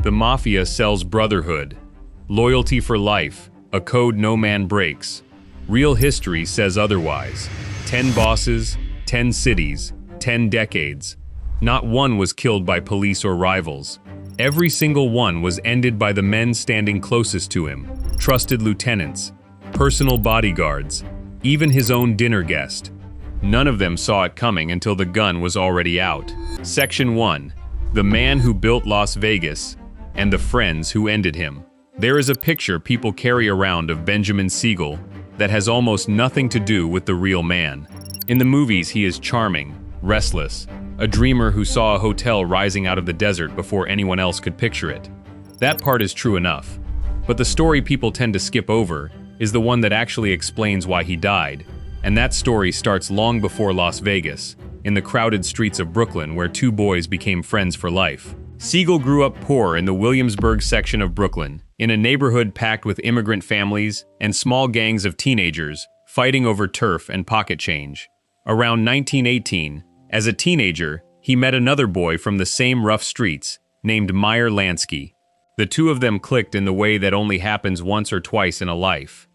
The Mafia sells brotherhood, loyalty for life, a code no man breaks. Real history says otherwise. 10 bosses, 10 cities, 10 decades. Not one was killed by police or rivals. Every single one was ended by the men standing closest to him, trusted lieutenants, personal bodyguards, even his own dinner guest. None of them saw it coming until the gun was already out. Section 1. The man who built Las Vegas and the friends who ended him. There is a picture people carry around of Benjamin Siegel that has almost nothing to do with the real man. In the movies, he is charming, restless, a dreamer who saw a hotel rising out of the desert before anyone else could picture it. That part is true enough, but the story people tend to skip over is the one that actually explains why he died, and that story starts long before Las Vegas, in the crowded streets of Brooklyn where two boys became friends for life. Siegel grew up poor in the Williamsburg section of Brooklyn, in a neighborhood packed with immigrant families and small gangs of teenagers fighting over turf and pocket change. Around 1918, as a teenager, he met another boy from the same rough streets, named Meyer Lansky. The two of them clicked in the way that only happens once or twice in a life.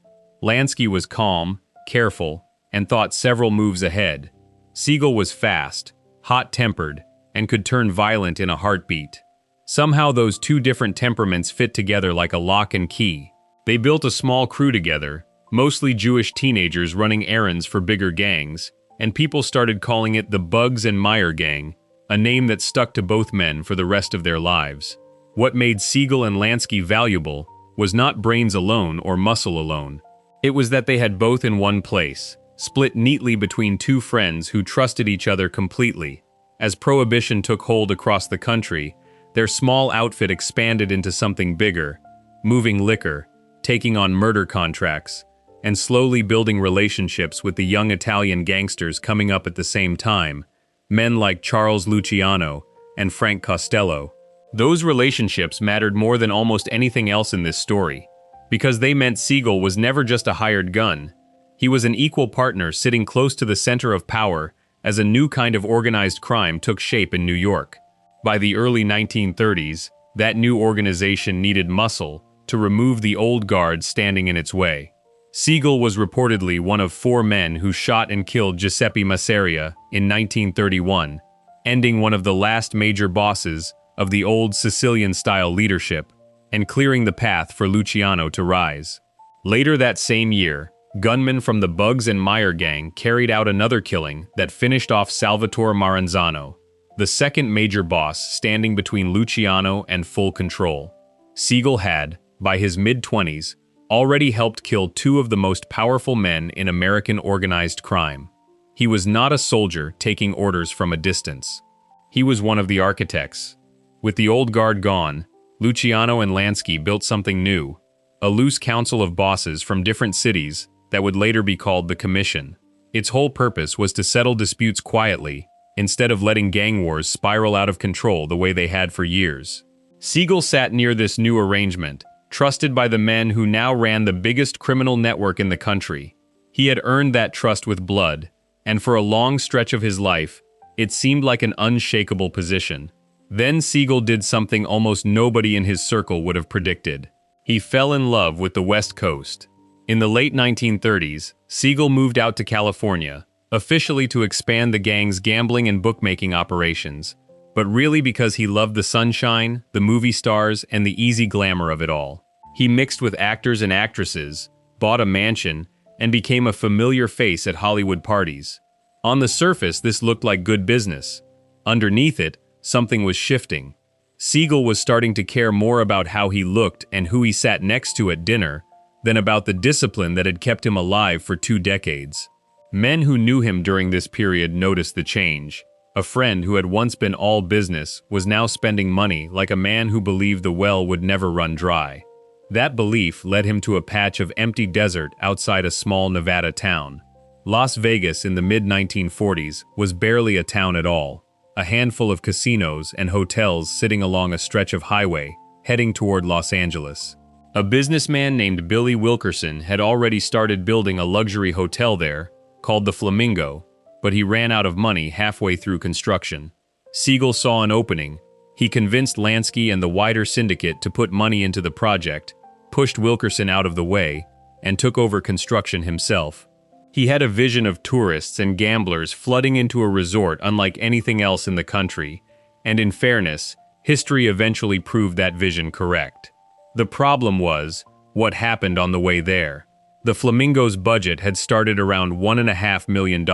Lansky was calm, careful, and thought several moves ahead. Siegel was fast, hot-tempered, and could turn violent in a heartbeat. Somehow those two different temperaments fit together like a lock and key. They built a small crew together, mostly Jewish teenagers running errands for bigger gangs, and people started calling it the Bugs and Meyer Gang, a name that stuck to both men for the rest of their lives. What made Siegel and Lansky valuable was not brains alone or muscle alone. It was that they had both in one place, split neatly between two friends who trusted each other completely. As Prohibition took hold across the country, their small outfit expanded into something bigger, moving liquor, taking on murder contracts, and slowly building relationships with the young Italian gangsters coming up at the same time, men like Charles Luciano and Frank Costello. Those relationships mattered more than almost anything else in this story, because they meant Siegel was never just a hired gun. He was an equal partner sitting close to the center of power as a new kind of organized crime took shape in New York. By the early 1930s, that new organization needed muscle to remove the old guard standing in its way. Siegel was reportedly one of 4 men who shot and killed Giuseppe Masseria in 1931, ending one of the last major bosses of the old Sicilian-style leadership and clearing the path for Luciano to rise. Later that same year, gunmen from the Bugs and Meyer gang carried out another killing that finished off Salvatore Maranzano, the second major boss standing between Luciano and full control. Siegel had, by his mid-20s, already helped kill 2 of the most powerful men in American organized crime. He was not a soldier taking orders from a distance. He was one of the architects. With the old guard gone, Luciano and Lansky built something new, a loose council of bosses from different cities that would later be called the Commission. Its whole purpose was to settle disputes quietly, instead of letting gang wars spiral out of control the way they had for years. Siegel sat near this new arrangement, trusted by the men who now ran the biggest criminal network in the country. He had earned that trust with blood, and for a long stretch of his life, it seemed like an unshakable position. Then Siegel did something almost nobody in his circle would have predicted. He fell in love with the West Coast. In the late 1930s, Siegel moved out to California, officially to expand the gang's gambling and bookmaking operations, but really because he loved the sunshine, the movie stars, and the easy glamour of it all. He mixed with actors and actresses, bought a mansion, and became a familiar face at Hollywood parties. On the surface, this looked like good business. Underneath it, something was shifting. Siegel was starting to care more about how he looked and who he sat next to at dinner than about the discipline that had kept him alive for 2 decades. Men who knew him during this period noticed the change. A friend who had once been all business was now spending money like a man who believed the well would never run dry. That belief led him to a patch of empty desert outside a small Nevada town. Las Vegas in the mid-1940s was barely a town at all, a handful of casinos and hotels sitting along a stretch of highway heading toward Los Angeles. A businessman named Billy Wilkerson had already started building a luxury hotel there, called the Flamingo, but he ran out of money halfway through construction. Siegel saw an opening. He convinced Lansky and the wider syndicate to put money into the project, pushed Wilkerson out of the way, and took over construction himself. He had a vision of tourists and gamblers flooding into a resort unlike anything else in the country, and in fairness, history eventually proved that vision correct. The problem was what happened on the way there. The Flamingo's budget had started around $1.5 million.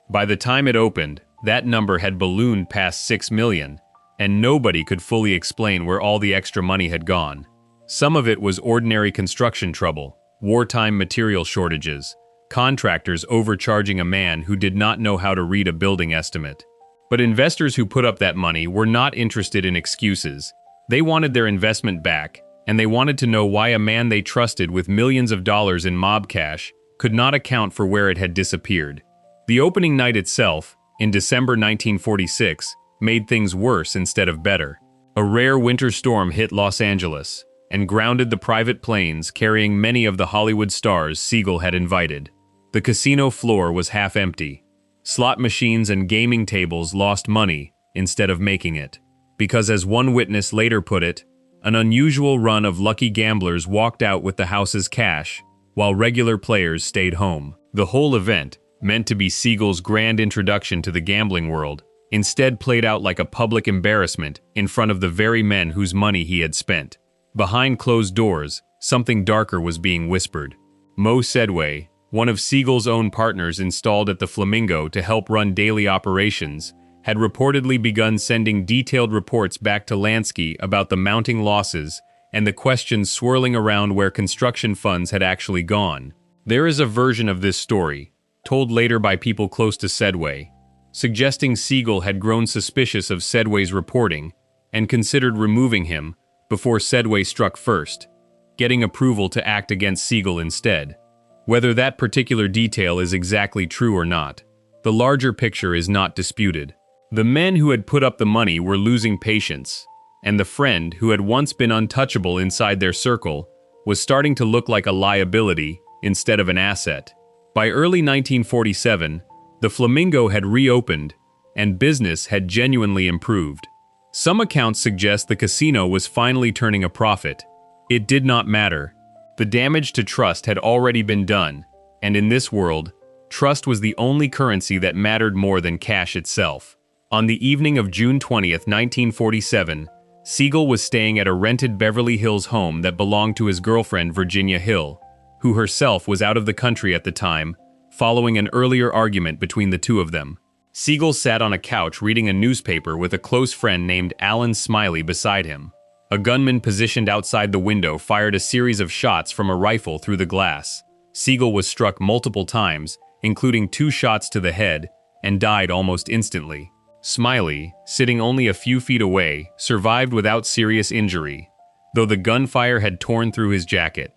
By the time it opened, that number had ballooned past $6 million, and nobody could fully explain where all the extra money had gone. Some of it was ordinary construction trouble, wartime material shortages, contractors overcharging a man who did not know how to read a building estimate. But investors who put up that money were not interested in excuses. They wanted their investment back, and they wanted to know why a man they trusted with millions of dollars in mob cash could not account for where it had disappeared. The opening night itself, in December 1946, made things worse instead of better. A rare winter storm hit Los Angeles and grounded the private planes carrying many of the Hollywood stars Siegel had invited. The casino floor was half empty. Slot machines and gaming tables lost money instead of making it, because as one witness later put it, an unusual run of lucky gamblers walked out with the house's cash, while regular players stayed home. The whole event, meant to be Siegel's grand introduction to the gambling world, instead played out like a public embarrassment in front of the very men whose money he had spent. Behind closed doors, something darker was being whispered. Mo Sedway, one of Siegel's own partners installed at the Flamingo to help run daily operations, had reportedly begun sending detailed reports back to Lansky about the mounting losses and the questions swirling around where construction funds had actually gone. There is a version of this story, told later by people close to Sedway, suggesting Siegel had grown suspicious of Sedway's reporting and considered removing him before Sedway struck first, getting approval to act against Siegel instead. Whether that particular detail is exactly true or not, the larger picture is not disputed. The men who had put up the money were losing patience, and the friend who had once been untouchable inside their circle was starting to look like a liability instead of an asset. By early 1947, the Flamingo had reopened, and business had genuinely improved. Some accounts suggest the casino was finally turning a profit. It did not matter. The damage to trust had already been done, and in this world, trust was the only currency that mattered more than cash itself. On the evening of June 20th, 1947, Siegel was staying at a rented Beverly Hills home that belonged to his girlfriend Virginia Hill, who herself was out of the country at the time, following an earlier argument between the two of them. Siegel sat on a couch reading a newspaper with a close friend named Alan Smiley beside him. A gunman positioned outside the window fired a series of shots from a rifle through the glass. Siegel was struck multiple times, including 2 shots to the head, and died almost instantly. Smiley, sitting only a few feet away, survived without serious injury, though the gunfire had torn through his jacket.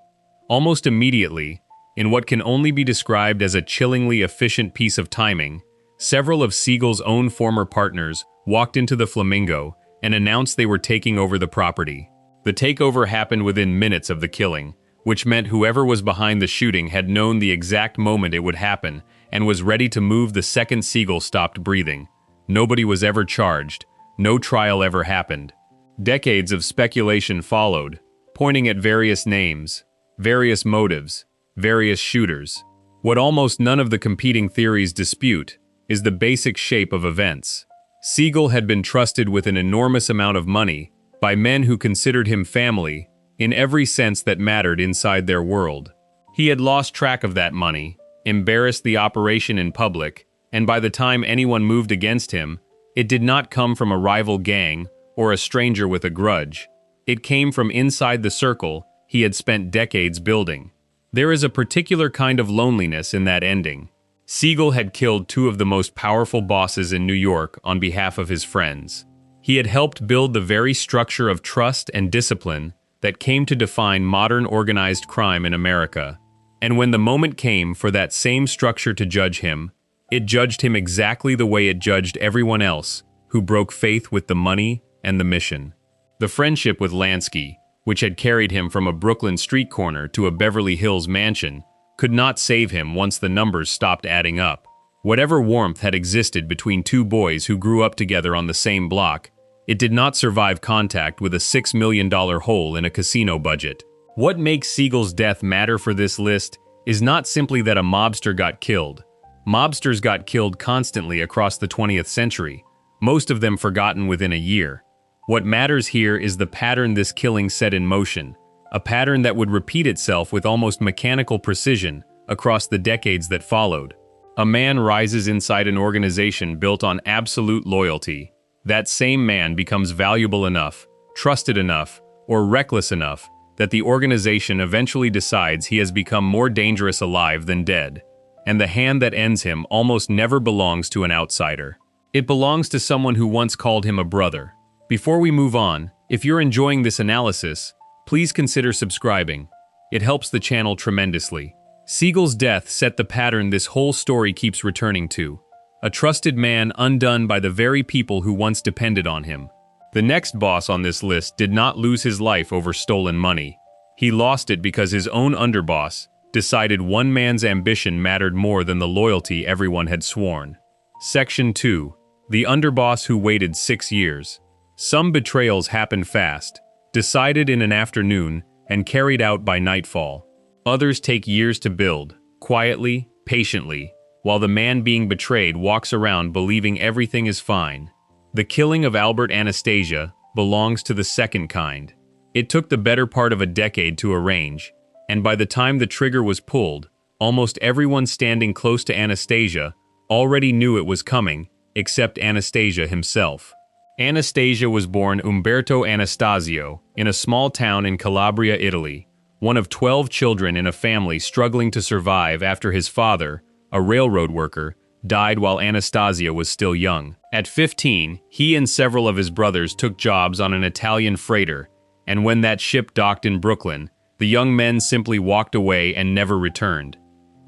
Almost immediately, in what can only be described as a chillingly efficient piece of timing, several of Siegel's own former partners walked into the Flamingo and announced they were taking over the property. The takeover happened within minutes of the killing, which meant whoever was behind the shooting had known the exact moment it would happen and was ready to move the second Siegel stopped breathing. Nobody was ever charged. No trial ever happened. Decades of speculation followed, pointing at various names, various motives, various shooters. What almost none of the competing theories dispute is the basic shape of events. Siegel had been trusted with an enormous amount of money by men who considered him family in every sense that mattered inside their world. He had lost track of that money, embarrassed the operation in public, and by the time anyone moved against him, it did not come from a rival gang or a stranger with a grudge. It came from inside the circle he had spent decades building. There is a particular kind of loneliness in that ending. Siegel had killed 2 of the most powerful bosses in New York on behalf of his friends. He had helped build the very structure of trust and discipline that came to define modern organized crime in America. And when the moment came for that same structure to judge him, it judged him exactly the way it judged everyone else who broke faith with the money and the mission. The friendship with Lansky, which had carried him from a Brooklyn street corner to a Beverly Hills mansion, could not save him once the numbers stopped adding up. Whatever warmth had existed between 2 boys who grew up together on the same block It did not survive contact with a $6 million hole in a casino budget. What makes Siegel's death matter for this list is not simply that a mobster got killed. Mobsters got killed constantly across the 20th century, most of them forgotten within a year. What matters here is the pattern this killing set in motion, a pattern that would repeat itself with almost mechanical precision across the decades that followed. A man rises inside an organization built on absolute loyalty. That same man becomes valuable enough, trusted enough, or reckless enough that the organization eventually decides he has become more dangerous alive than dead. And the hand that ends him almost never belongs to an outsider. It belongs to someone who once called him a brother. Before we move on, if you're enjoying this analysis, please consider subscribing. It helps the channel tremendously. Siegel's death set the pattern this whole story keeps returning to. A trusted man undone by the very people who once depended on him. The next boss on this list did not lose his life over stolen money. He lost it because his own underboss decided one man's ambition mattered more than the loyalty everyone had sworn. Section 2. The underboss who waited 6 years. Some betrayals happen fast, decided in an afternoon, and carried out by nightfall. Others take years to build, quietly, patiently, while the man being betrayed walks around believing everything is fine. The killing of Albert Anastasia belongs to the second kind. It took the better part of a decade to arrange, and by the time the trigger was pulled, almost everyone standing close to Anastasia already knew it was coming, except Anastasia himself. Anastasia was born Umberto Anastasio in a small town in Calabria, Italy, one of 12 children in a family struggling to survive after his father, a railroad worker, died while Anastasia was still young. At 15, he and several of his brothers took jobs on an Italian freighter, and when that ship docked in Brooklyn, the young men simply walked away and never returned.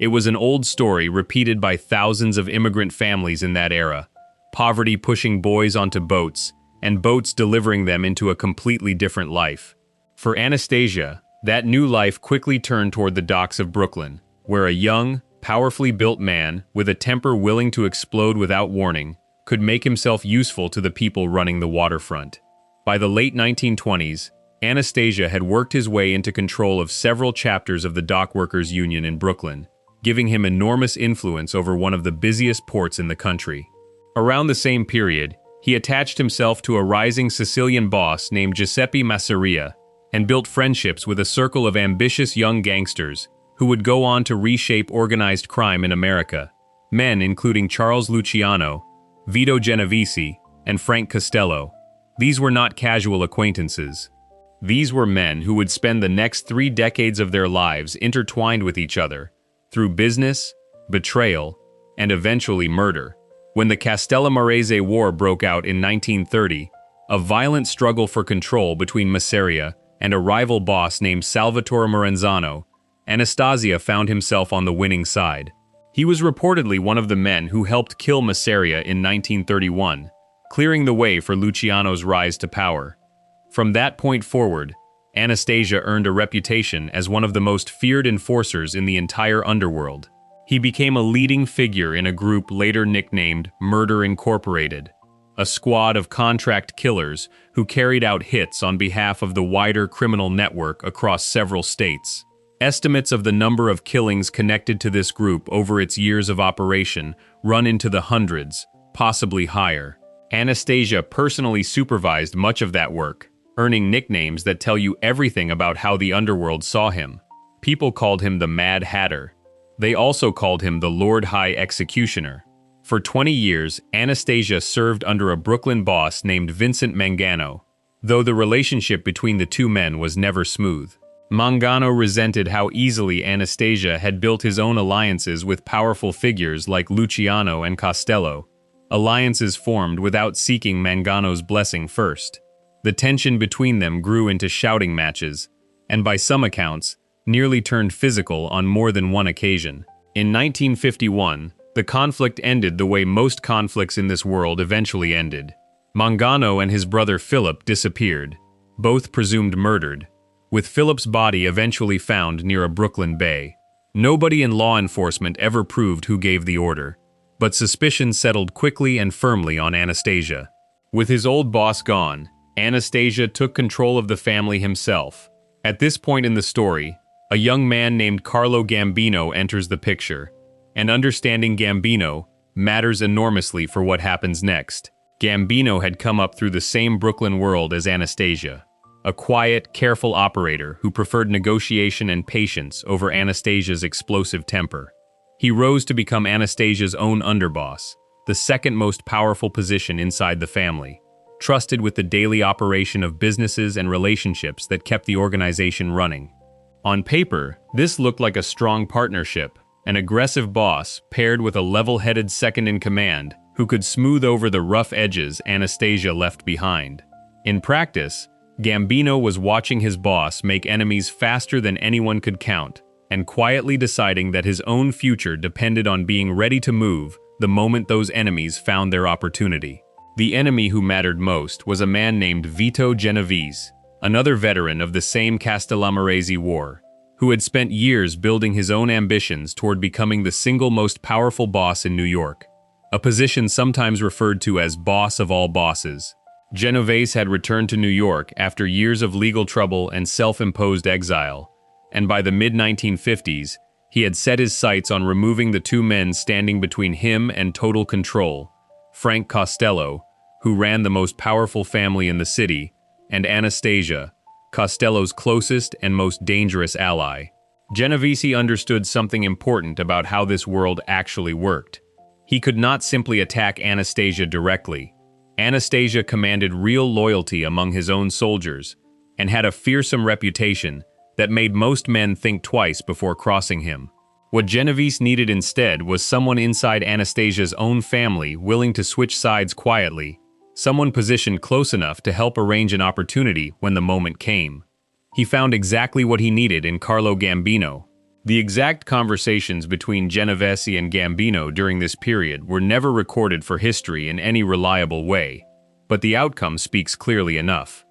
It was an old story repeated by thousands of immigrant families in that era. Poverty pushing boys onto boats, and boats delivering them into a completely different life. For Anastasia, that new life quickly turned toward the docks of Brooklyn, where a young, powerfully built man, with a temper willing to explode without warning, could make himself useful to the people running the waterfront. By the late 1920s, Anastasia had worked his way into control of several chapters of the Dock Workers Union in Brooklyn, giving him enormous influence over one of the busiest ports in the country. Around the same period, he attached himself to a rising Sicilian boss named Giuseppe Masseria, and built friendships with a circle of ambitious young gangsters who would go on to reshape organized crime in America. Men including Charles Luciano, Vito Genovese, and Frank Costello. These were not casual acquaintances. These were men who would spend the next 3 decades of their lives intertwined with each other, through business, betrayal, and eventually murder. When the Castellamarese War broke out in 1930, a violent struggle for control between Masseria and a rival boss named Salvatore Marenzano, Anastasia found himself on the winning side. He was reportedly one of the men who helped kill Masseria in 1931, clearing the way for Luciano's rise to power. From that point forward, Anastasia earned a reputation as one of the most feared enforcers in the entire underworld. He became a leading figure in a group later nicknamed Murder Incorporated, a squad of contract killers who carried out hits on behalf of the wider criminal network across several states. Estimates of the number of killings connected to this group over its years of operation run into the hundreds, possibly higher. Anastasia personally supervised much of that work, earning nicknames that tell you everything about how the underworld saw him. People called him the Mad Hatter. They also called him the Lord High Executioner. For 20 years, Anastasia served under a Brooklyn boss named Vincent Mangano, though the relationship between the two men was never smooth. Mangano resented how easily Anastasia had built his own alliances with powerful figures like Luciano and Costello, alliances formed without seeking Mangano's blessing first. The tension between them grew into shouting matches, and by some accounts, nearly turned physical on more than one occasion. In 1951, the conflict ended the way most conflicts in this world eventually ended. Mangano and his brother Philip disappeared, both presumed murdered, with Philip's body eventually found near a Brooklyn bay. Nobody in law enforcement ever proved who gave the order, but suspicion settled quickly and firmly on Anastasia. With his old boss gone, Anastasia took control of the family himself. At this point in the story, a young man named Carlo Gambino enters the picture, and understanding Gambino matters enormously for what happens next. Gambino had come up through the same Brooklyn world as Anastasia, a quiet, careful operator who preferred negotiation and patience over Anastasia's explosive temper. He rose to become Anastasia's own underboss, the second most powerful position inside the family, trusted with the daily operation of businesses and relationships that kept the organization running. On paper, this looked like a strong partnership, an aggressive boss paired with a level-headed second-in-command who could smooth over the rough edges Anastasia left behind. In practice, Gambino was watching his boss make enemies faster than anyone could count, and quietly deciding that his own future depended on being ready to move the moment those enemies found their opportunity. The enemy who mattered most was a man named Vito Genovese, another veteran of the same Castellamarese War, who had spent years building his own ambitions toward becoming the single most powerful boss in New York, a position sometimes referred to as boss of all bosses. Genovese had returned to New York after years of legal trouble and self-imposed exile, and by the mid-1950s, he had set his sights on removing the two men standing between him and total control: Frank Costello, who ran the most powerful family in the city, and Anastasia, Costello's closest and most dangerous ally. Genovese understood something important about how this world actually worked. He could not simply attack Anastasia directly. Anastasia commanded real loyalty among his own soldiers, and had a fearsome reputation that made most men think twice before crossing him. What Genovese needed instead was someone inside Anastasia's own family willing to switch sides quietly, someone positioned close enough to help arrange an opportunity when the moment came. He found exactly what he needed in Carlo Gambino. The exact conversations between Genovese and Gambino during this period were never recorded for history in any reliable way, but the outcome speaks clearly enough.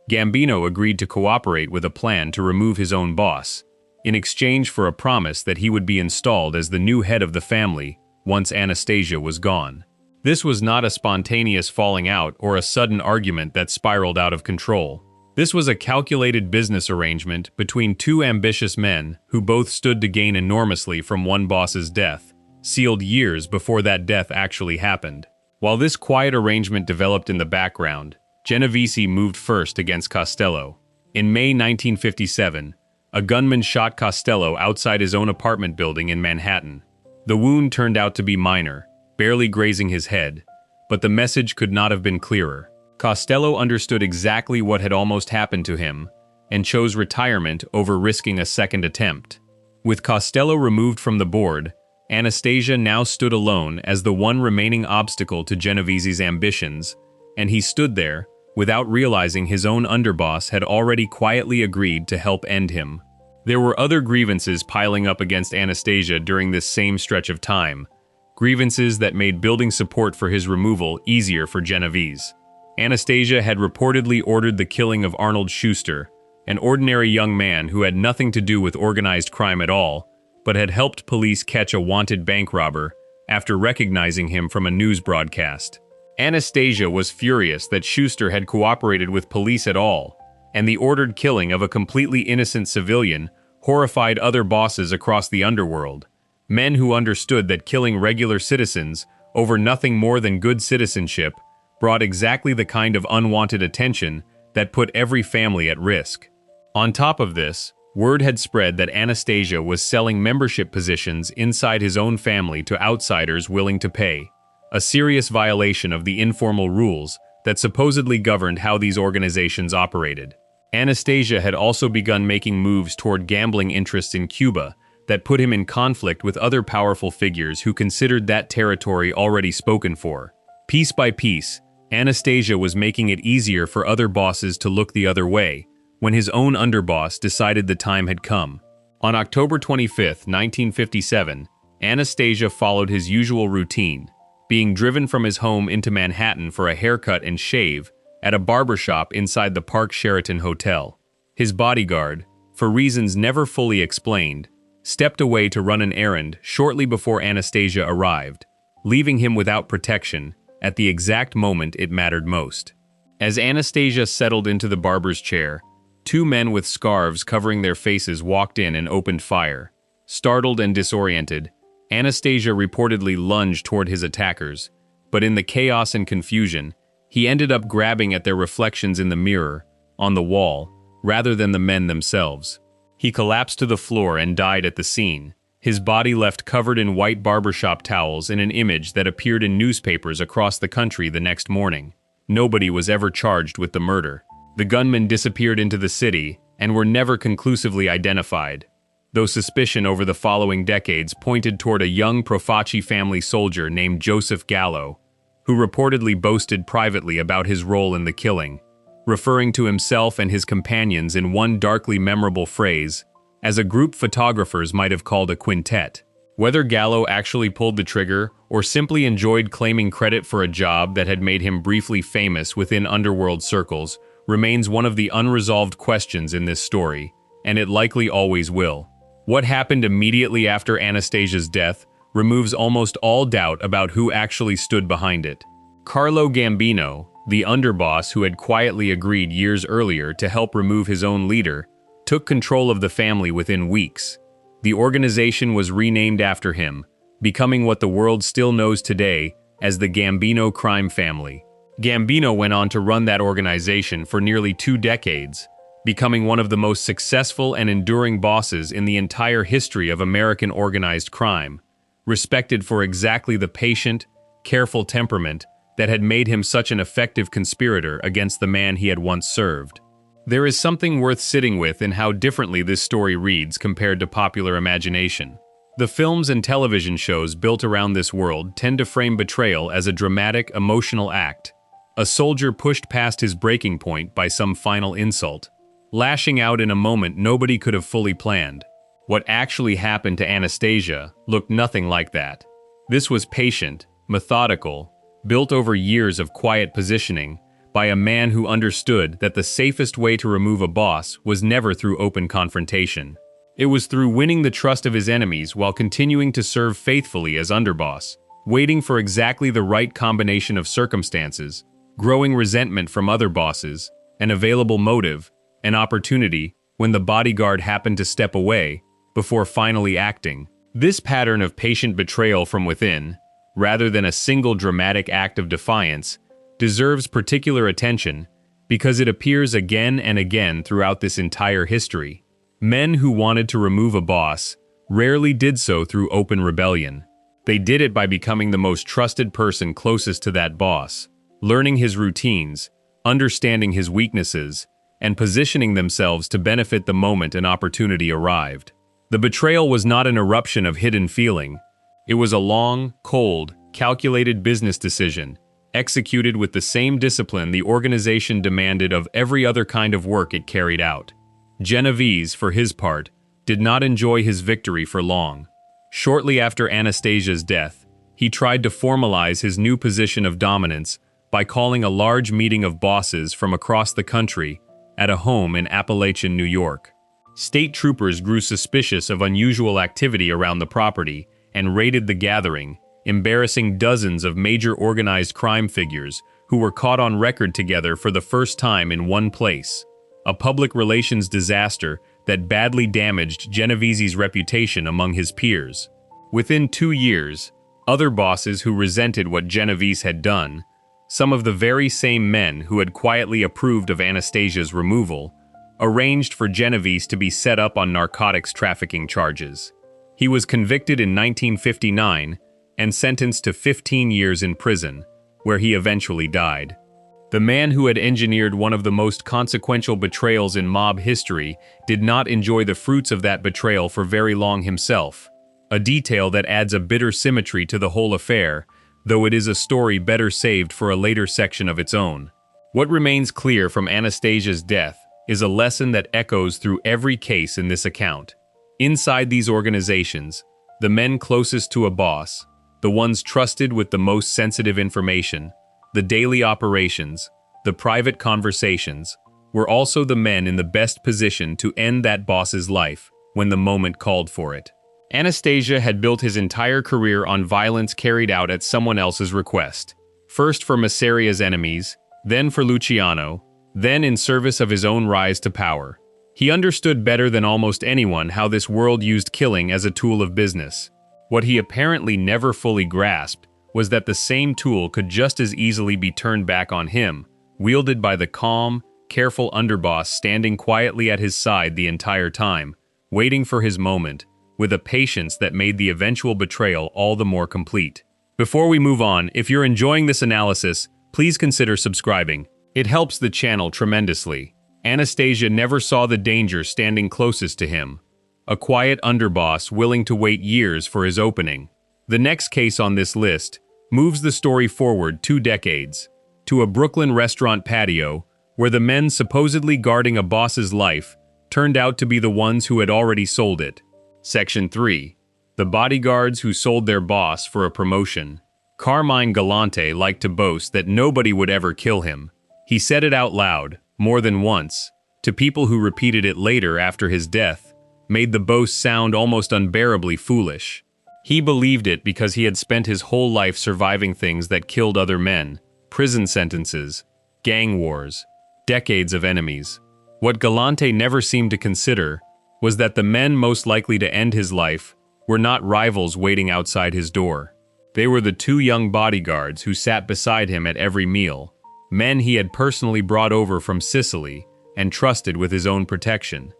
Gambino agreed to cooperate with a plan to remove his own boss, in exchange for a promise that he would be installed as the new head of the family once Anastasia was gone. This was not a spontaneous falling out or a sudden argument that spiraled out of control. This was a calculated business arrangement between two ambitious men who both stood to gain enormously from one boss's death, sealed years before that death actually happened. While this quiet arrangement developed in the background, Genovese moved first against Costello. In May 1957, a gunman shot Costello outside his own apartment building in Manhattan. The wound turned out to be minor, barely grazing his head, but the message could not have been clearer. Costello understood exactly what had almost happened to him, and chose retirement over risking a second attempt. With Costello removed from the board, Anastasia now stood alone as the one remaining obstacle to Genovese's ambitions, and he stood there, without realizing his own underboss had already quietly agreed to help end him. There were other grievances piling up against Anastasia during this same stretch of time, grievances that made building support for his removal easier for Genovese. Anastasia had reportedly ordered the killing of Arnold Schuster, an ordinary young man who had nothing to do with organized crime at all, but had helped police catch a wanted bank robber after recognizing him from a news broadcast. Anastasia was furious that Schuster had cooperated with police at all, and the ordered killing of a completely innocent civilian horrified other bosses across the underworld, men who understood that killing regular citizens over nothing more than good citizenship brought exactly the kind of unwanted attention that put every family at risk. On top of this, word had spread that Anastasia was selling membership positions inside his own family to outsiders willing to pay, a serious violation of the informal rules that supposedly governed how these organizations operated. Anastasia had also begun making moves toward gambling interests in Cuba that put him in conflict with other powerful figures who considered that territory already spoken for. Piece by piece, Anastasia was making it easier for other bosses to look the other way, when his own underboss decided the time had come. On October 25, 1957, Anastasia followed his usual routine, being driven from his home into Manhattan for a haircut and shave at a barbershop inside the Park Sheraton Hotel. His bodyguard, for reasons never fully explained, stepped away to run an errand shortly before Anastasia arrived, leaving him without protection at the exact moment it mattered most. As Anastasia settled into the barber's chair, two men with scarves covering their faces walked in and opened fire. Startled and disoriented, Anastasia reportedly lunged toward his attackers, but in the chaos and confusion, he ended up grabbing at their reflections in the mirror, on the wall, rather than the men themselves. He collapsed to the floor and died at the scene, his body left covered in white barbershop towels in an image that appeared in newspapers across the country the next morning. Nobody was ever charged with the murder. The gunmen disappeared into the city and were never conclusively identified, though suspicion over the following decades pointed toward a young Profaci family soldier named Joseph Gallo, who reportedly boasted privately about his role in the killing, referring to himself and his companions in one darkly memorable phrase, as a group photographers might have called a quintet. Whether Gallo actually pulled the trigger or simply enjoyed claiming credit for a job that had made him briefly famous within underworld circles remains one of the unresolved questions in this story, and it likely always will. What happened immediately after Anastasia's death removes almost all doubt about who actually stood behind it. Carlo Gambino, the underboss who had quietly agreed years earlier to help remove his own leader, took control of the family within weeks. The organization was renamed after him, becoming what the world still knows today as the Gambino crime family. Gambino went on to run that organization for nearly 2 decades, becoming one of the most successful and enduring bosses in the entire history of American organized crime, respected for exactly the patient, careful temperament that had made him such an effective conspirator against the man he had once served. There is something worth sitting with in how differently this story reads compared to popular imagination. The films and television shows built around this world tend to frame betrayal as a dramatic, emotional act, a soldier pushed past his breaking point by some final insult, lashing out in a moment nobody could have fully planned. What actually happened to Anastasia looked nothing like that. This was patient, methodical, built over years of quiet positioning by a man who understood that the safest way to remove a boss was never through open confrontation. It was through winning the trust of his enemies while continuing to serve faithfully as underboss, waiting for exactly the right combination of circumstances, growing resentment from other bosses, an available motive, an opportunity when the bodyguard happened to step away, before finally acting. This pattern of patient betrayal from within, rather than a single dramatic act of defiance, deserves particular attention because it appears again and again throughout this entire history. Men who wanted to remove a boss rarely did so through open rebellion. They did it by becoming the most trusted person closest to that boss, learning his routines, understanding his weaknesses, and positioning themselves to benefit the moment an opportunity arrived. The betrayal was not an eruption of hidden feeling. It was a long, cold, calculated business decision, executed with the same discipline the organization demanded of every other kind of work it carried out. Genovese, for his part, did not enjoy his victory for long. Shortly after Anastasia's death, he tried to formalize his new position of dominance by calling a large meeting of bosses from across the country at a home in Appalachian, New York. State troopers grew suspicious of unusual activity around the property and raided the gathering, embarrassing dozens of major organized crime figures who were caught on record together for the first time in one place. A public relations disaster that badly damaged Genovese's reputation among his peers. Within 2 years, other bosses who resented what Genovese had done, some of the very same men who had quietly approved of Anastasia's removal, arranged for Genovese to be set up on narcotics trafficking charges. He was convicted in 1959 and sentenced to 15 years in prison, where he eventually died. The man who had engineered one of the most consequential betrayals in mob history did not enjoy the fruits of that betrayal for very long himself, a detail that adds a bitter symmetry to the whole affair, though it is a story better saved for a later section of its own. What remains clear from Anastasia's death is a lesson that echoes through every case in this account. Inside these organizations, the men closest to a boss, the ones trusted with the most sensitive information, the daily operations, the private conversations, were also the men in the best position to end that boss's life when the moment called for it. Anastasia had built his entire career on violence carried out at someone else's request. first for Masseria's enemies, then for Luciano, then in service of his own rise to power. He understood better than almost anyone how this world used killing as a tool of business. What he apparently never fully grasped was that the same tool could just as easily be turned back on him, wielded by the calm, careful underboss standing quietly at his side the entire time, waiting for his moment, with a patience that made the eventual betrayal all the more complete. Before we move on, if you're enjoying this analysis, please consider subscribing. It helps the channel tremendously. Anastasia never saw the danger standing closest to him. A quiet underboss willing to wait years for his opening. The next case on this list moves the story forward 2 decades, to a Brooklyn restaurant patio where the men supposedly guarding a boss's life turned out to be the ones who had already sold it. Section 3. The bodyguards who sold their boss for a promotion. Carmine Galante liked to boast that nobody would ever kill him. He said it out loud, more than once, to people who repeated it later after his death, made the boast sound almost unbearably foolish. He believed it because he had spent his whole life surviving things that killed other men, prison sentences, gang wars, decades of enemies. What Galante never seemed to consider was that the men most likely to end his life were not rivals waiting outside his door. They were the 2 young bodyguards who sat beside him at every meal, men he had personally brought over from Sicily and trusted with his own protection.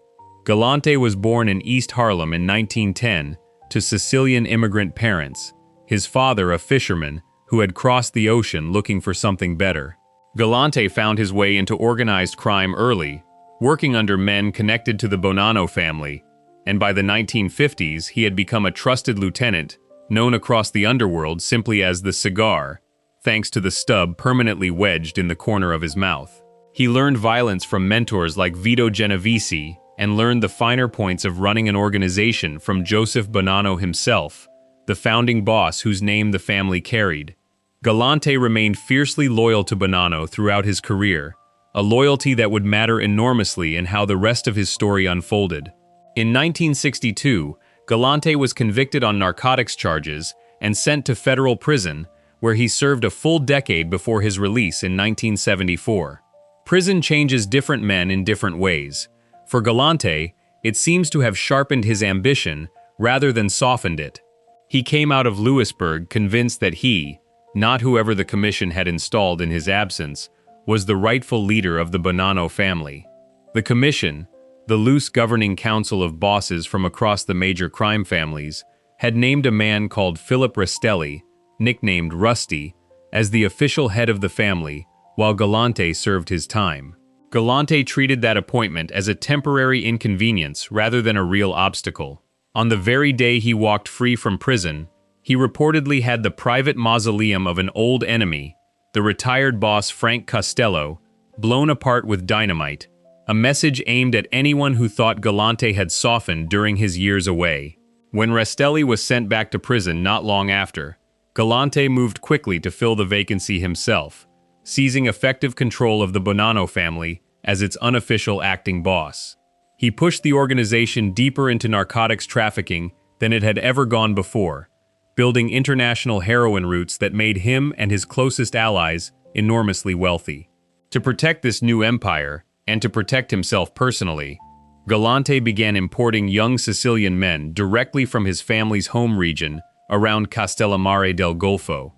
Galante was born in East Harlem in 1910 to Sicilian immigrant parents, his father a fisherman who had crossed the ocean looking for something better. Galante found his way into organized crime early, working under men connected to the Bonanno family, and by the 1950s he had become a trusted lieutenant, known across the underworld simply as the Cigar, thanks to the stub permanently wedged in the corner of his mouth. He learned violence from mentors like Vito Genovese and learned the finer points of running an organization from Joseph Bonanno himself, the founding boss whose name the family carried. Galante remained fiercely loyal to Bonanno throughout his career, a loyalty that would matter enormously in how the rest of his story unfolded. In 1962, Galante was convicted on narcotics charges and sent to federal prison, where he served a full decade before his release in 1974. Prison changes different men in different ways. For Galante, it seems to have sharpened his ambition rather than softened it. He came out of Lewisburg convinced that he, not whoever the commission had installed in his absence, was the rightful leader of the Bonanno family. The commission, the loose governing council of bosses from across the major crime families, had named a man called Philip Rastelli, nicknamed Rusty, as the official head of the family, while Galante served his time. Galante treated that appointment as a temporary inconvenience rather than a real obstacle. On the very day he walked free from prison, he reportedly had the private mausoleum of an old enemy, the retired boss Frank Costello, blown apart with dynamite, a message aimed at anyone who thought Galante had softened during his years away. When Rastelli was sent back to prison not long after, Galante moved quickly to fill the vacancy himself, seizing effective control of the Bonanno family as its unofficial acting boss. He pushed the organization deeper into narcotics trafficking than it had ever gone before, building international heroin routes that made him and his closest allies enormously wealthy. To protect this new empire, and to protect himself personally, Galante began importing young Sicilian men directly from his family's home region around Castellammare del Golfo,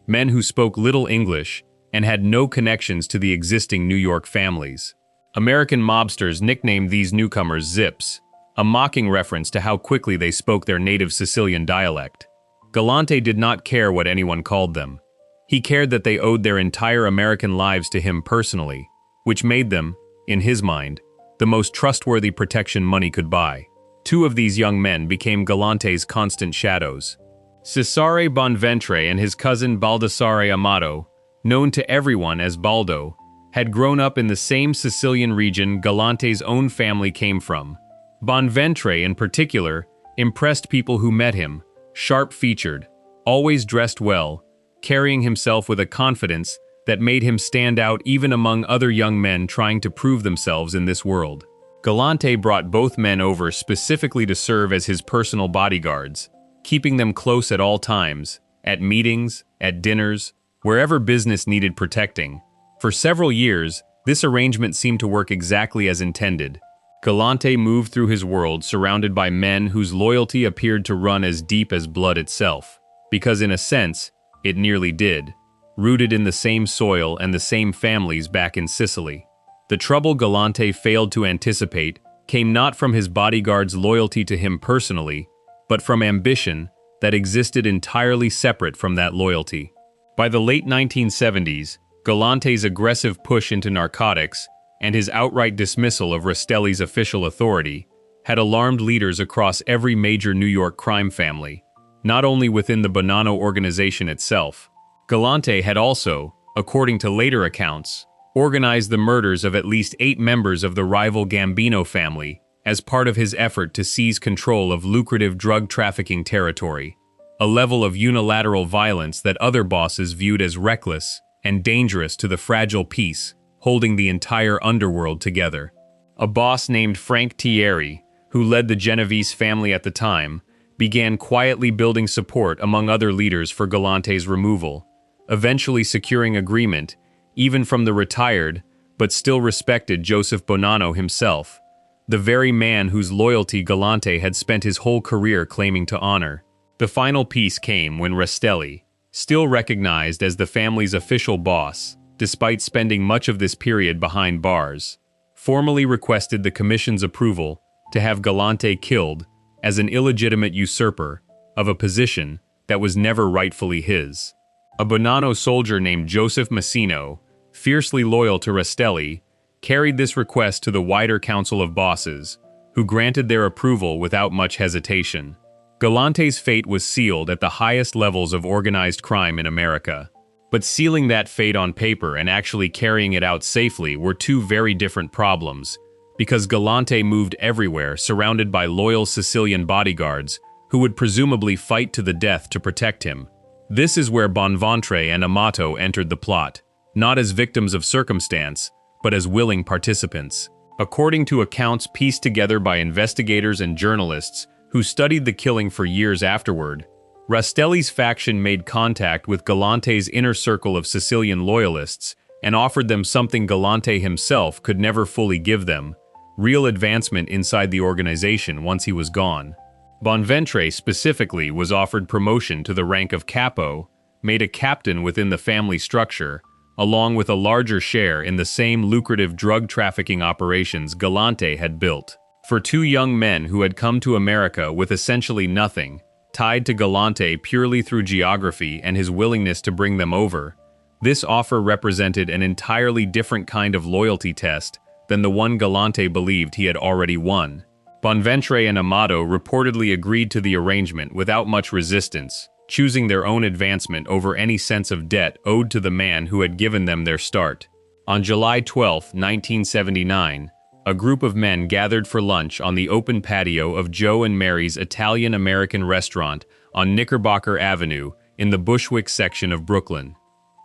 men who spoke little English and had no connections to the existing New York families. American mobsters nicknamed these newcomers Zips, a mocking reference to how quickly they spoke their native Sicilian dialect. Galante did not care what anyone called them. He cared that they owed their entire American lives to him personally, which made them, in his mind, the most trustworthy protection money could buy. 2 of these young men became Galante's constant shadows. Cesare Bonventre and his cousin Baldassare Amato, known to everyone as Baldo, had grown up in the same Sicilian region Galante's own family came from. Bonventre, in particular, impressed people who met him, sharp-featured, always dressed well, carrying himself with a confidence that made him stand out even among other young men trying to prove themselves in this world. Galante brought both men over specifically to serve as his personal bodyguards, keeping them close at all times, at meetings, at dinners, wherever business needed protecting. For several years, this arrangement seemed to work exactly as intended. Galante moved through his world surrounded by men whose loyalty appeared to run as deep as blood itself, because in a sense, it nearly did, rooted in the same soil and the same families back in Sicily. The trouble Galante failed to anticipate came not from his bodyguards' loyalty to him personally, but from ambition that existed entirely separate from that loyalty. By the late 1970s, Galante's aggressive push into narcotics and his outright dismissal of Rastelli's official authority had alarmed leaders across every major New York crime family, not only within the Bonanno organization itself. Galante had also, according to later accounts, organized the murders of at least 8 members of the rival Gambino family as part of his effort to seize control of lucrative drug trafficking territory, a level of unilateral violence that other bosses viewed as reckless and dangerous to the fragile peace holding the entire underworld together. A boss named Frank Thierry, who led the Genovese family at the time, began quietly building support among other leaders for Galante's removal, eventually securing agreement even from the retired but still respected Joseph Bonanno himself, the very man whose loyalty Galante had spent his whole career claiming to honor. The final piece came when Rastelli, still recognized as the family's official boss, despite spending much of this period behind bars, formally requested the commission's approval to have Galante killed as an illegitimate usurper of a position that was never rightfully his. A Bonanno soldier named Joseph Massino, fiercely loyal to Rastelli, carried this request to the wider council of bosses, who granted their approval without much hesitation. Galante's fate was sealed at the highest levels of organized crime in America. But sealing that fate on paper and actually carrying it out safely were two very different problems, because Galante moved everywhere surrounded by loyal Sicilian bodyguards who would presumably fight to the death to protect him. This is where Bonventre and Amato entered the plot, not as victims of circumstance, but as willing participants. According to accounts pieced together by investigators and journalists who studied the killing for years afterward, Rastelli's faction made contact with Galante's inner circle of Sicilian loyalists and offered them something Galante himself could never fully give them: real advancement inside the organization once he was gone. Bonventre specifically was offered promotion to the rank of capo, made a captain within the family structure, along with a larger share in the same lucrative drug trafficking operations Galante had built. For 2 young men who had come to America with essentially nothing, tied to Galante purely through geography and his willingness to bring them over, this offer represented an entirely different kind of loyalty test than the one Galante believed he had already won. Bonventre and Amato reportedly agreed to the arrangement without much resistance, choosing their own advancement over any sense of debt owed to the man who had given them their start. On July 12, 1979, a group of men gathered for lunch on the open patio of Joe and Mary's Italian-American restaurant on Knickerbocker Avenue in the Bushwick section of Brooklyn.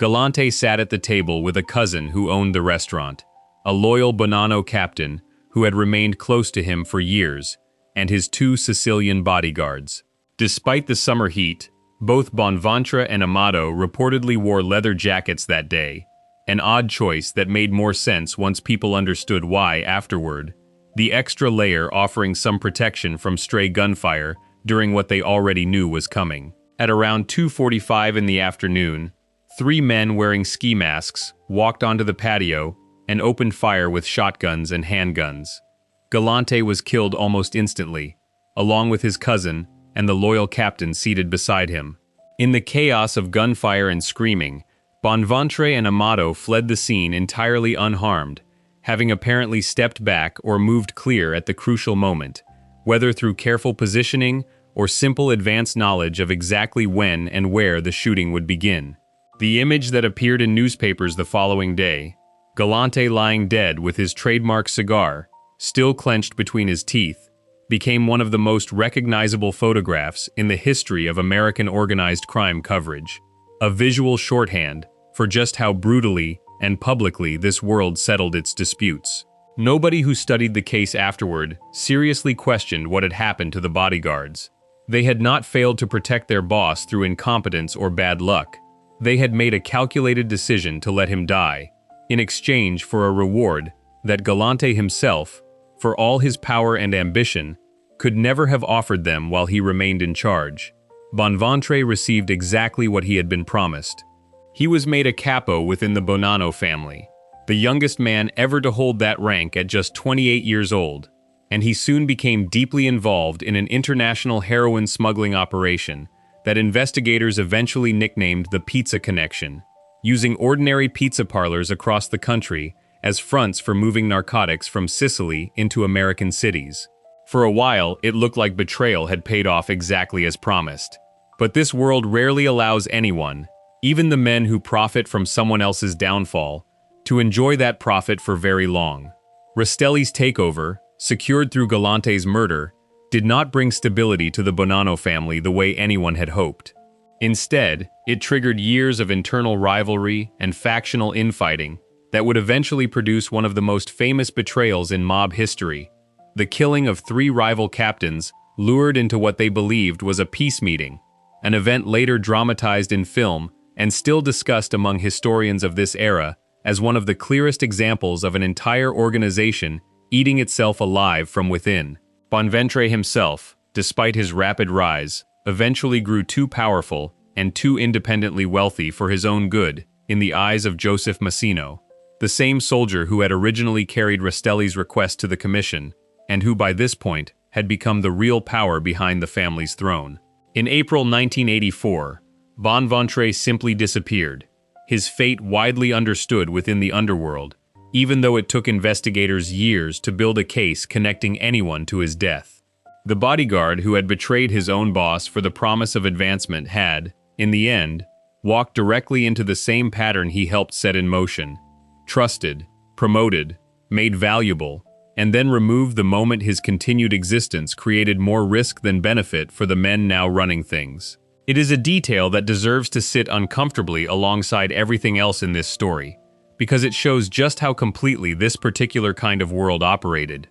Galante sat at the table with a cousin who owned the restaurant, a loyal Bonanno captain who had remained close to him for years, and his 2 Sicilian bodyguards. Despite the summer heat, both Bonventre and Amato reportedly wore leather jackets that day, an odd choice that made more sense once people understood why afterward, the extra layer offering some protection from stray gunfire during what they already knew was coming. At around 2:45 in the afternoon, 3 men wearing ski masks walked onto the patio and opened fire with shotguns and handguns. Galante was killed almost instantly, along with his cousin and the loyal captain seated beside him. In the chaos of gunfire and screaming, Bonventre and Amato fled the scene entirely unharmed, having apparently stepped back or moved clear at the crucial moment, whether through careful positioning or simple advanced knowledge of exactly when and where the shooting would begin. The image that appeared in newspapers the following day, Galante lying dead with his trademark cigar, still clenched between his teeth, became one of the most recognizable photographs in the history of American organized crime coverage, a visual shorthand for just how brutally and publicly this world settled its disputes. Nobody who studied the case afterward seriously questioned what had happened to the bodyguards. They had not failed to protect their boss through incompetence or bad luck. They had made a calculated decision to let him die, in exchange for a reward that Galante himself, for all his power and ambition, could never have offered them while he remained in charge. Bonventre received exactly what he had been promised. He was made a capo within the Bonanno family, the youngest man ever to hold that rank at just 28 years old, and he soon became deeply involved in an international heroin smuggling operation that investigators eventually nicknamed the Pizza Connection, using ordinary pizza parlors across the country as fronts for moving narcotics from Sicily into American cities. For a while, it looked like betrayal had paid off exactly as promised. But this world rarely allows anyone, even the men who profit from someone else's downfall, to enjoy that profit for very long. Rastelli's takeover, secured through Galante's murder, did not bring stability to the Bonanno family the way anyone had hoped. Instead, it triggered years of internal rivalry and factional infighting that would eventually produce one of the most famous betrayals in mob history: the killing of 3 rival captains lured into what they believed was a peace meeting, an event later dramatized in film and still discussed among historians of this era as one of the clearest examples of an entire organization eating itself alive from within. Bonventre himself, despite his rapid rise, eventually grew too powerful and too independently wealthy for his own good in the eyes of Joseph Massino, the same soldier who had originally carried Rastelli's request to the commission, and who by this point had become the real power behind the family's throne. In April 1984, Bonventre simply disappeared, his fate widely understood within the underworld, even though it took investigators years to build a case connecting anyone to his death. The bodyguard who had betrayed his own boss for the promise of advancement had, in the end, walked directly into the same pattern he helped set in motion: trusted, promoted, made valuable, and then removed the moment his continued existence created more risk than benefit for the men now running things. It is a detail that deserves to sit uncomfortably alongside everything else in this story, because it shows just how completely this particular kind of world operated.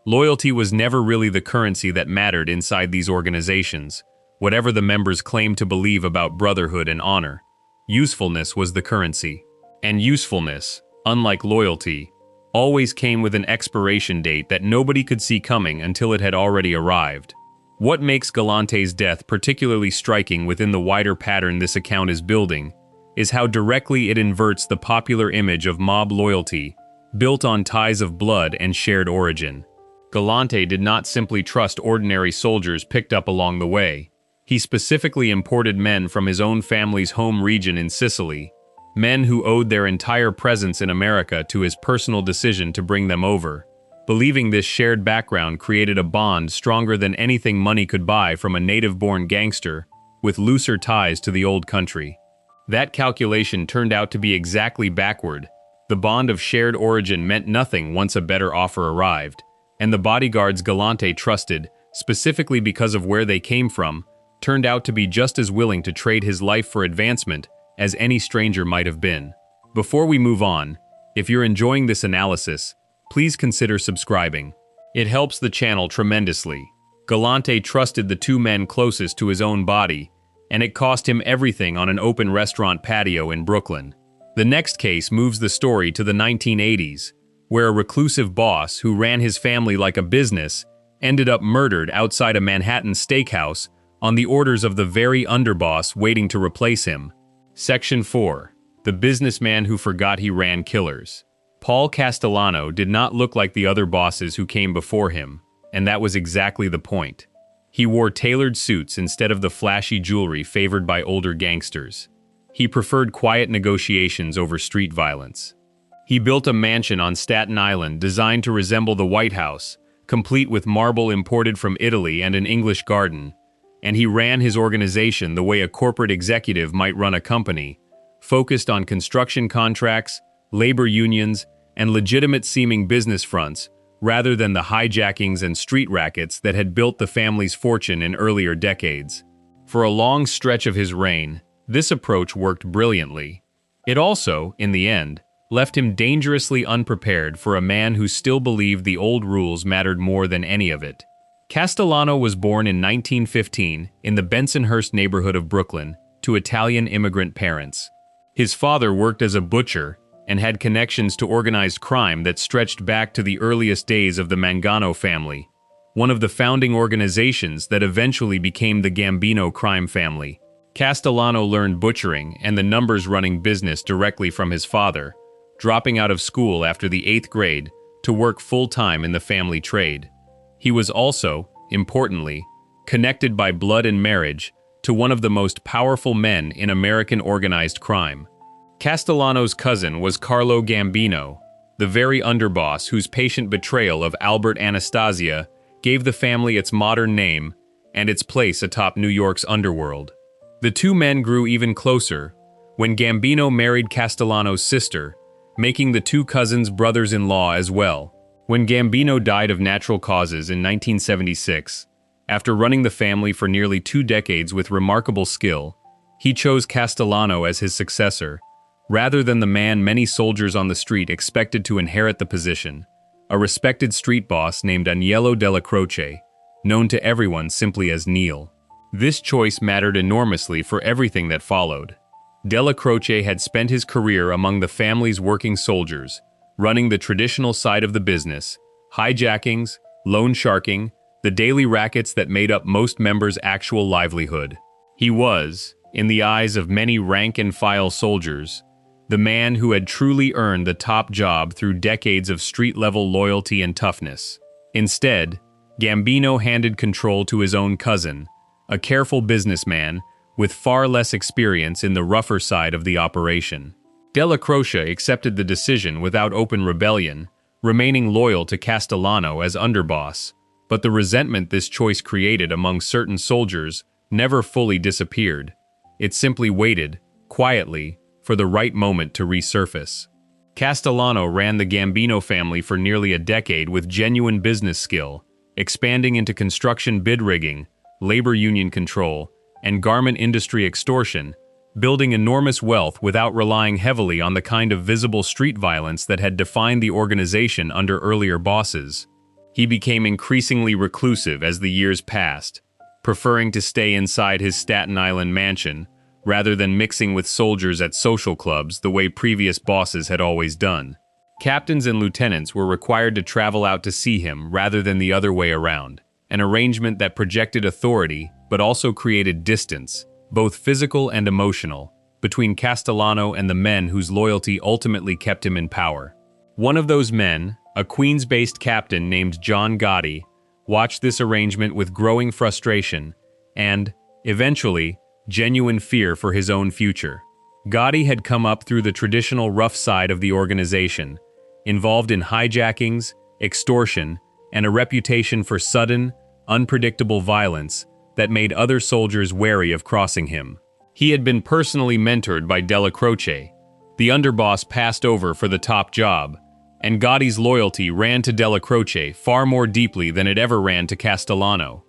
Loyalty was never really the currency that mattered inside these organizations, whatever the members claimed to believe about brotherhood and honor. Usefulness was the currency. And usefulness, unlike loyalty, always came with an expiration date that nobody could see coming until it had already arrived. What makes Galante's death particularly striking within the wider pattern this account is building is how directly it inverts the popular image of mob loyalty, built on ties of blood and shared origin. Galante did not simply trust ordinary soldiers picked up along the way. He specifically imported men from his own family's home region in Sicily, men who owed their entire presence in America to his personal decision to bring them over, believing this shared background created a bond stronger than anything money could buy from a native-born gangster with looser ties to the old country. That calculation turned out to be exactly backward. The bond of shared origin meant nothing once a better offer arrived, and the bodyguards Galante trusted, specifically because of where they came from, turned out to be just as willing to trade his life for advancement as any stranger might have been. Before we move on, if you're enjoying this analysis, please consider subscribing. It helps the channel tremendously. Galante trusted the 2 men closest to his own body, and it cost him everything on an open restaurant patio in Brooklyn. The next case moves the story to the 1980s, where a reclusive boss who ran his family like a business ended up murdered outside a Manhattan steakhouse on the orders of the very underboss waiting to replace him. Section 4. The businessman who forgot he ran killers. Paul Castellano did not look like the other bosses who came before him, and that was exactly the point. He wore tailored suits instead of the flashy jewelry favored by older gangsters. He preferred quiet negotiations over street violence. He built a mansion on Staten Island designed to resemble the White House, complete with marble imported from Italy and an English garden. And he ran his organization the way a corporate executive might run a company, focused on construction contracts, labor unions, and legitimate-seeming business fronts, rather than the hijackings and street rackets that had built the family's fortune in earlier decades. For a long stretch of his reign, this approach worked brilliantly. It also, in the end, left him dangerously unprepared for a man who still believed the old rules mattered more than any of it. Castellano was born in 1915 in the Bensonhurst neighborhood of Brooklyn, to Italian immigrant parents. His father worked as a butcher and had connections to organized crime that stretched back to the earliest days of the Mangano family, one of the founding organizations that eventually became the Gambino crime family. Castellano learned butchering and the numbers-running business directly from his father, dropping out of school after the 8th grade to work full-time in the family trade. He was also, importantly, connected by blood and marriage to one of the most powerful men in American organized crime. Castellano's cousin was Carlo Gambino, the very underboss whose patient betrayal of Albert Anastasia gave the family its modern name and its place atop New York's underworld. The two men grew even closer when Gambino married Castellano's sister, making the two cousins brothers-in-law as well. When Gambino died of natural causes in 1976, after running the family for nearly 2 decades with remarkable skill, he chose Castellano as his successor, rather than the man many soldiers on the street expected to inherit the position, a respected street boss named Agnello Della Croce, known to everyone simply as Neil. This choice mattered enormously for everything that followed. Della Croce had spent his career among the family's working soldiers, running the traditional side of the business, hijackings, loan sharking, the daily rackets that made up most members' actual livelihood. He was, in the eyes of many rank-and-file soldiers, the man who had truly earned the top job through decades of street-level loyalty and toughness. Instead, Gambino handed control to his own cousin, a careful businessman with far less experience in the rougher side of the operation. Della Croce accepted the decision without open rebellion, remaining loyal to Castellano as underboss, but the resentment this choice created among certain soldiers never fully disappeared. It simply waited, quietly, for the right moment to resurface. Castellano ran the Gambino family for nearly a decade with genuine business skill, expanding into construction bid rigging, labor union control, and garment industry extortion, building enormous wealth without relying heavily on the kind of visible street violence that had defined the organization under earlier bosses. He became increasingly reclusive as the years passed, preferring to stay inside his Staten Island mansion rather than mixing with soldiers at social clubs the way previous bosses had always done. Captains and lieutenants were required to travel out to see him rather than the other way around, an arrangement that projected authority but also created distance, both physical and emotional, between Castellano and the men whose loyalty ultimately kept him in power. One of those men, a Queens-based captain named John Gotti, watched this arrangement with growing frustration and, eventually, genuine fear for his own future. Gotti had come up through the traditional rough side of the organization, involved in hijackings, extortion, and a reputation for sudden, unpredictable violence that made other soldiers wary of crossing him. He had been personally mentored by Della Croce, the underboss passed over for the top job, and Gotti's loyalty ran to Della Croce far more deeply than it ever ran to Castellano.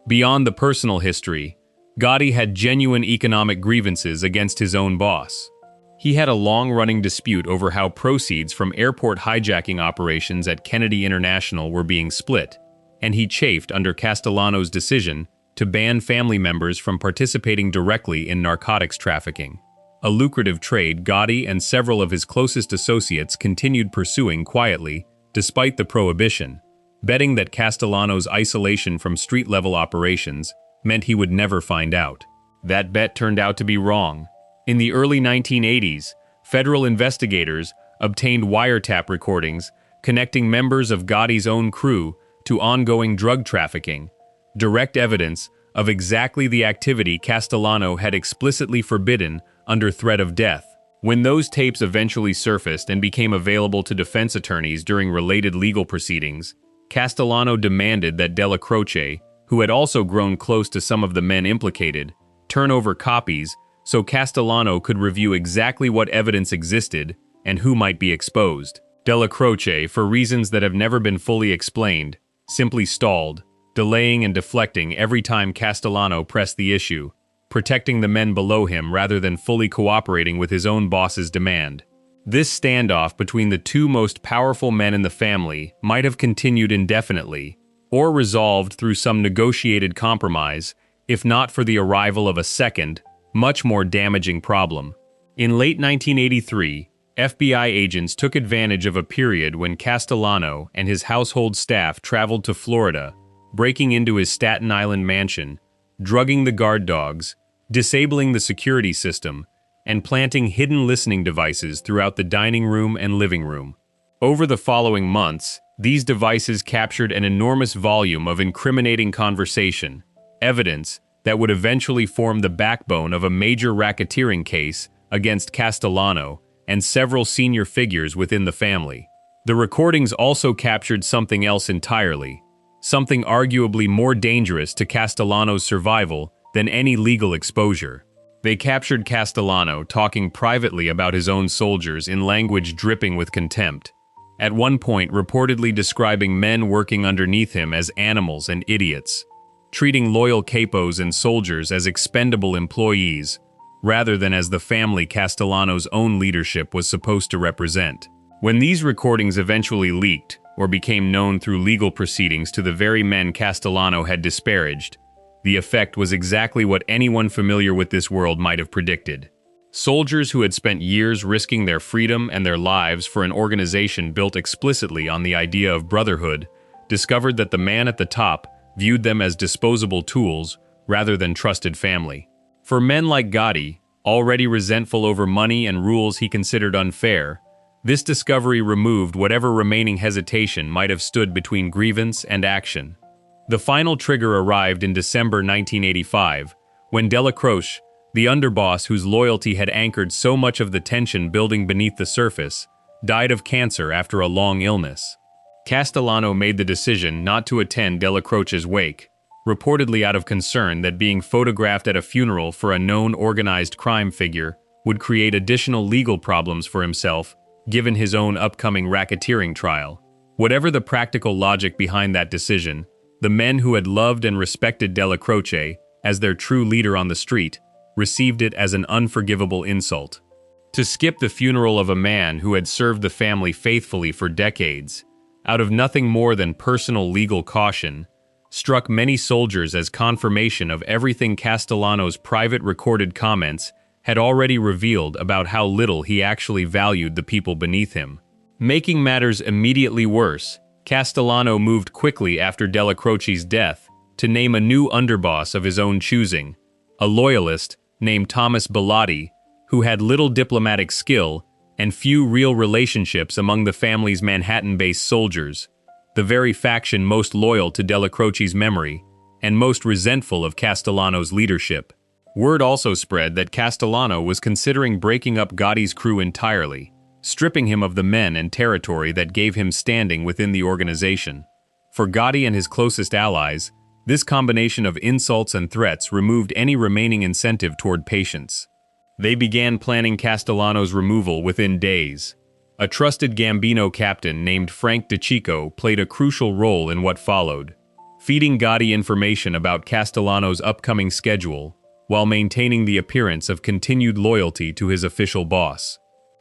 Beyond the personal history, Gotti had genuine economic grievances against his own boss. He had a long-running dispute over how proceeds from airport hijacking operations at Kennedy International were being split, and he chafed under Castellano's decision to ban family members from participating directly in narcotics trafficking, a lucrative trade Gotti and several of his closest associates continued pursuing quietly, despite the prohibition, betting that Castellano's isolation from street-level operations meant he would never find out. That bet turned out to be wrong. In the early 1980s, federal investigators obtained wiretap recordings connecting members of Gotti's own crew to ongoing drug trafficking, direct evidence of exactly the activity Castellano had explicitly forbidden under threat of death. When those tapes eventually surfaced and became available to defense attorneys during related legal proceedings, Castellano demanded that Della Croce, who had also grown close to some of the men implicated, turn over copies so Castellano could review exactly what evidence existed and who might be exposed. Della Croce, for reasons that have never been fully explained, simply stalled, delaying and deflecting every time Castellano pressed the issue, protecting the men below him rather than fully cooperating with his own boss's demand. This standoff between the two most powerful men in the family might have continued indefinitely, or resolved through some negotiated compromise, if not for the arrival of a second, much more damaging problem. In late 1983, FBI agents took advantage of a period when Castellano and his household staff traveled to Florida, breaking into his Staten Island mansion, drugging the guard dogs, disabling the security system, and planting hidden listening devices throughout the dining room and living room. Over the following months, these devices captured an enormous volume of incriminating conversation, evidence that would eventually form the backbone of a major racketeering case against Castellano and several senior figures within the family. The recordings also captured something else entirely, something arguably more dangerous to Castellano's survival than any legal exposure. They captured Castellano talking privately about his own soldiers in language dripping with contempt, at one point reportedly describing men working underneath him as animals and idiots, treating loyal capos and soldiers as expendable employees, rather than as the family Castellano's own leadership was supposed to represent. When these recordings eventually leaked, or became known through legal proceedings to the very men Castellano had disparaged, the effect was exactly what anyone familiar with this world might have predicted. Soldiers who had spent years risking their freedom and their lives for an organization built explicitly on the idea of brotherhood discovered that the man at the top viewed them as disposable tools rather than trusted family. For men like Gotti, already resentful over money and rules he considered unfair, this discovery removed whatever remaining hesitation might have stood between grievance and action. The final trigger arrived in December 1985, when Della Croce, the underboss whose loyalty had anchored so much of the tension building beneath the surface, died of cancer after a long illness. Castellano made the decision not to attend Della Croce's wake, reportedly out of concern that being photographed at a funeral for a known organized crime figure would create additional legal problems for himself, given his own upcoming racketeering trial. Whatever the practical logic behind that decision, the men who had loved and respected Della Croce as their true leader on the street received it as an unforgivable insult. To skip the funeral of a man who had served the family faithfully for decades, out of nothing more than personal legal caution, struck many soldiers as confirmation of everything Castellano's private recorded comments had already revealed about how little he actually valued the people beneath him. Making matters immediately worse, Castellano moved quickly after Della Croce's death to name a new underboss of his own choosing, a loyalist named Thomas Bellotti, who had little diplomatic skill and few real relationships among the family's Manhattan-based soldiers, the very faction most loyal to Della Croce's memory and most resentful of Castellano's leadership. Word also spread that Castellano was considering breaking up Gotti's crew entirely, stripping him of the men and territory that gave him standing within the organization. For Gotti and his closest allies, this combination of insults and threats removed any remaining incentive toward patience. They began planning Castellano's removal within days. A trusted Gambino captain named Frank DeCicco played a crucial role in what followed, feeding Gotti information about Castellano's upcoming schedule while maintaining the appearance of continued loyalty to his official boss.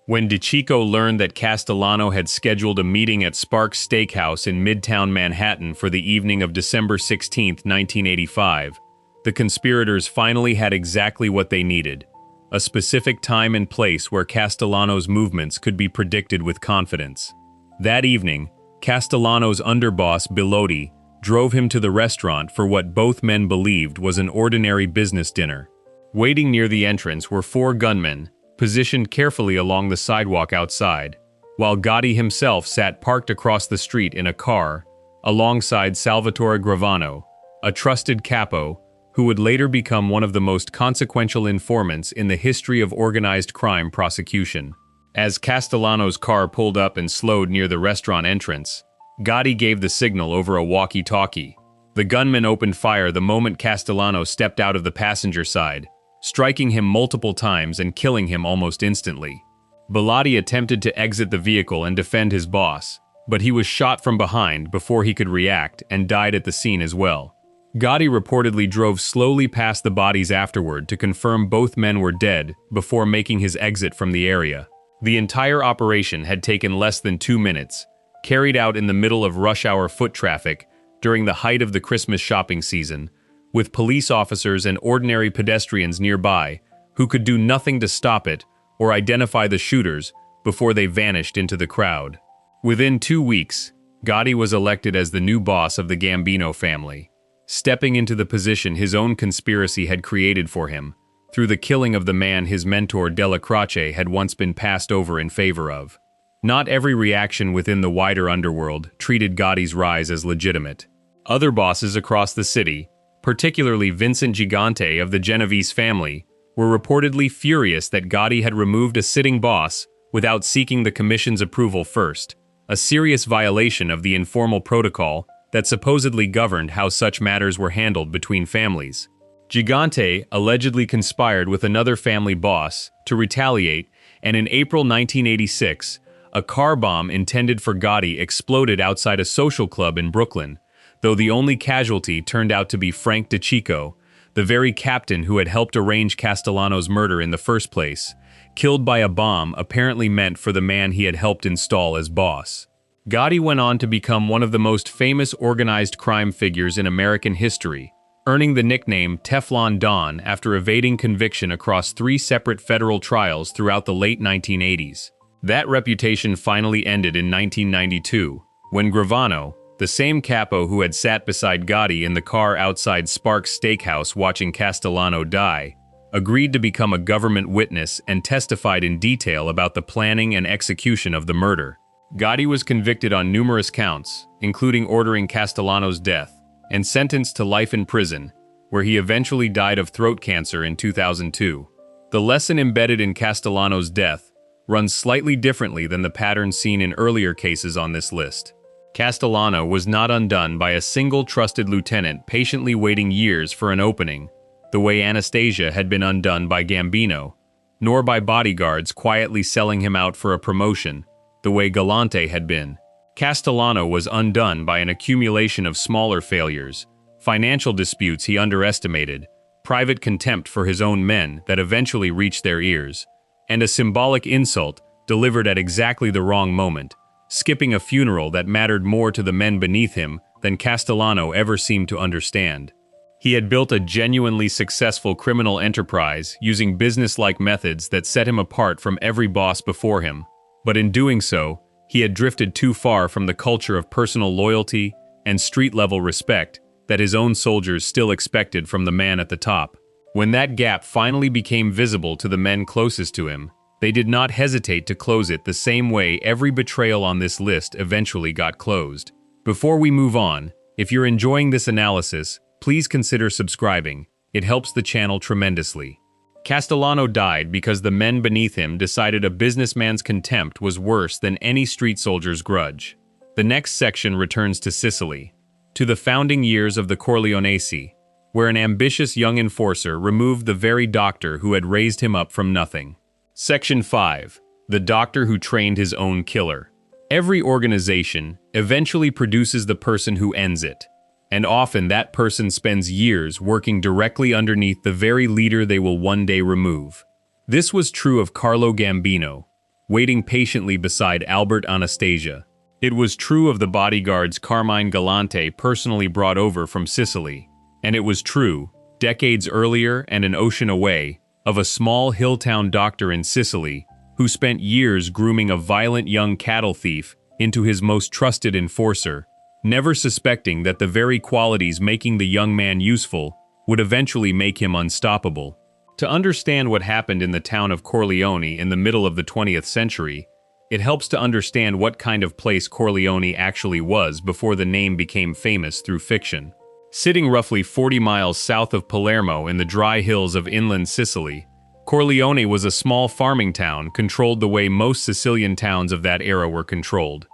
When DeCicco learned that Castellano had scheduled a meeting at Sparks Steakhouse in Midtown Manhattan for the evening of December 16, 1985, the conspirators finally had exactly what they needed: a specific time and place where Castellano's movements could be predicted with confidence. That evening, Castellano's underboss Bellotti drove him to the restaurant for what both men believed was an ordinary business dinner. Waiting near the entrance were 4 gunmen, positioned carefully along the sidewalk outside, while Gotti himself sat parked across the street in a car, alongside Salvatore Gravano, a trusted capo who would later become one of the most consequential informants in the history of organized crime prosecution. As Castellano's car pulled up and slowed near the restaurant entrance, Gotti gave the signal over a walkie-talkie. The gunman opened fire the moment Castellano stepped out of the passenger side, striking him multiple times and killing him almost instantly. Bellotti attempted to exit the vehicle and defend his boss, but he was shot from behind before he could react and died at the scene as well. Gotti reportedly drove slowly past the bodies afterward to confirm both men were dead before making his exit from the area. The entire operation had taken less than 2 minutes, carried out in the middle of rush-hour foot traffic during the height of the Christmas shopping season, with police officers and ordinary pedestrians nearby, who could do nothing to stop it or identify the shooters before they vanished into the crowd. Within 2 weeks, Gotti was elected as the new boss of the Gambino family, stepping into the position his own conspiracy had created for him, through the killing of the man his mentor Della Croce had once been passed over in favor of. Not every reaction within the wider underworld treated Gotti's rise as legitimate. Other bosses across the city, particularly Vincent Gigante of the Genovese family, were reportedly furious that Gotti had removed a sitting boss without seeking the commission's approval first, a serious violation of the informal protocol that supposedly governed how such matters were handled between families. Gigante allegedly conspired with another family boss to retaliate, and in April 1986, a car bomb intended for Gotti exploded outside a social club in Brooklyn, though the only casualty turned out to be Frank DeCicco, the very captain who had helped arrange Castellano's murder in the first place, killed by a bomb apparently meant for the man he had helped install as boss. Gotti went on to become one of the most famous organized crime figures in American history, earning the nickname Teflon Don after evading conviction across 3 separate federal trials throughout the late 1980s. That reputation finally ended in 1992, when Gravano, the same capo who had sat beside Gotti in the car outside Sparks Steakhouse watching Castellano die, agreed to become a government witness and testified in detail about the planning and execution of the murder. Gotti was convicted on numerous counts, including ordering Castellano's death, and sentenced to life in prison, where he eventually died of throat cancer in 2002. The lesson embedded in Castellano's death runs slightly differently than the pattern seen in earlier cases on this list. Castellano was not undone by a single trusted lieutenant patiently waiting years for an opening, the way Anastasia had been undone by Gambino, nor by bodyguards quietly selling him out for a promotion, the way Galante had been. Castellano was undone by an accumulation of smaller failures, financial disputes he underestimated, private contempt for his own men that eventually reached their ears, and a symbolic insult delivered at exactly the wrong moment, skipping a funeral that mattered more to the men beneath him than Castellano ever seemed to understand. He had built a genuinely successful criminal enterprise using business-like methods that set him apart from every boss before him, but in doing so, he had drifted too far from the culture of personal loyalty and street-level respect that his own soldiers still expected from the man at the top. When that gap finally became visible to the men closest to him, they did not hesitate to close it the same way every betrayal on this list eventually got closed. Before we move on, if you're enjoying this analysis, please consider subscribing. It helps the channel tremendously. Castellano died because the men beneath him decided a businessman's contempt was worse than any street soldier's grudge. The next section returns to Sicily, to the founding years of the Corleonesi, where an ambitious young enforcer removed the very doctor who had raised him up from nothing. Section 5. The doctor who trained his own killer. Every organization eventually produces the person who ends it, and often that person spends years working directly underneath the very leader they will one day remove. This was true of Carlo Gambino, waiting patiently beside Albert Anastasia. It was true of the bodyguards Carmine Galante personally brought over from Sicily, and it was true, decades earlier and an ocean away, of a small hill town doctor in Sicily who spent years grooming a violent young cattle thief into his most trusted enforcer, never suspecting that the very qualities making the young man useful would eventually make him unstoppable. To understand what happened in the town of Corleone in the middle of the 20th century, it helps to understand what kind of place Corleone actually was before the name became famous through fiction. Sitting roughly 40 miles south of Palermo in the dry hills of inland Sicily, Corleone was a small farming town controlled the way most Sicilian towns of that era were controlled,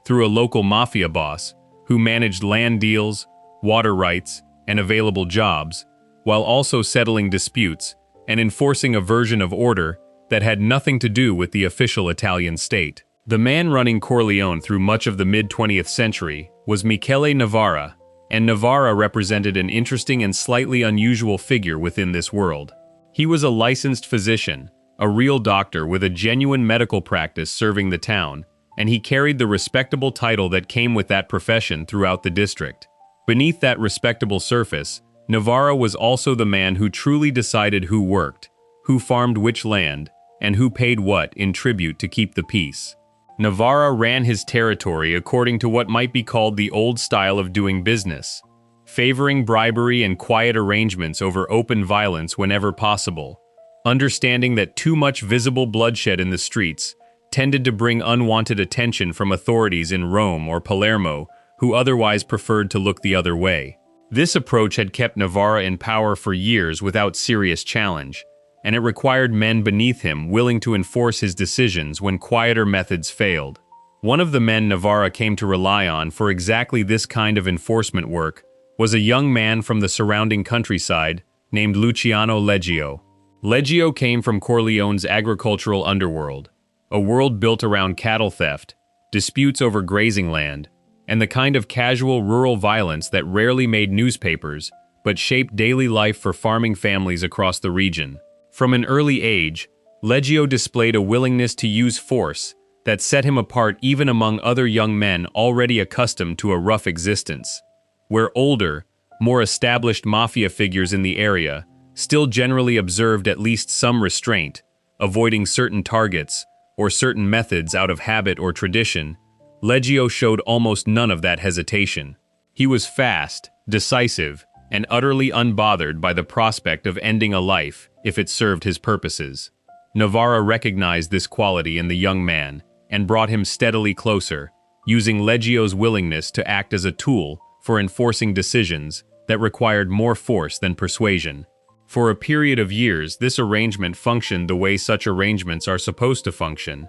through a local mafia boss who managed land deals, water rights, and available jobs, while also settling disputes and enforcing a version of order that had nothing to do with the official Italian state. The man running Corleone through much of the mid-20th century was Michele Navarra, and Navarra represented an interesting and slightly unusual figure within this world. He was a licensed physician, a real doctor with a genuine medical practice serving the town, and he carried the respectable title that came with that profession throughout the district. Beneath that respectable surface, Navarra was also the man who truly decided who worked, who farmed which land, and who paid what in tribute to keep the peace. Navarra ran his territory according to what might be called the old style of doing business, favoring bribery and quiet arrangements over open violence whenever possible, understanding that too much visible bloodshed in the streets tended to bring unwanted attention from authorities in Rome or Palermo who otherwise preferred to look the other way. This approach had kept Navarra in power for years without serious challenge, and it required men beneath him willing to enforce his decisions when quieter methods failed. One of the men Navarra came to rely on for exactly this kind of enforcement work was a young man from the surrounding countryside named Luciano Leggio. Leggio came from Corleone's agricultural underworld, a world built around cattle theft, disputes over grazing land, and the kind of casual rural violence that rarely made newspapers but shaped daily life for farming families across the region. From an early age, Leggio displayed a willingness to use force that set him apart even among other young men already accustomed to a rough existence, where older, more established mafia figures in the area still generally observed at least some restraint, avoiding certain targets or certain methods out of habit or tradition. Leggio showed almost none of that hesitation. He was fast, decisive, and utterly unbothered by the prospect of ending a life if it served his purposes. Navarra recognized this quality in the young man and brought him steadily closer, using Leggio's willingness to act as a tool for enforcing decisions that required more force than persuasion. For a period of years, this arrangement functioned the way such arrangements are supposed to function.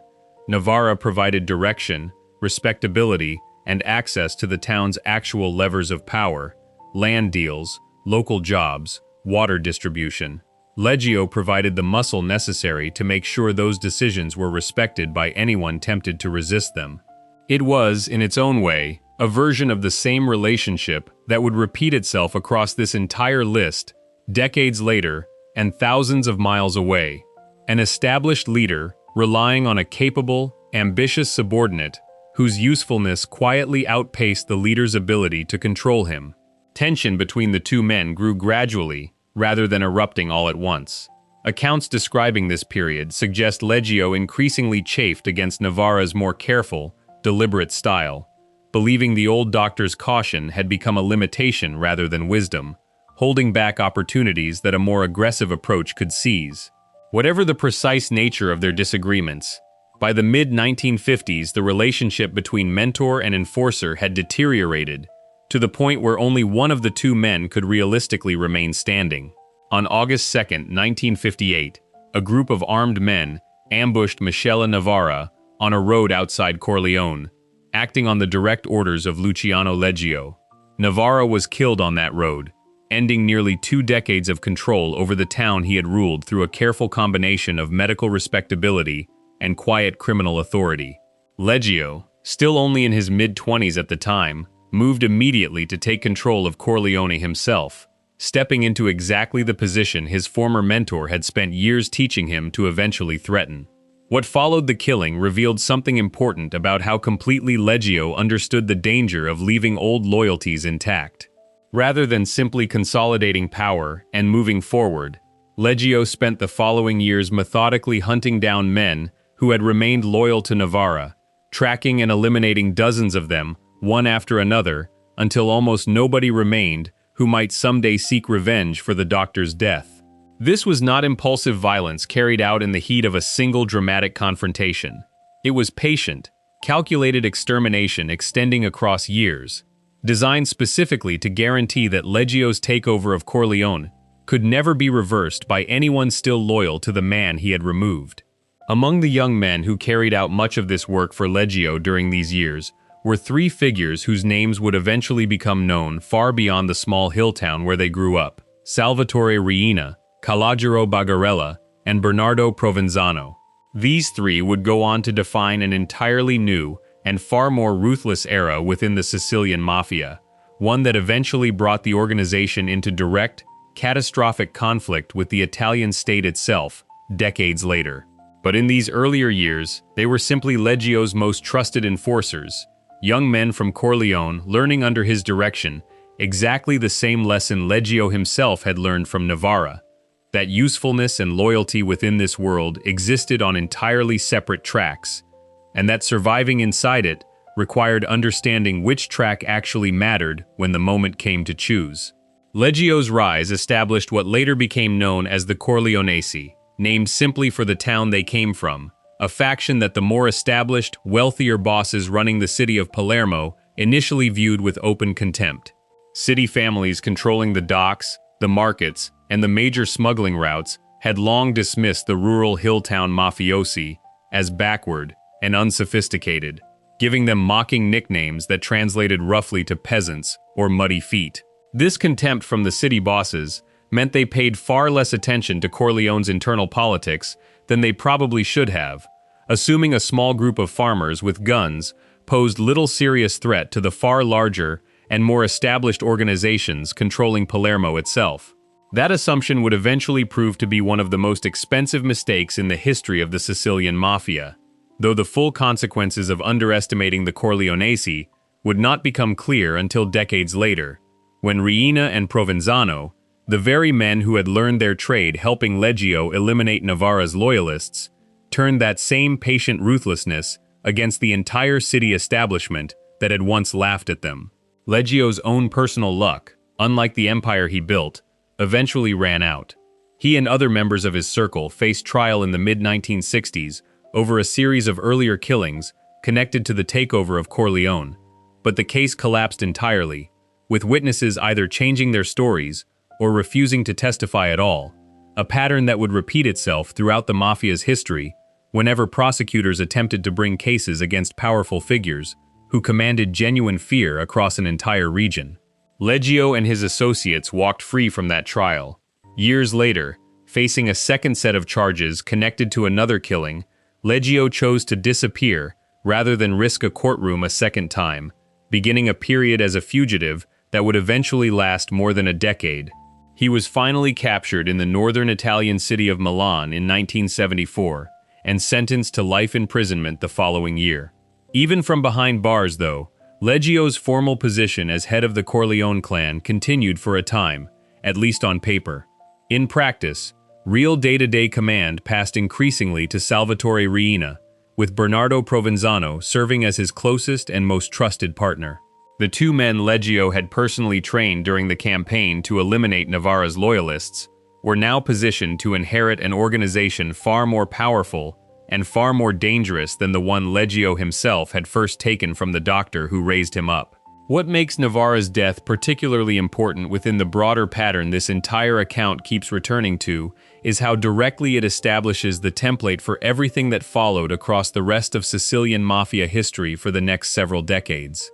Navarra provided direction, respectability, and access to the town's actual levers of power: land deals, local jobs, water distribution. Leggio provided the muscle necessary to make sure those decisions were respected by anyone tempted to resist them. It was, in its own way, a version of the same relationship that would repeat itself across this entire list decades later and thousands of miles away. An established leader relying on a capable, ambitious subordinate whose usefulness quietly outpaced the leader's ability to control him. Tension between the two men grew gradually, rather than erupting all at once. Accounts describing this period suggest Leggio increasingly chafed against Navarra's more careful, deliberate style, believing the old doctor's caution had become a limitation rather than wisdom, holding back opportunities that a more aggressive approach could seize. Whatever the precise nature of their disagreements, by the mid-1950s the relationship between mentor and enforcer had deteriorated, to the point where only one of the two men could realistically remain standing. On August 2, 1958, a group of armed men ambushed Michele Navarra on a road outside Corleone, acting on the direct orders of Luciano Leggio. Navarra was killed on that road, ending nearly 2 decades of control over the town he had ruled through a careful combination of medical respectability and quiet criminal authority. Leggio, still only in his mid-20s at the time, moved immediately to take control of Corleone himself, stepping into exactly the position his former mentor had spent years teaching him to eventually threaten. What followed the killing revealed something important about how completely Leggio understood the danger of leaving old loyalties intact. Rather than simply consolidating power and moving forward, Leggio spent the following years methodically hunting down men who had remained loyal to Navarra, tracking and eliminating dozens of them, one after another, until almost nobody remained who might someday seek revenge for the doctor's death. This was not impulsive violence carried out in the heat of a single dramatic confrontation. It was patient, calculated extermination extending across years, designed specifically to guarantee that Leggio's takeover of Corleone could never be reversed by anyone still loyal to the man he had removed. Among the young men who carried out much of this work for Leggio during these years were 3 figures whose names would eventually become known far beyond the small hill town where they grew up: Salvatore Riina, Calogero Bagarella, and Bernardo Provenzano. These 3 would go on to define an entirely new and far more ruthless era within the Sicilian Mafia, one that eventually brought the organization into direct, catastrophic conflict with the Italian state itself decades later. But in these earlier years, they were simply Leggio's most trusted enforcers, young men from Corleone learning under his direction exactly the same lesson Leggio himself had learned from Navarra: that usefulness and loyalty within this world existed on entirely separate tracks, and that surviving inside it required understanding which track actually mattered when the moment came to choose. Leggio's rise established what later became known as the Corleonesi, named simply for the town they came from, a faction that the more established, wealthier bosses running the city of Palermo initially viewed with open contempt. City families controlling the docks, the markets, and the major smuggling routes had long dismissed the rural hilltown mafiosi as backward and unsophisticated, giving them mocking nicknames that translated roughly to peasants or muddy feet. This contempt from the city bosses meant they paid far less attention to Corleone's internal politics than they probably should have, assuming a small group of farmers with guns posed little serious threat to the far larger and more established organizations controlling Palermo itself. That assumption would eventually prove to be one of the most expensive mistakes in the history of the Sicilian Mafia, though the full consequences of underestimating the Corleonesi would not become clear until decades later, when Riina and Provenzano, the very men who had learned their trade helping Leggio eliminate Navarra's loyalists, turned that same patient ruthlessness against the entire city establishment that had once laughed at them. Leggio's own personal luck, unlike the empire he built, eventually ran out. He and other members of his circle faced trial in the mid-1960s over a series of earlier killings connected to the takeover of Corleone, but the case collapsed entirely, with witnesses either changing their stories or refusing to testify at all, a pattern that would repeat itself throughout the Mafia's history whenever prosecutors attempted to bring cases against powerful figures who commanded genuine fear across an entire region. Leggio and his associates walked free from that trial. Years later, facing a second set of charges connected to another killing, Leggio chose to disappear rather than risk a courtroom a second time, beginning a period as a fugitive that would eventually last more than a decade. He was finally captured in the northern Italian city of Milan in 1974 and sentenced to life imprisonment the following year. Even from behind bars, though, Leggio's formal position as head of the Corleone clan continued for a time, at least on paper. In practice, real day-to-day command passed increasingly to Salvatore Riina, with Bernardo Provenzano serving as his closest and most trusted partner. The two men Leggio had personally trained during the campaign to eliminate Navarra's loyalists were now positioned to inherit an organization far more powerful and far more dangerous than the one Leggio himself had first taken from the doctor who raised him up. What makes Navarra's death particularly important within the broader pattern this entire account keeps returning to is how directly it establishes the template for everything that followed across the rest of Sicilian Mafia history for the next several decades.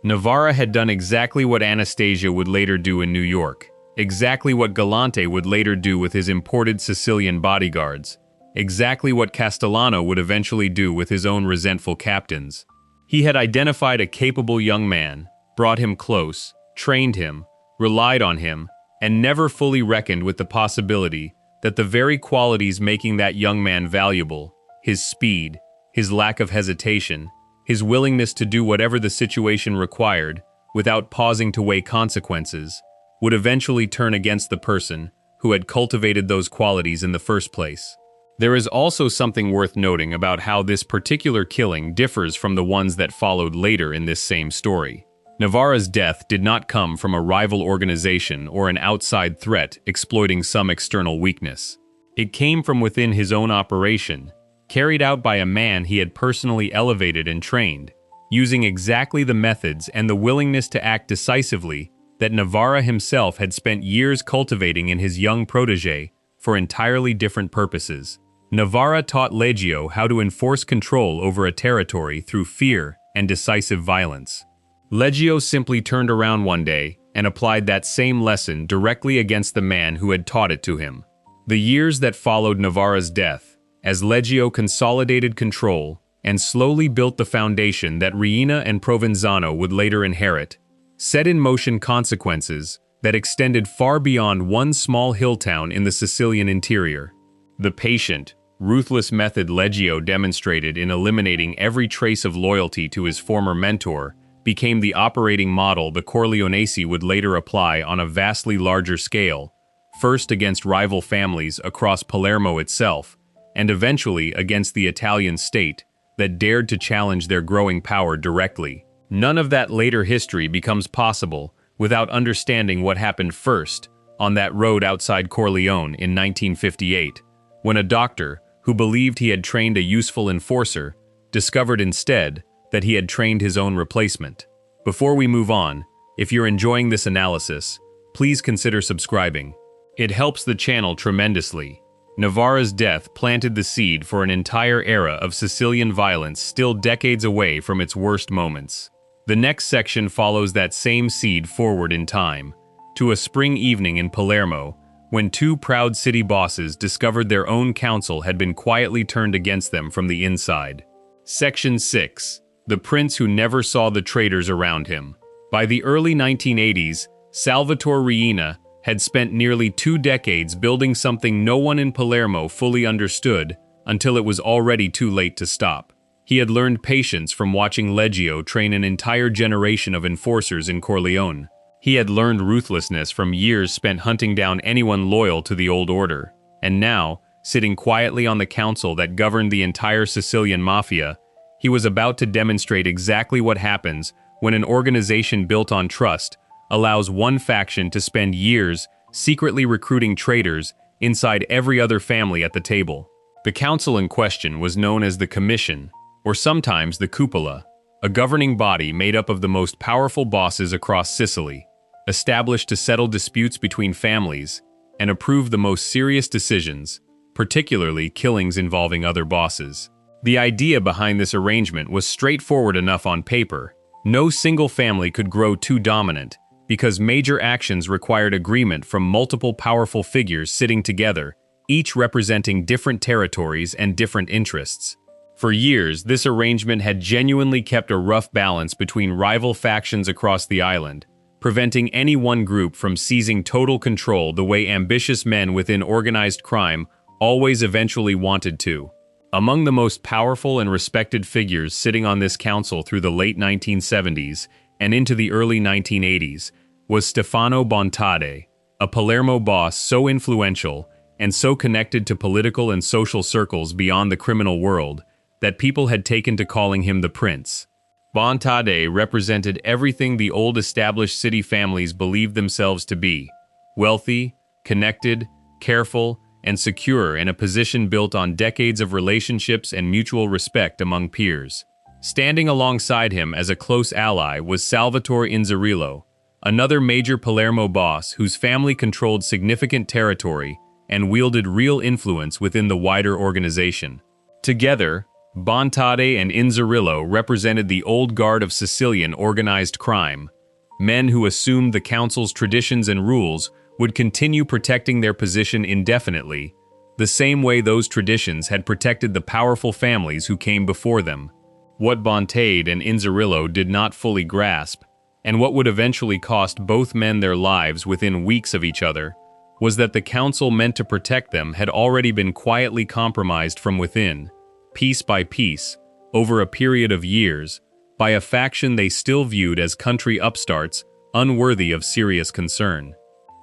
Navarra had done exactly what Anastasia would later do in New York, exactly what Galante would later do with his imported Sicilian bodyguards, exactly what Castellano would eventually do with his own resentful captains. He had identified a capable young man, brought him close, trained him, relied on him, and never fully reckoned with the possibility that the very qualities making that young man valuable, his speed, his lack of hesitation, his willingness to do whatever the situation required without pausing to weigh consequences, would eventually turn against the person who had cultivated those qualities in the first place. There is also something worth noting about how this particular killing differs from the ones that followed later in this same story. Navarra's death did not come from a rival organization or an outside threat exploiting some external weakness. It came from within his own operation, carried out by a man he had personally elevated and trained, using exactly the methods and the willingness to act decisively that Navarra himself had spent years cultivating in his young protege for entirely different purposes. Navarra taught Leggio how to enforce control over a territory through fear and decisive violence. Leggio simply turned around one day and applied that same lesson directly against the man who had taught it to him. The years that followed Navarra's death, as Leggio consolidated control and slowly built the foundation that Riina and Provenzano would later inherit, set in motion consequences that extended far beyond one small hill town in the Sicilian interior. The patient, ruthless method Leggio demonstrated in eliminating every trace of loyalty to his former mentor became the operating model the Corleonesi would later apply on a vastly larger scale, first against rival families across Palermo itself, and eventually against the Italian state that dared to challenge their growing power directly. None of that later history becomes possible without understanding what happened first on that road outside Corleone in 1958, when a doctor, who believed he had trained a useful enforcer, discovered instead that he had trained his own replacement. Before we move on, if you're enjoying this analysis, please consider subscribing. It helps the channel tremendously. Navarra's death planted the seed for an entire era of Sicilian violence still decades away from its worst moments. The next section follows that same seed forward in time, to a spring evening in Palermo, when two proud city bosses discovered their own council had been quietly turned against them from the inside. Section 6. The Prince Who Never Saw the Traitors Around Him. By the early 1980s, Salvatore Riina had spent nearly 2 decades building something no one in Palermo fully understood until it was already too late to stop. He had learned patience from watching Leggio train an entire generation of enforcers in Corleone. He had learned ruthlessness from years spent hunting down anyone loyal to the old order. And now, sitting quietly on the council that governed the entire Sicilian Mafia, he was about to demonstrate exactly what happens when an organization built on trust allows one faction to spend years secretly recruiting traitors inside every other family at the table. The council in question was known as the Commission, or sometimes the Cupola, a governing body made up of the most powerful bosses across Sicily, established to settle disputes between families and approve the most serious decisions, particularly killings involving other bosses. The idea behind this arrangement was straightforward enough on paper. No single family could grow too dominant, because major actions required agreement from multiple powerful figures sitting together, each representing different territories and different interests. For years, this arrangement had genuinely kept a rough balance between rival factions across the island, preventing any one group from seizing total control the way ambitious men within organized crime always eventually wanted to. Among the most powerful and respected figures sitting on this council through the late 1970s and into the early 1980s was Stefano Bontade, a Palermo boss so influential and so connected to political and social circles beyond the criminal world that people had taken to calling him the Prince. Bontade represented everything the old established city families believed themselves to be: wealthy, connected, careful, and secure in a position built on decades of relationships and mutual respect among peers. Standing alongside him as a close ally was Salvatore Inzerillo, another major Palermo boss whose family controlled significant territory and wielded real influence within the wider organization. Together, Bontade and Inzerillo represented the old guard of Sicilian organized crime, men who assumed the council's traditions and rules would continue protecting their position indefinitely, the same way those traditions had protected the powerful families who came before them. What Bontade and Inzerillo did not fully grasp, and what would eventually cost both men their lives within weeks of each other, was that the council meant to protect them had already been quietly compromised from within, piece by piece, over a period of years, by a faction they still viewed as country upstarts unworthy of serious concern.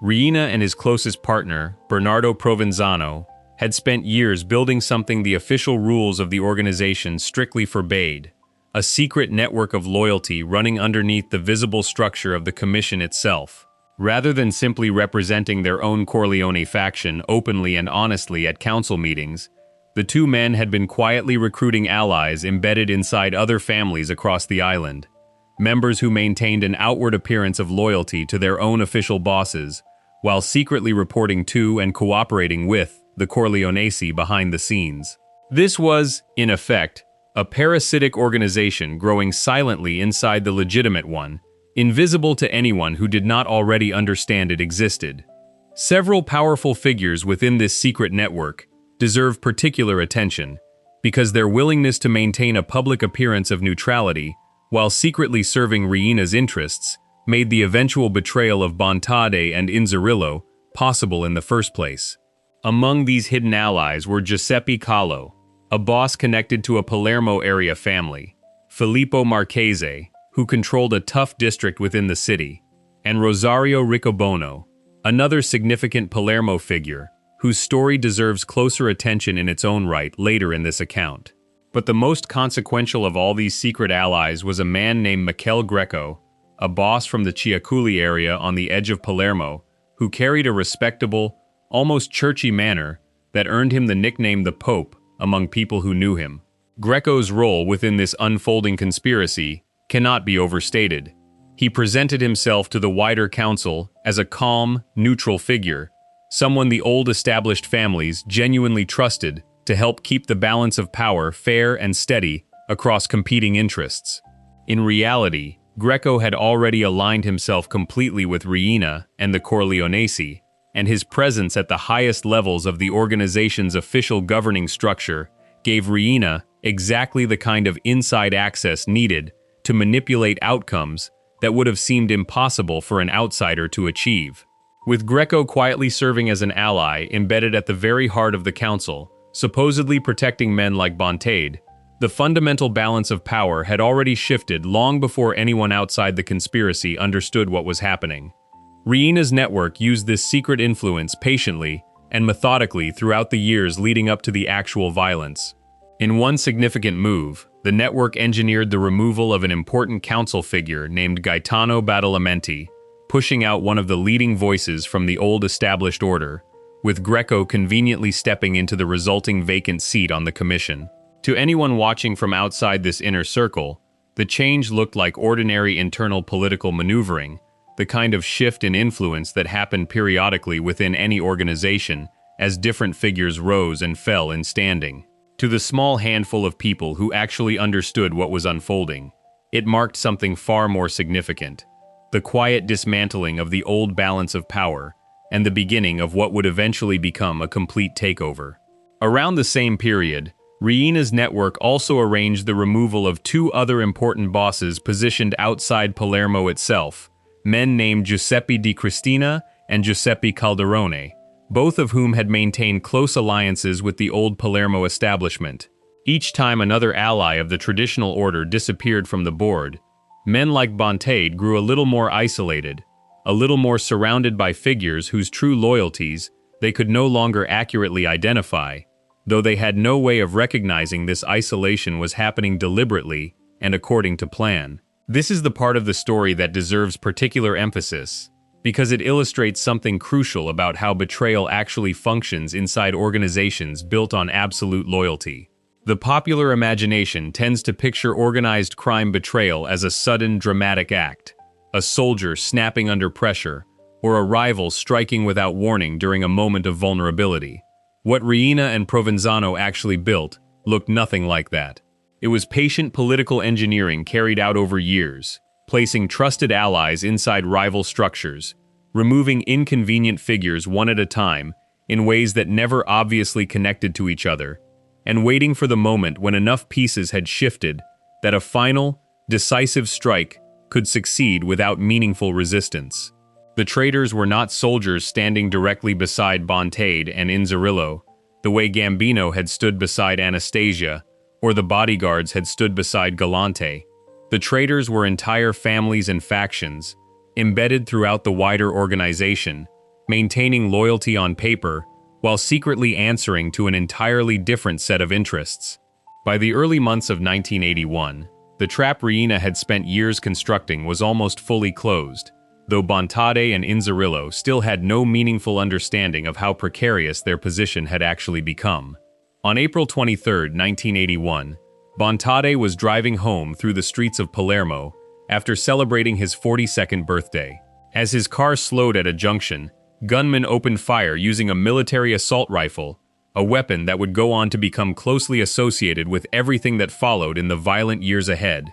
Riina and his closest partner, Bernardo Provenzano, had spent years building something the official rules of the organization strictly forbade, a secret network of loyalty running underneath the visible structure of the Commission itself. Rather than simply representing their own Corleone faction openly and honestly at council meetings, the two men had been quietly recruiting allies embedded inside other families across the island, members who maintained an outward appearance of loyalty to their own official bosses, while secretly reporting to and cooperating with the Corleonesi behind the scenes. This was, in effect, a parasitic organization growing silently inside the legitimate one, invisible to anyone who did not already understand it existed. Several powerful figures within this secret network deserve particular attention, because their willingness to maintain a public appearance of neutrality while secretly serving Riina's interests made the eventual betrayal of Bontade and Inzerillo possible in the first place. Among these hidden allies were Giuseppe Callo, a boss connected to a Palermo area family, Filippo Marchese, who controlled a tough district within the city, and Rosario Riccobono, another significant Palermo figure, whose story deserves closer attention in its own right later in this account. But the most consequential of all these secret allies was a man named Michele Greco, a boss from the Ciaculli area on the edge of Palermo, who carried a respectable, almost churchy manner that earned him the nickname the Pope among people who knew him. Greco's role within this unfolding conspiracy cannot be overstated. He presented himself to the wider council as a calm, neutral figure, someone the old established families genuinely trusted to help keep the balance of power fair and steady across competing interests. In reality, Greco had already aligned himself completely with Riina and the Corleonesi, and his presence at the highest levels of the organization's official governing structure gave Riina exactly the kind of inside access needed to manipulate outcomes that would have seemed impossible for an outsider to achieve. With Greco quietly serving as an ally embedded at the very heart of the council, supposedly protecting men like Bontaide, the fundamental balance of power had already shifted long before anyone outside the conspiracy understood what was happening. Riina's network used this secret influence patiently and methodically throughout the years leading up to the actual violence. In one significant move, the network engineered the removal of an important council figure named Gaetano Badalamenti, pushing out one of the leading voices from the old established order, with Greco conveniently stepping into the resulting vacant seat on the commission. To anyone watching from outside this inner circle, the change looked like ordinary internal political maneuvering, the kind of shift in influence that happened periodically within any organization as different figures rose and fell in standing. To the small handful of people who actually understood what was unfolding, it marked something far more significant: the quiet dismantling of the old balance of power and the beginning of what would eventually become a complete takeover. Around the same period, Riina's network also arranged the removal of two other important bosses positioned outside Palermo itself, men named Giuseppe Di Cristina and Giuseppe Calderone, both of whom had maintained close alliances with the old Palermo establishment. Each time another ally of the traditional order disappeared from the board, men like Bontaide grew a little more isolated, a little more surrounded by figures whose true loyalties they could no longer accurately identify, though they had no way of recognizing this isolation was happening deliberately and according to plan. This is the part of the story that deserves particular emphasis, because it illustrates something crucial about how betrayal actually functions inside organizations built on absolute loyalty. The popular imagination tends to picture organized crime betrayal as a sudden, dramatic act, a soldier snapping under pressure, or a rival striking without warning during a moment of vulnerability. What Riina and Provenzano actually built looked nothing like that. It was patient political engineering carried out over years, placing trusted allies inside rival structures, removing inconvenient figures one at a time in ways that never obviously connected to each other, and waiting for the moment when enough pieces had shifted that a final, decisive strike could succeed without meaningful resistance. The traitors were not soldiers standing directly beside Bontaide and Inzerillo, the way Gambino had stood beside Anastasia, or the bodyguards had stood beside Galante. The traitors were entire families and factions, embedded throughout the wider organization, maintaining loyalty on paper, while secretly answering to an entirely different set of interests. By the early months of 1981, the trap Riina had spent years constructing was almost fully closed, though Bontaide and Inzerillo still had no meaningful understanding of how precarious their position had actually become. On April 23, 1981, Bontaide was driving home through the streets of Palermo after celebrating his 42nd birthday. As his car slowed at a junction, gunmen opened fire using a military assault rifle, a weapon that would go on to become closely associated with everything that followed in the violent years ahead.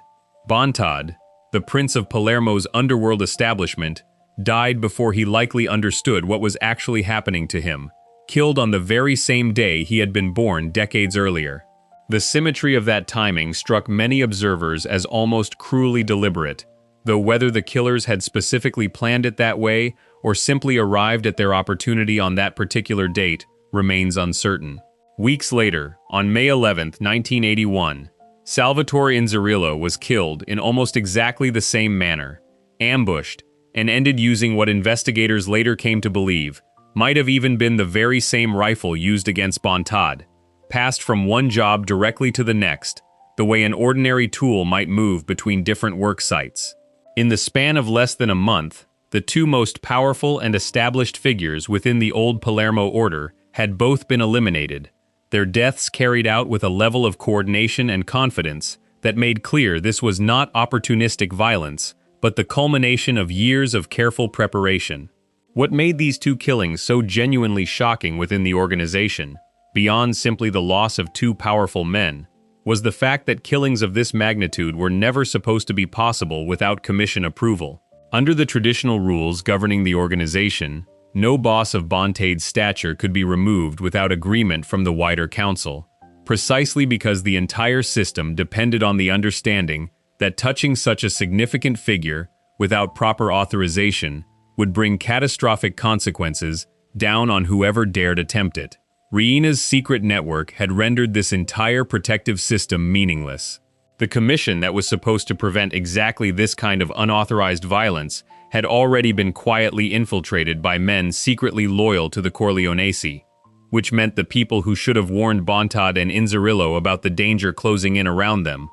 Bontaide, the prince of Palermo's underworld establishment, died before he likely understood what was actually happening to him, killed on the very same day he had been born decades earlier. The symmetry of that timing struck many observers as almost cruelly deliberate, though whether the killers had specifically planned it that way or simply arrived at their opportunity on that particular date remains uncertain. Weeks later, on May 11, 1981, Salvatore Inzerillo was killed in almost exactly the same manner, ambushed, and ended using what investigators later came to believe might have even been the very same rifle used against Bontad, passed from one job directly to the next, the way an ordinary tool might move between different work sites. In the span of less than a month, the two most powerful and established figures within the old Palermo order had both been eliminated, their deaths carried out with a level of coordination and confidence that made clear this was not opportunistic violence, but the culmination of years of careful preparation. What made these two killings so genuinely shocking within the organization, beyond simply the loss of two powerful men, was the fact that killings of this magnitude were never supposed to be possible without commission approval. Under the traditional rules governing the organization, no boss of Bontad's stature could be removed without agreement from the wider council, precisely because the entire system depended on the understanding that touching such a significant figure without proper authorization would bring catastrophic consequences down on whoever dared attempt it. Riena's secret network had rendered this entire protective system meaningless. The commission that was supposed to prevent exactly this kind of unauthorized violence had already been quietly infiltrated by men secretly loyal to the Corleonesi, which meant the people who should have warned Bontad and Inzerillo about the danger closing in around them,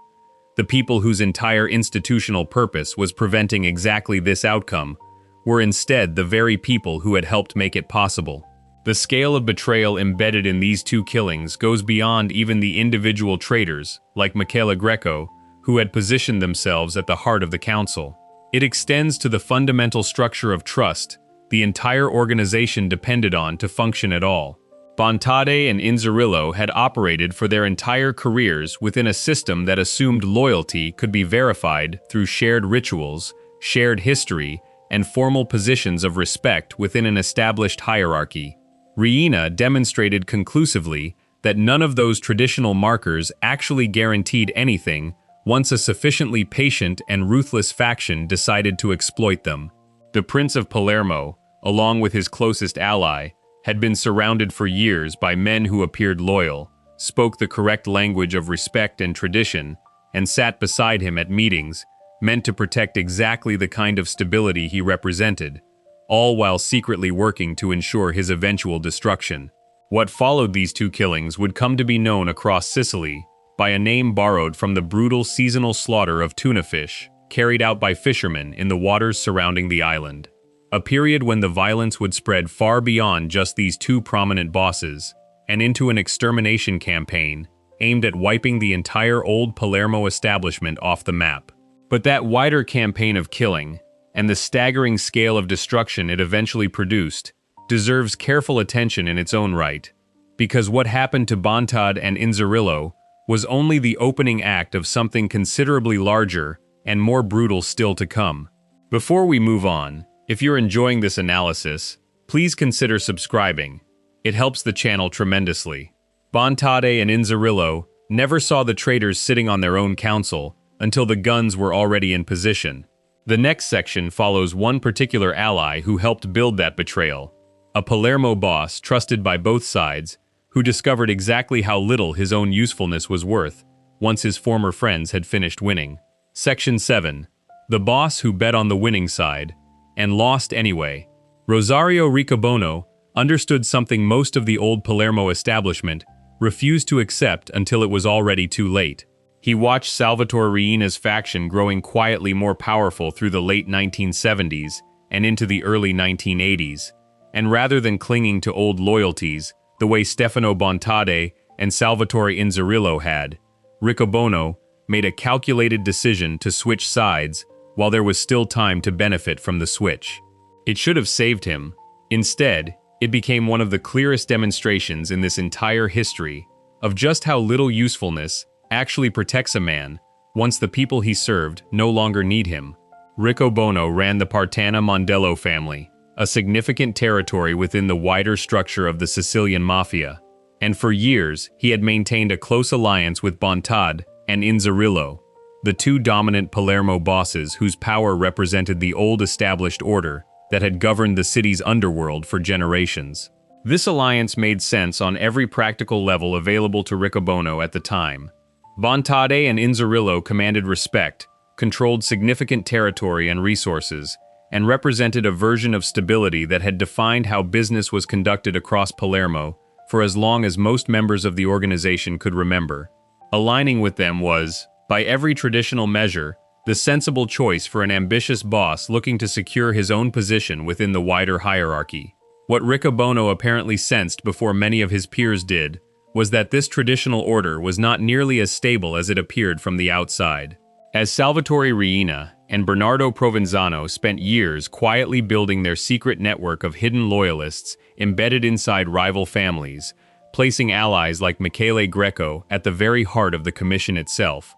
the people whose entire institutional purpose was preventing exactly this outcome, were instead the very people who had helped make it possible. The scale of betrayal embedded in these two killings goes beyond even the individual traitors, like Michele Greco, who had positioned themselves at the heart of the council. It extends to the fundamental structure of trust the entire organization depended on to function at all. Bontade and Inzerillo had operated for their entire careers within a system that assumed loyalty could be verified through shared rituals, shared history, and formal positions of respect within an established hierarchy. Riina demonstrated conclusively that none of those traditional markers actually guaranteed anything once a sufficiently patient and ruthless faction decided to exploit them. The Prince of Palermo, along with his closest ally, had been surrounded for years by men who appeared loyal, spoke the correct language of respect and tradition, and sat beside him at meetings meant to protect exactly the kind of stability he represented, all while secretly working to ensure his eventual destruction. What followed these two killings would come to be known across Sicily by a name borrowed from the brutal seasonal slaughter of tuna fish carried out by fishermen in the waters surrounding the island. A period when the violence would spread far beyond just these two prominent bosses, and into an extermination campaign aimed at wiping the entire old Palermo establishment off the map. But that wider campaign of killing, and the staggering scale of destruction it eventually produced, deserves careful attention in its own right, because what happened to Bontad and Inzerillo was only the opening act of something considerably larger and more brutal still to come. Before we move on, if you're enjoying this analysis, please consider subscribing. It helps the channel tremendously. Bontade and Inzerillo never saw the traitors sitting on their own council until the guns were already in position. The next section follows one particular ally who helped build that betrayal, a Palermo boss trusted by both sides, who discovered exactly how little his own usefulness was worth once his former friends had finished winning. Section 7. The boss who bet on the winning side and lost anyway. Rosario Riccobono understood something most of the old Palermo establishment refused to accept until it was already too late. He watched Salvatore Riina's faction growing quietly more powerful through the late 1970s and into the early 1980s, and rather than clinging to old loyalties, the way Stefano Bontade and Salvatore Inzerillo had, Riccobono made a calculated decision to switch sides while there was still time to benefit from the switch. It should have saved him. Instead, it became one of the clearest demonstrations in this entire history of just how little usefulness actually protects a man once the people he served no longer need him. Riccobono ran the Partana Mondello family, a significant territory within the wider structure of the Sicilian Mafia, and for years he had maintained a close alliance with Bontad and Inzerillo, the two dominant Palermo bosses whose power represented the old established order that had governed the city's underworld for generations. This alliance made sense on every practical level available to Riccobono at the time. Bontade and Inzerillo commanded respect, controlled significant territory and resources, and represented a version of stability that had defined how business was conducted across Palermo for as long as most members of the organization could remember. Aligning with them was, by every traditional measure, the sensible choice for an ambitious boss looking to secure his own position within the wider hierarchy. What Riccobono apparently sensed before many of his peers did was that this traditional order was not nearly as stable as it appeared from the outside. As Salvatore Riina and Bernardo Provenzano spent years quietly building their secret network of hidden loyalists embedded inside rival families, placing allies like Michele Greco at the very heart of the commission itself,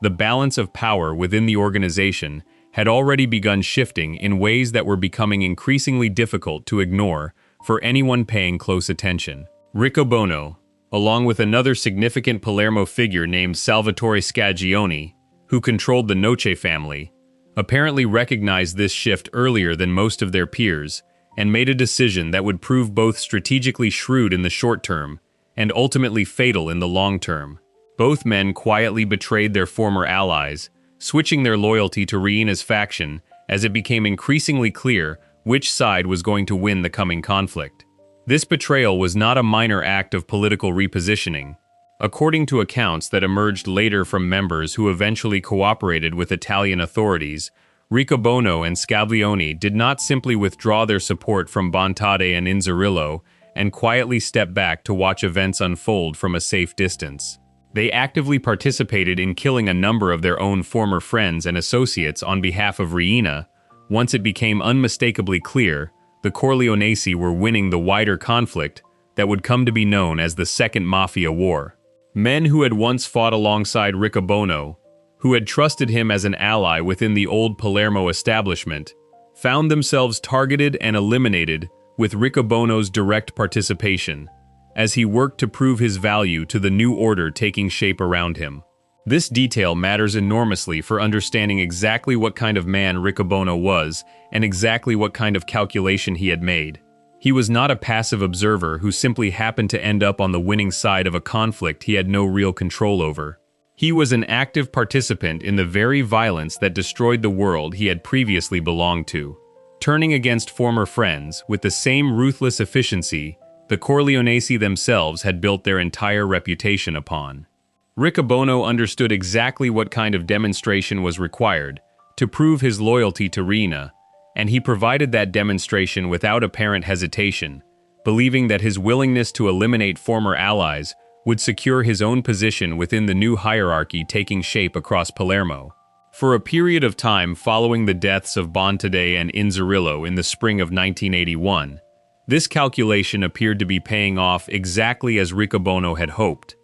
the balance of power within the organization had already begun shifting in ways that were becoming increasingly difficult to ignore for anyone paying close attention. Riccobono, along with another significant Palermo figure named Salvatore Scagione, who controlled the Noce family, apparently recognized this shift earlier than most of their peers and made a decision that would prove both strategically shrewd in the short term and ultimately fatal in the long term. Both men quietly betrayed their former allies, switching their loyalty to Riina's faction as it became increasingly clear which side was going to win the coming conflict. This betrayal was not a minor act of political repositioning. According to accounts that emerged later from members who eventually cooperated with Italian authorities, Riccobono and Scaglione did not simply withdraw their support from Bontade and Inzerillo and quietly step back to watch events unfold from a safe distance. They actively participated in killing a number of their own former friends and associates on behalf of Riina. Once it became unmistakably clear, the Corleonesi were winning the wider conflict that would come to be known as the Second Mafia War. Men who had once fought alongside Riccobono, who had trusted him as an ally within the old Palermo establishment, found themselves targeted and eliminated with Riccobono's direct participation, as he worked to prove his value to the new order taking shape around him. This detail matters enormously for understanding exactly what kind of man Riccobono was and exactly what kind of calculation he had made. He was not a passive observer who simply happened to end up on the winning side of a conflict he had no real control over. He was an active participant in the very violence that destroyed the world he had previously belonged to. Turning against former friends with the same ruthless efficiency the Corleonesi themselves had built their entire reputation upon. Riccobono understood exactly what kind of demonstration was required to prove his loyalty to Riina, and he provided that demonstration without apparent hesitation, believing that his willingness to eliminate former allies would secure his own position within the new hierarchy taking shape across Palermo. For a period of time following the deaths of Bontade and Inzerillo in the spring of 1981, this calculation appeared to be paying off exactly as Riccobono had hoped.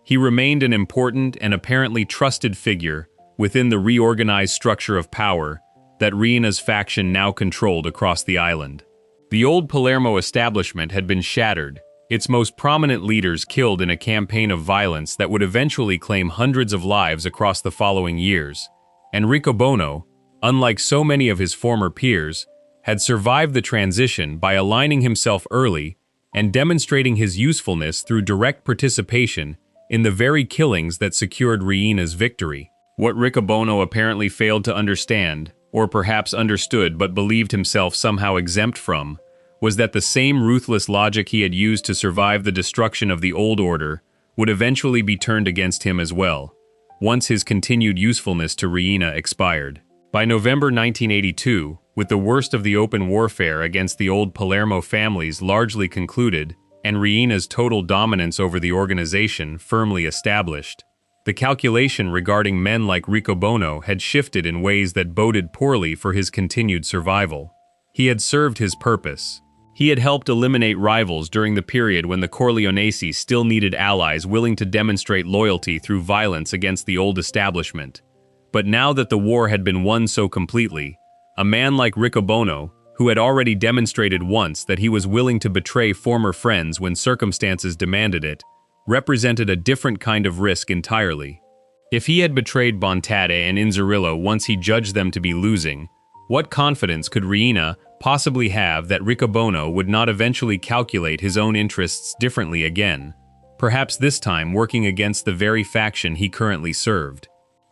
He remained an important and apparently trusted figure within the reorganized structure of power that Riina's faction now controlled across the island. The old Palermo establishment had been shattered, its most prominent leaders killed in a campaign of violence that would eventually claim hundreds of lives across the following years. And Riccobono, unlike so many of his former peers, had survived the transition by aligning himself early and demonstrating his usefulness through direct participation in the very killings that secured Riina's victory. What Riccobono apparently failed to understand, or perhaps understood but believed himself somehow exempt from, was that the same ruthless logic he had used to survive the destruction of the old order would eventually be turned against him as well, once his continued usefulness to Riina expired. By November 1982, with the worst of the open warfare against the old Palermo families largely concluded and Riina's total dominance over the organization firmly established, the calculation regarding men like Riccobono had shifted in ways that boded poorly for his continued survival. He had served his purpose. He had helped eliminate rivals during the period when the Corleonesi still needed allies willing to demonstrate loyalty through violence against the old establishment. But now that the war had been won so completely, a man like Riccobono, who had already demonstrated once that he was willing to betray former friends when circumstances demanded it, represented a different kind of risk entirely. If he had betrayed Bontade and Inzerillo once he judged them to be losing, what confidence could Riina possibly have that Riccobono would not eventually calculate his own interests differently again, perhaps this time working against the very faction he currently served?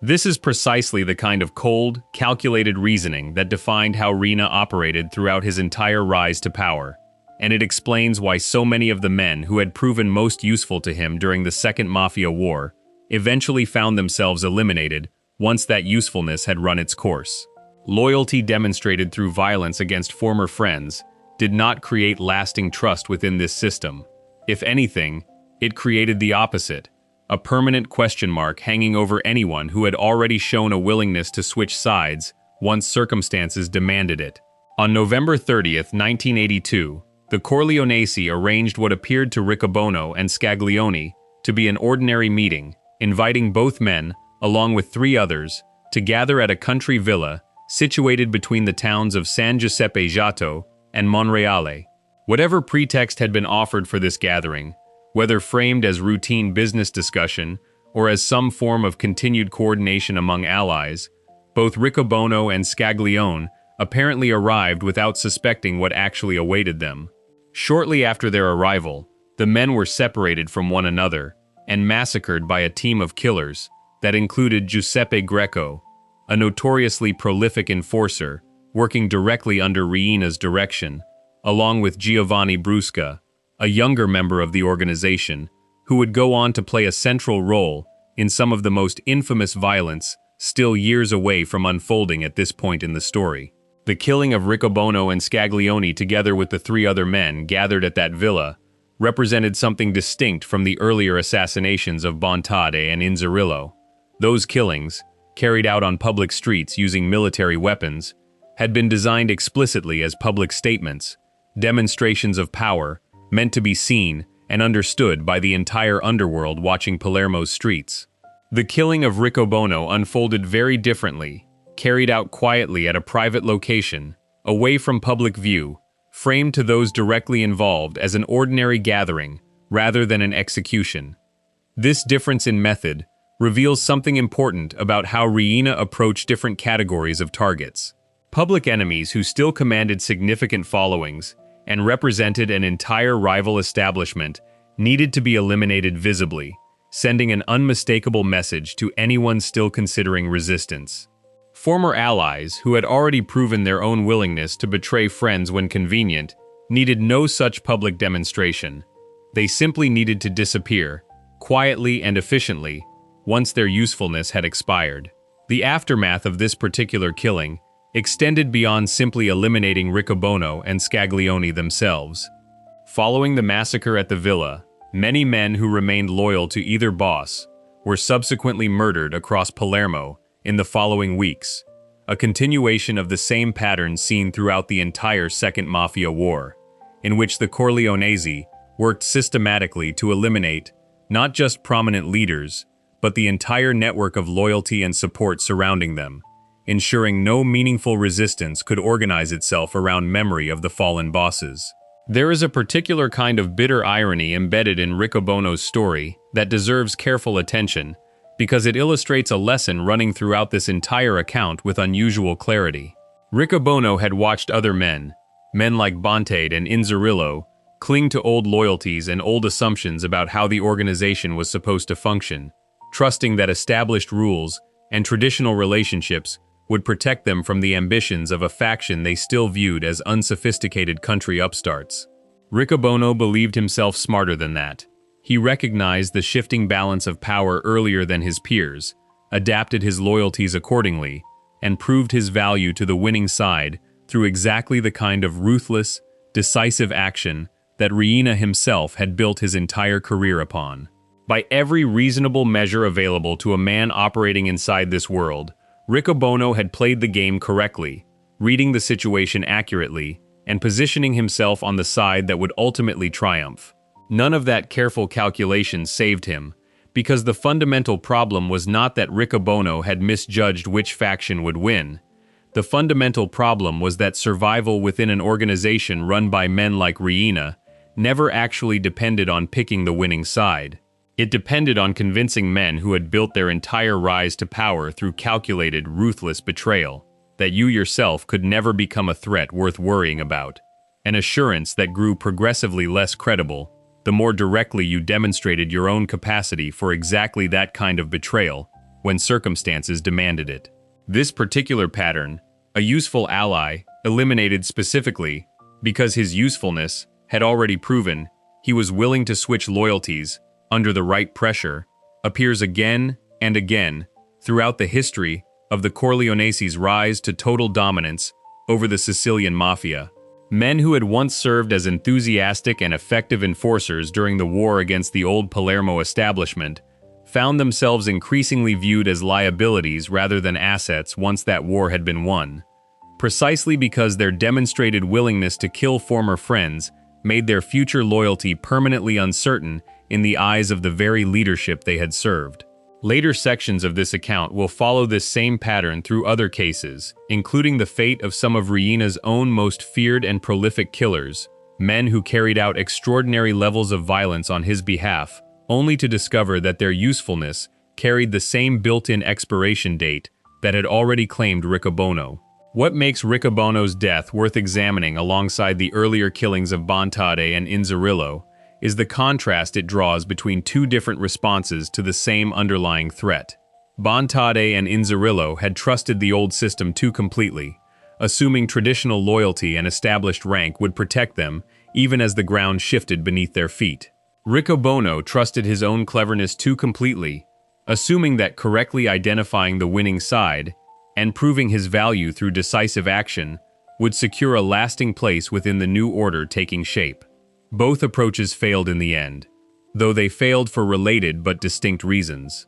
This is precisely the kind of cold, calculated reasoning that defined how Riina operated throughout his entire rise to power, and it explains why so many of the men who had proven most useful to him during the Second Mafia War eventually found themselves eliminated once that usefulness had run its course. Loyalty demonstrated through violence against former friends did not create lasting trust within this system. If anything, it created the opposite, a permanent question mark hanging over anyone who had already shown a willingness to switch sides once circumstances demanded it. On November 30th, 1982, the Corleonesi arranged what appeared to Riccobono and Scaglione to be an ordinary meeting, inviting both men, along with 3 others, to gather at a country villa situated between the towns of San Giuseppe Giotto and Monreale. Whatever pretext had been offered for this gathering, whether framed as routine business discussion or as some form of continued coordination among allies, both Riccobono and Scaglione apparently arrived without suspecting what actually awaited them. Shortly after their arrival, the men were separated from one another and massacred by a team of killers that included Giuseppe Greco, a notoriously prolific enforcer working directly under Riina's direction, along with Giovanni Brusca, a younger member of the organization, who would go on to play a central role in some of the most infamous violence still years away from unfolding at this point in the story. The killing of Riccobono and Scaglione together with the 3 other men gathered at that villa represented something distinct from the earlier assassinations of Bontade and Inzerillo. Those killings, carried out on public streets using military weapons, had been designed explicitly as public statements, demonstrations of power, meant to be seen and understood by the entire underworld watching Palermo's streets. The killing of Riccobono unfolded very differently, carried out quietly at a private location, away from public view, framed to those directly involved as an ordinary gathering rather than an execution. This difference in method reveals something important about how Riina approached different categories of targets. Public enemies who still commanded significant followings and represented an entire rival establishment needed to be eliminated visibly, sending an unmistakable message to anyone still considering resistance. Former allies who had already proven their own willingness to betray friends when convenient needed no such public demonstration. They simply needed to disappear, quietly and efficiently, once their usefulness had expired. The aftermath of this particular killing extended beyond simply eliminating Riccobono and Scaglione themselves. Following the massacre at the villa, many men who remained loyal to either boss were subsequently murdered across Palermo in the following weeks, a continuation of the same pattern seen throughout the entire Second Mafia War, in which the Corleonesi worked systematically to eliminate not just prominent leaders, but the entire network of loyalty and support surrounding them, ensuring no meaningful resistance could organize itself around memory of the fallen bosses. There is a particular kind of bitter irony embedded in Riccobono's story that deserves careful attention, because it illustrates a lesson running throughout this entire account with unusual clarity. Riccobono had watched other men like Bontade and Inzerillo, cling to old loyalties and old assumptions about how the organization was supposed to function, trusting that established rules and traditional relationships would protect them from the ambitions of a faction they still viewed as unsophisticated country upstarts. Riccobono believed himself smarter than that. He recognized the shifting balance of power earlier than his peers, adapted his loyalties accordingly, and proved his value to the winning side through exactly the kind of ruthless, decisive action that Riina himself had built his entire career upon. By every reasonable measure available to a man operating inside this world, Riccobono had played the game correctly, reading the situation accurately, and positioning himself on the side that would ultimately triumph. None of that careful calculation saved him, because the fundamental problem was not that Riccobono had misjudged which faction would win. The fundamental problem was that survival within an organization run by men like Riina never actually depended on picking the winning side. It depended on convincing men who had built their entire rise to power through calculated, ruthless betrayal that you yourself could never become a threat worth worrying about, an assurance that grew progressively less credible the more directly you demonstrated your own capacity for exactly that kind of betrayal when circumstances demanded it. This particular pattern, a useful ally, eliminated specifically because his usefulness had already proven he was willing to switch loyalties under the right pressure, appears again and again throughout the history of the Corleonese's rise to total dominance over the Sicilian Mafia. Men who had once served as enthusiastic and effective enforcers during the war against the old Palermo establishment found themselves increasingly viewed as liabilities rather than assets once that war had been won, precisely because their demonstrated willingness to kill former friends made their future loyalty permanently uncertain in the eyes of the very leadership they had served. Later sections of this account will follow this same pattern through other cases, including the fate of some of Riina's own most feared and prolific killers, men who carried out extraordinary levels of violence on his behalf, only to discover that their usefulness carried the same built-in expiration date that had already claimed Riccobono. What makes Riccobono's death worth examining alongside the earlier killings of Bontade and Inzerillo is the contrast it draws between two different responses to the same underlying threat. Bontade and Inzerillo had trusted the old system too completely, assuming traditional loyalty and established rank would protect them even as the ground shifted beneath their feet. Riccobono trusted his own cleverness too completely, assuming that correctly identifying the winning side and proving his value through decisive action would secure a lasting place within the new order taking shape. Both approaches failed in the end, though they failed for related but distinct reasons.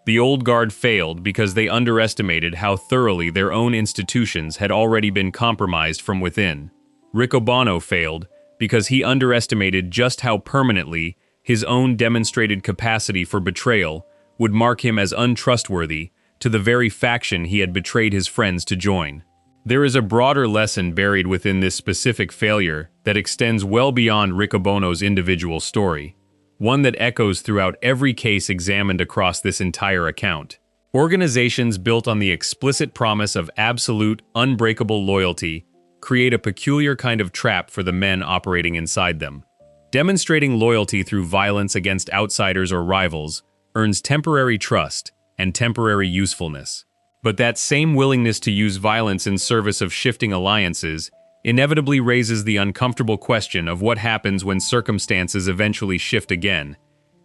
The old guard failed because they underestimated how thoroughly their own institutions had already been compromised from within. Riccobono failed because he underestimated just how permanently his own demonstrated capacity for betrayal would mark him as untrustworthy to the very faction he had betrayed his friends to join. There is a broader lesson buried within this specific failure that extends well beyond Riccobono's individual story, one that echoes throughout every case examined across this entire account. Organizations built on the explicit promise of absolute, unbreakable loyalty create a peculiar kind of trap for the men operating inside them. Demonstrating loyalty through violence against outsiders or rivals earns temporary trust and temporary usefulness. But that same willingness to use violence in service of shifting alliances inevitably raises the uncomfortable question of what happens when circumstances eventually shift again,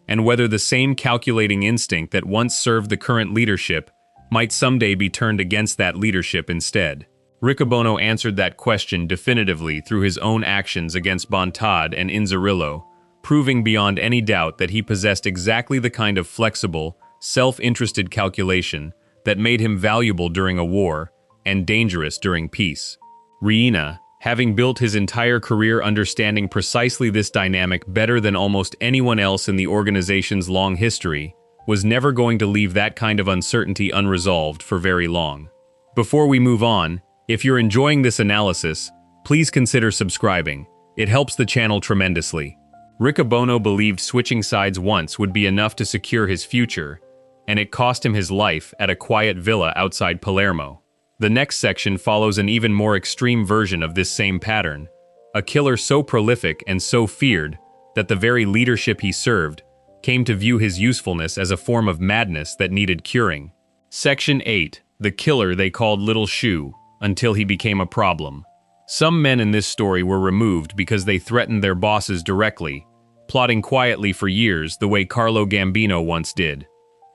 and whether the same calculating instinct that once served the current leadership might someday be turned against that leadership instead. Riccobono answered that question definitively through his own actions against Bontade and Inzerillo, proving beyond any doubt that he possessed exactly the kind of flexible, self-interested calculation that made him valuable during a war and dangerous during peace. Riina, having built his entire career understanding precisely this dynamic better than almost anyone else in the organization's long history, was never going to leave that kind of uncertainty unresolved for very long. Before we move on, if you're enjoying this analysis, please consider subscribing. It helps the channel tremendously. Riccobono believed switching sides once would be enough to secure his future, and it cost him his life at a quiet villa outside Palermo. The next section follows an even more extreme version of this same pattern, a killer so prolific and so feared that the very leadership he served came to view his usefulness as a form of madness that needed curing. Section 8. The killer they called Little Shoe, until he became a problem. Some men in this story were removed because they threatened their bosses directly, plotting quietly for years the way Carlo Gambino once did,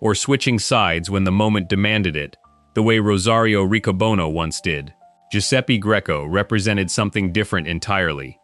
or switching sides when the moment demanded it, the way Rosario Riccobono once did. Giuseppe Greco represented something different entirely.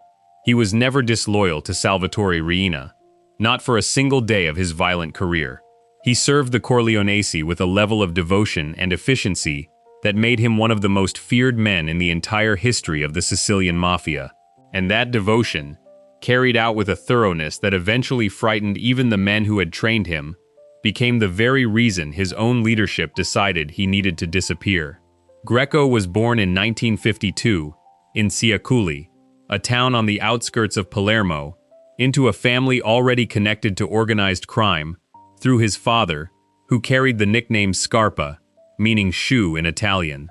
He was never disloyal to Salvatore Riina, not for a single day of his violent career. He served the Corleonesi with a level of devotion and efficiency that made him one of the most feared men in the entire history of the Sicilian Mafia. And that devotion, carried out with a thoroughness that eventually frightened even the men who had trained him, became the very reason his own leadership decided he needed to disappear. Greco was born in 1952 in Ciaculi, a town on the outskirts of Palermo, into a family already connected to organized crime through his father, who carried the nickname Scarpa, meaning shoe in Italian.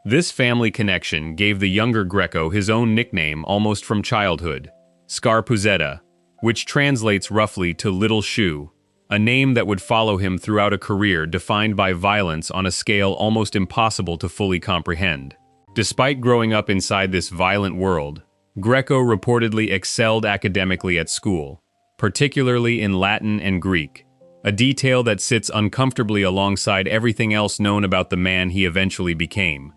This family connection gave the younger Greco his own nickname almost from childhood, Scarpuzzetta, which translates roughly to Little Shoe. a name that would follow him throughout a career defined by violence on a scale almost impossible to fully comprehend. Despite growing up inside this violent world, Greco reportedly excelled academically at school, particularly in Latin and Greek, a detail that sits uncomfortably alongside everything else known about the man he eventually became.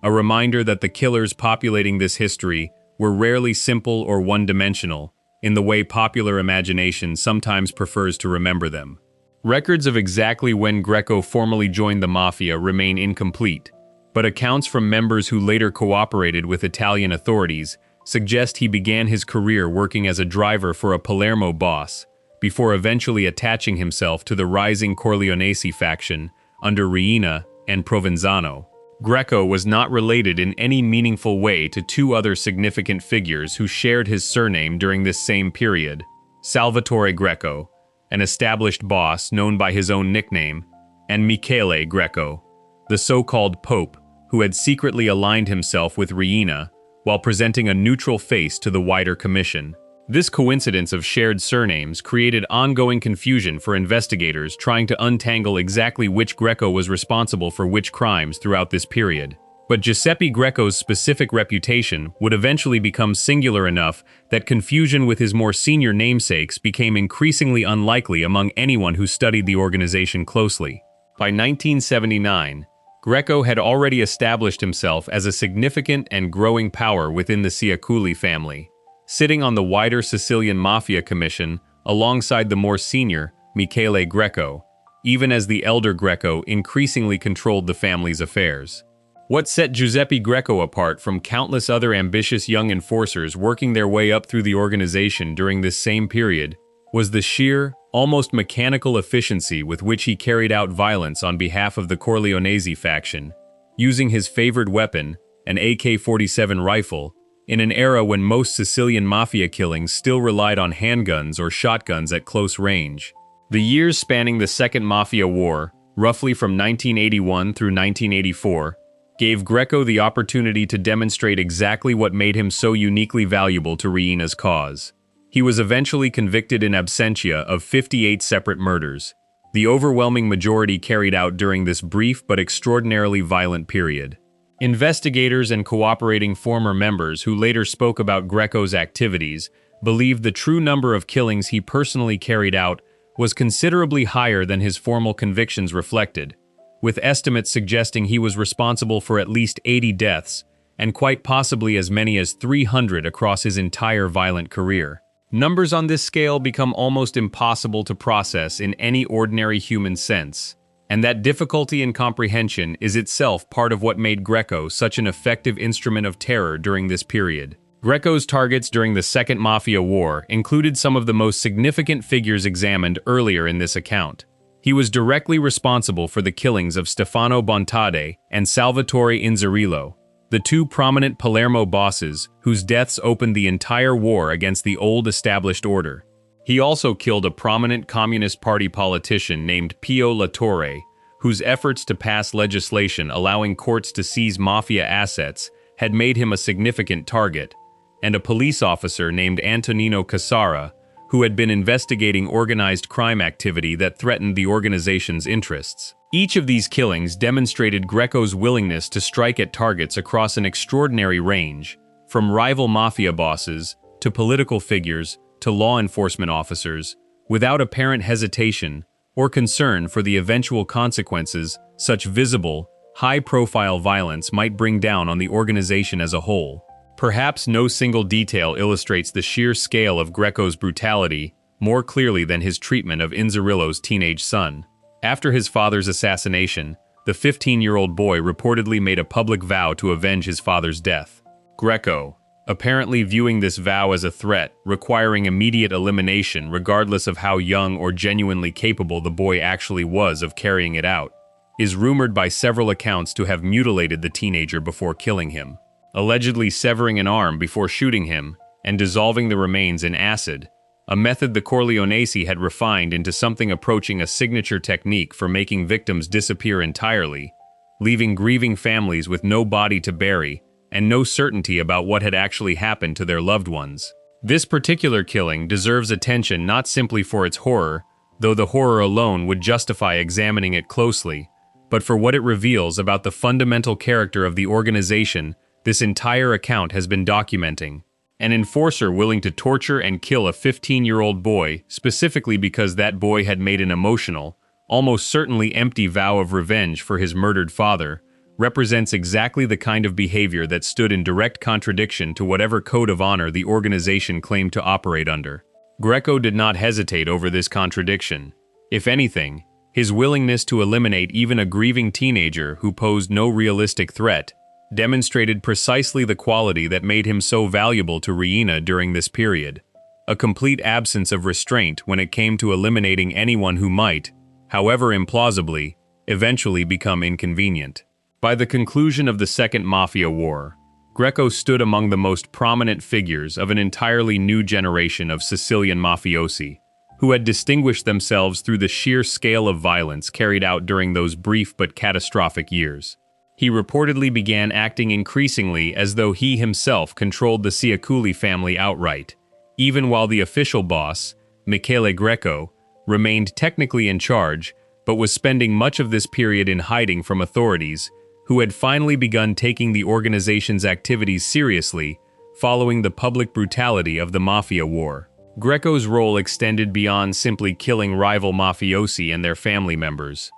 A reminder that the killers populating this history were rarely simple or one-dimensional, in the way popular imagination sometimes prefers to remember them. Records of exactly when Greco formally joined the Mafia remain incomplete, but accounts from members who later cooperated with Italian authorities suggest he began his career working as a driver for a Palermo boss, before eventually attaching himself to the rising Corleonesi faction under Riina and Provenzano. Greco was not related in any meaningful way to two other significant figures who shared his surname during this same period: Salvatore Greco, an established boss known by his own nickname, and Michele Greco, the so-called Pope, who had secretly aligned himself with Riina while presenting a neutral face to the wider commission. This coincidence of shared surnames created ongoing confusion for investigators trying to untangle exactly which Greco was responsible for which crimes throughout this period. But Giuseppe Greco's specific reputation would eventually become singular enough that confusion with his more senior namesakes became increasingly unlikely among anyone who studied the organization closely. By 1979, Greco had already established himself as a significant and growing power within the Ciaculli family, sitting on the wider Sicilian Mafia Commission alongside the more senior Michele Greco, even as the elder Greco increasingly controlled the family's affairs. What set Giuseppe Greco apart from countless other ambitious young enforcers working their way up through the organization during this same period was the sheer, almost mechanical efficiency with which he carried out violence on behalf of the Corleonesi faction, using his favored weapon, an AK-47 rifle, in an era when most Sicilian mafia killings still relied on handguns or shotguns at close range. The years spanning the Second Mafia War, roughly from 1981 through 1984, gave Greco the opportunity to demonstrate exactly what made him so uniquely valuable to Riina's cause. He was eventually convicted in absentia of 58 separate murders, the overwhelming majority carried out during this brief but extraordinarily violent period. Investigators and cooperating former members who later spoke about Greco's activities believed the true number of killings he personally carried out was considerably higher than his formal convictions reflected, with estimates suggesting he was responsible for at least 80 deaths, and quite possibly as many as 300 across his entire violent career. Numbers on this scale become almost impossible to process in any ordinary human sense, and that difficulty in comprehension is itself part of what made Greco such an effective instrument of terror during this period. Greco's targets during the Second Mafia War included some of the most significant figures examined earlier in this account. He was directly responsible for the killings of Stefano Bontade and Salvatore Inzerillo, the two prominent Palermo bosses whose deaths opened the entire war against the old established order. He also killed a prominent Communist Party politician named Pio La Torre, whose efforts to pass legislation allowing courts to seize mafia assets had made him a significant target, and a police officer named Antonino Cassara, who had been investigating organized crime activity that threatened the organization's interests. Each of these killings demonstrated Greco's willingness to strike at targets across an extraordinary range, from rival mafia bosses to political figures to law enforcement officers, without apparent hesitation or concern for the eventual consequences such visible, high-profile violence might bring down on the organization as a whole. Perhaps no single detail illustrates the sheer scale of Greco's brutality more clearly than his treatment of Inzerillo's teenage son. After his father's assassination, the 15-year-old boy reportedly made a public vow to avenge his father's death. Greco, apparently viewing this vow as a threat requiring immediate elimination regardless of how young or genuinely capable the boy actually was of carrying it out, is rumored by several accounts to have mutilated the teenager before killing him, allegedly severing an arm before shooting him and dissolving the remains in acid, a method the Corleonesi had refined into something approaching a signature technique for making victims disappear entirely, leaving grieving families with no body to bury and no certainty about what had actually happened to their loved ones. This particular killing deserves attention not simply for its horror, though the horror alone would justify examining it closely, but for what it reveals about the fundamental character of the organization this entire account has been documenting. An enforcer willing to torture and kill a 15-year-old boy specifically because that boy had made an emotional, almost certainly empty vow of revenge for his murdered father, represents exactly the kind of behavior that stood in direct contradiction to whatever code of honor the organization claimed to operate under. Greco did not hesitate over this contradiction. If anything, his willingness to eliminate even a grieving teenager who posed no realistic threat demonstrated precisely the quality that made him so valuable to Riina during this period: a complete absence of restraint when it came to eliminating anyone who might, however implausibly, eventually become inconvenient. By the conclusion of the Second Mafia War, Greco stood among the most prominent figures of an entirely new generation of Sicilian mafiosi, who had distinguished themselves through the sheer scale of violence carried out during those brief but catastrophic years. He reportedly began acting increasingly as though he himself controlled the Ciaculli family outright, even while the official boss, Michele Greco, remained technically in charge, but was spending much of this period in hiding from authorities, who had finally begun taking the organization's activities seriously following the public brutality of the Mafia War. Greco's role extended beyond simply killing rival mafiosi and their family members.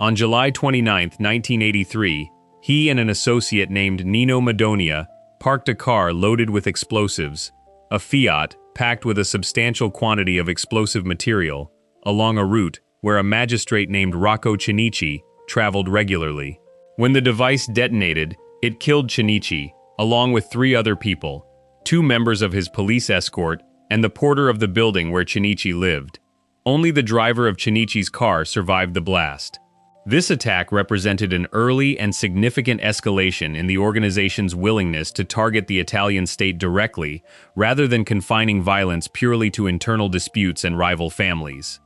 On July 29, 1983, he and an associate named Nino Madonia parked a car loaded with explosives, a Fiat packed with a substantial quantity of explosive material, along a route where a magistrate named Rocco Cinici traveled regularly. When the device detonated, it killed Cinici, along with 3 other people, 2 members of his police escort, and the porter of the building where Cinici lived. Only the driver of Cinici's car survived the blast. This attack represented an early and significant escalation in the organization's willingness to target the Italian state directly, rather than confining violence purely to internal disputes and rival families.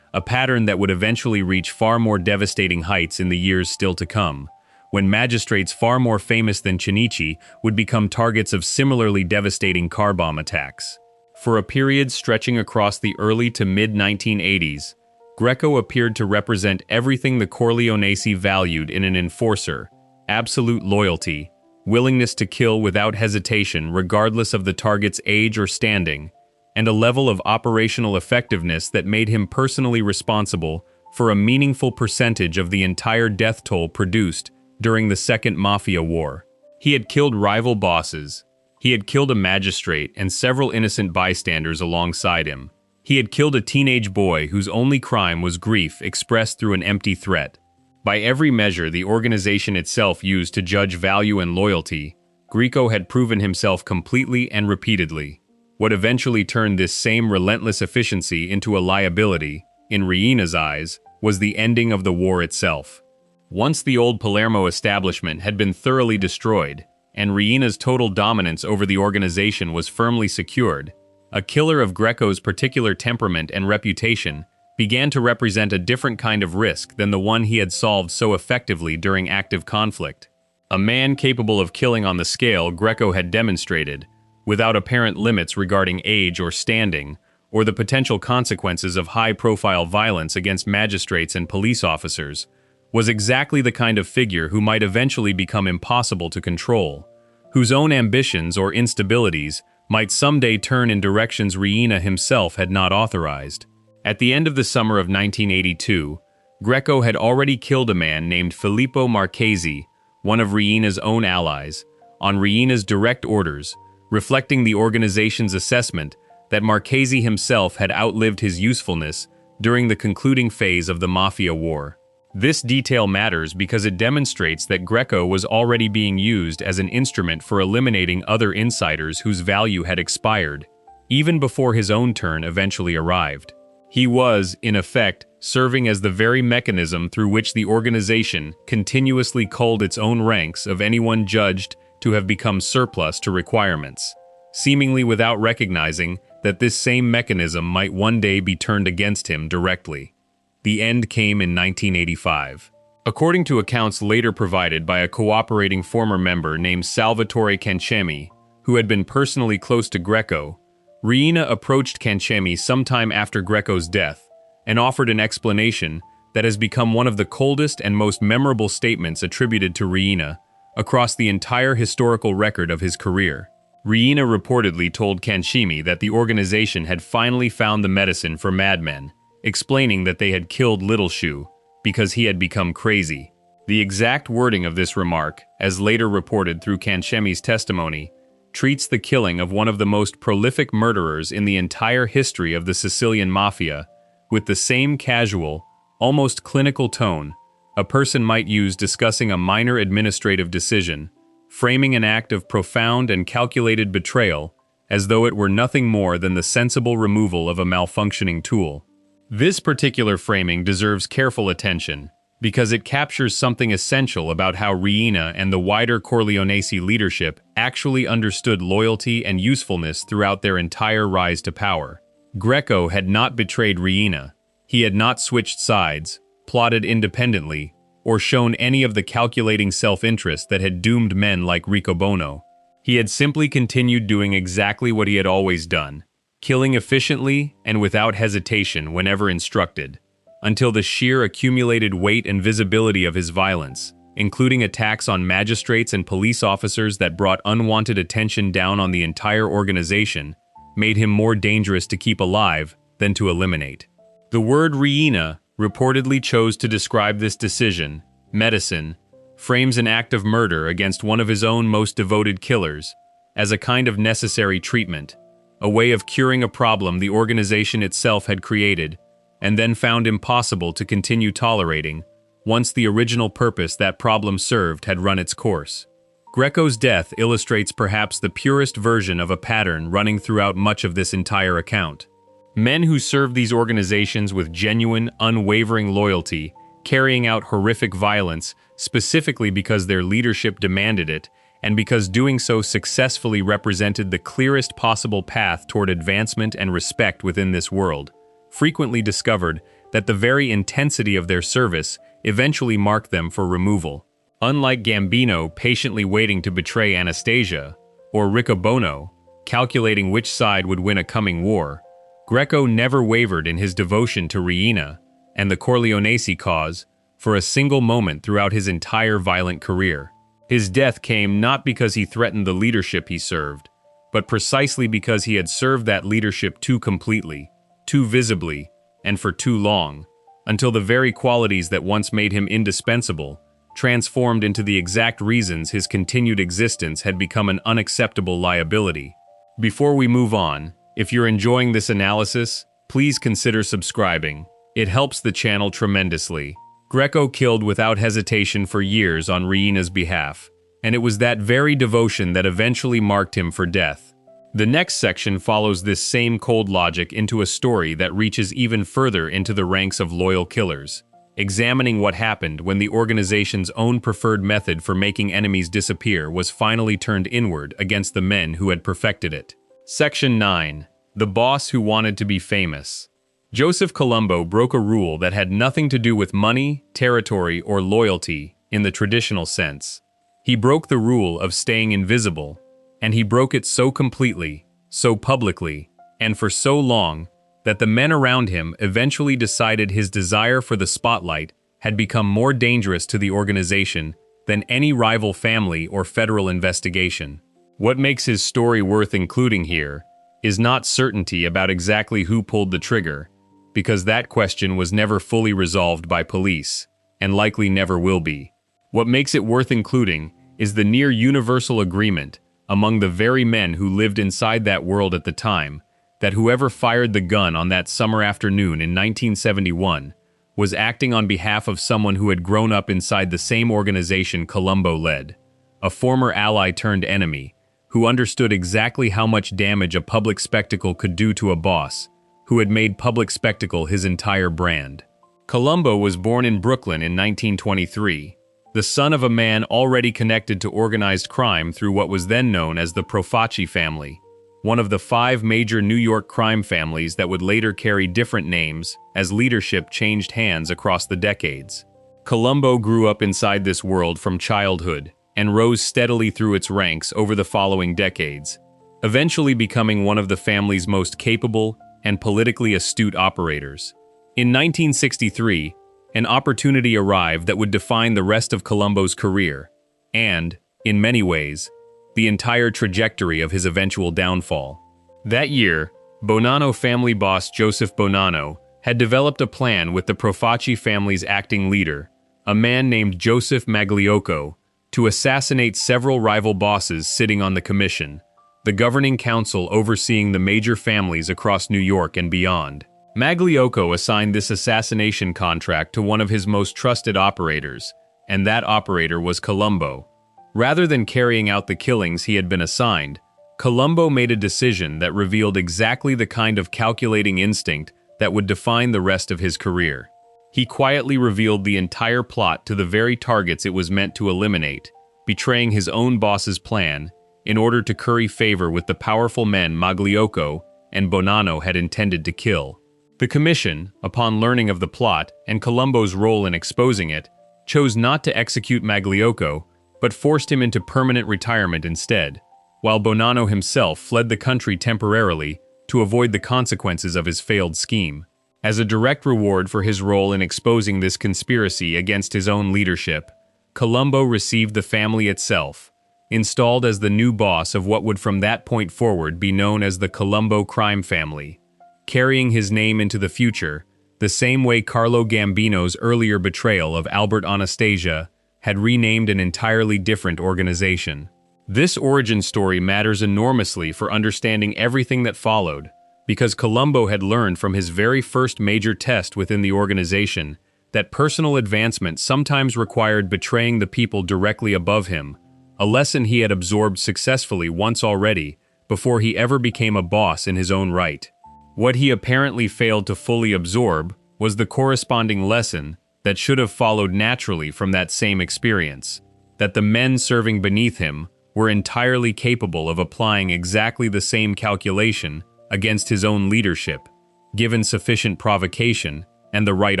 A pattern that would eventually reach far more devastating heights in the years still to come, when magistrates far more famous than Cinici would become targets of similarly devastating car bomb attacks. For a period stretching across the early to mid-1980s, Greco appeared to represent everything the Corleonesi valued in an enforcer: absolute loyalty, willingness to kill without hesitation regardless of the target's age or standing, and a level of operational effectiveness that made him personally responsible for a meaningful percentage of the entire death toll produced during the Second Mafia War. He had killed rival bosses. He had killed a magistrate and several innocent bystanders alongside him. He had killed a teenage boy whose only crime was grief expressed through an empty threat. By every measure the organization itself used to judge value and loyalty, Greco had proven himself completely and repeatedly. What eventually turned this same relentless efficiency into a liability, in Riina's eyes, was the ending of the war itself. Once the old Palermo establishment had been thoroughly destroyed, and Riina's total dominance over the organization was firmly secured, a killer of Greco's particular temperament and reputation began to represent a different kind of risk than the one he had solved so effectively during active conflict. A man capable of killing on the scale Greco had demonstrated, without apparent limits regarding age or standing, or the potential consequences of high-profile violence against magistrates and police officers, was exactly the kind of figure who might eventually become impossible to control, whose own ambitions or instabilities might someday turn in directions Riina himself had not authorized. At the end of the summer of 1982, Greco had already killed a man named Filippo Marchesi, one of Riina's own allies, on Riina's direct orders, reflecting the organization's assessment that Marchesi himself had outlived his usefulness during the concluding phase of the Mafia War. This detail matters because it demonstrates that Greco was already being used as an instrument for eliminating other insiders whose value had expired, even before his own turn eventually arrived. He was, in effect, serving as the very mechanism through which the organization continuously culled its own ranks of anyone judged to have become surplus to requirements, seemingly without recognizing that this same mechanism might one day be turned against him directly. The end came in 1985. According to accounts later provided by a cooperating former member named Salvatore Canchemi, who had been personally close to Greco, Riina approached Canchemi sometime after Greco's death and offered an explanation that has become one of the coldest and most memorable statements attributed to Riina across the entire historical record of his career. Riina reportedly told Kanshimi that the organization had finally found the medicine for madmen, explaining that they had killed Little Shu because he had become crazy. The exact wording of this remark, as later reported through Kanshemi's testimony, treats the killing of one of the most prolific murderers in the entire history of the Sicilian Mafia with the same casual, almost clinical tone a person might use discussing a minor administrative decision, framing an act of profound and calculated betrayal as though it were nothing more than the sensible removal of a malfunctioning tool. This particular framing deserves careful attention because it captures something essential about how Riina and the wider Corleonesi leadership actually understood loyalty and usefulness throughout their entire rise to power. Greco had not betrayed Riina. He had not switched sides, plotted independently, or shown any of the calculating self-interest that had doomed men like Riccobono. He had simply continued doing exactly what he had always done, killing efficiently and without hesitation whenever instructed, until the sheer accumulated weight and visibility of his violence, including attacks on magistrates and police officers that brought unwanted attention down on the entire organization, made him more dangerous to keep alive than to eliminate. The word Riina reportedly chose to describe this decision, medicine, frames an act of murder against one of his own most devoted killers, as a kind of necessary treatment, a way of curing a problem the organization itself had created, and then found impossible to continue tolerating, once the original purpose that problem served had run its course. Greco's death illustrates perhaps the purest version of a pattern running throughout much of this entire account. Men who served these organizations with genuine, unwavering loyalty, carrying out horrific violence specifically because their leadership demanded it, and because doing so successfully represented the clearest possible path toward advancement and respect within this world, frequently discovered that the very intensity of their service eventually marked them for removal. Unlike Gambino patiently waiting to betray Anastasia, or Riccobono calculating which side would win a coming war, Greco never wavered in his devotion to Riina and the Corleonesi cause for a single moment throughout his entire violent career. His death came not because he threatened the leadership he served, but precisely because he had served that leadership too completely, too visibly, and for too long, until the very qualities that once made him indispensable transformed into the exact reasons his continued existence had become an unacceptable liability. Before we move on, if you're enjoying this analysis, please consider subscribing. It helps the channel tremendously. Greco killed without hesitation for years on Riina's behalf, and it was that very devotion that eventually marked him for death. The next section follows this same cold logic into a story that reaches even further into the ranks of loyal killers, examining what happened when the organization's own preferred method for making enemies disappear was finally turned inward against the men who had perfected it. Section 9. The Boss Who Wanted to Be Famous. Joseph Colombo broke a rule that had nothing to do with money, territory, or loyalty in the traditional sense. He broke the rule of staying invisible, and he broke it so completely, so publicly, and for so long that the men around him eventually decided his desire for the spotlight had become more dangerous to the organization than any rival family or federal investigation. What makes his story worth including here is not certainty about exactly who pulled the trigger, because that question was never fully resolved by police, and likely never will be. What makes it worth including is the near universal agreement among the very men who lived inside that world at the time that whoever fired the gun on that summer afternoon in 1971 was acting on behalf of someone who had grown up inside the same organization Colombo led, a former ally turned enemy, who understood exactly how much damage a public spectacle could do to a boss who had made public spectacle his entire brand. Colombo was born in Brooklyn in 1923, the son of a man already connected to organized crime through what was then known as the Profaci family, one of the 5 major New York crime families that would later carry different names as leadership changed hands across the decades. Colombo grew up inside this world from childhood and rose steadily through its ranks over the following decades, eventually becoming one of the family's most capable and politically astute operators. In 1963, an opportunity arrived that would define the rest of Colombo's career, and, in many ways, the entire trajectory of his eventual downfall. That year, Bonanno family boss Joseph Bonanno had developed a plan with the Profaci family's acting leader, a man named Joseph Magliocco, to assassinate several rival bosses sitting on the commission, the governing council overseeing the major families across New York and beyond. Magliocco assigned this assassination contract to one of his most trusted operators, and that operator was Colombo. Rather than carrying out the killings he had been assigned, Colombo made a decision that revealed exactly the kind of calculating instinct that would define the rest of his career. He quietly revealed the entire plot to the very targets it was meant to eliminate, betraying his own boss's plan in order to curry favor with the powerful men Magliocco and Bonanno had intended to kill. The commission, upon learning of the plot and Colombo's role in exposing it, chose not to execute Magliocco, but forced him into permanent retirement instead, while Bonanno himself fled the country temporarily to avoid the consequences of his failed scheme. As a direct reward for his role in exposing this conspiracy against his own leadership, Colombo received the family itself, installed as the new boss of what would from that point forward be known as the Colombo crime family, carrying his name into the future, the same way Carlo Gambino's earlier betrayal of Albert Anastasia had renamed an entirely different organization. This origin story matters enormously for understanding everything that followed, because Colombo had learned from his very first major test within the organization that personal advancement sometimes required betraying the people directly above him, a lesson he had absorbed successfully once already before he ever became a boss in his own right. What he apparently failed to fully absorb was the corresponding lesson that should have followed naturally from that same experience, that the men serving beneath him were entirely capable of applying exactly the same calculation against his own leadership, given sufficient provocation and the right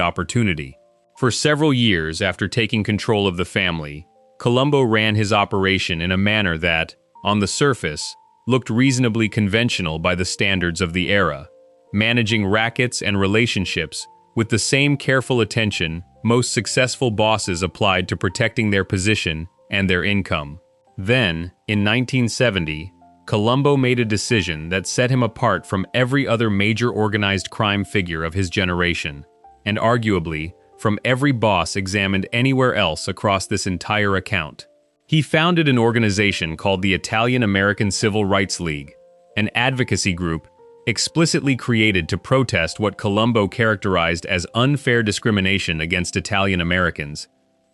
opportunity. For several years after taking control of the family, Colombo ran his operation in a manner that, on the surface, looked reasonably conventional by the standards of the era, managing rackets and relationships with the same careful attention most successful bosses applied to protecting their position and their income. Then, in 1970, Colombo made a decision that set him apart from every other major organized crime figure of his generation, and arguably from every boss examined anywhere else across this entire account. He founded an organization called the Italian-American Civil Rights League, an advocacy group explicitly created to protest what Colombo characterized as unfair discrimination against Italian Americans,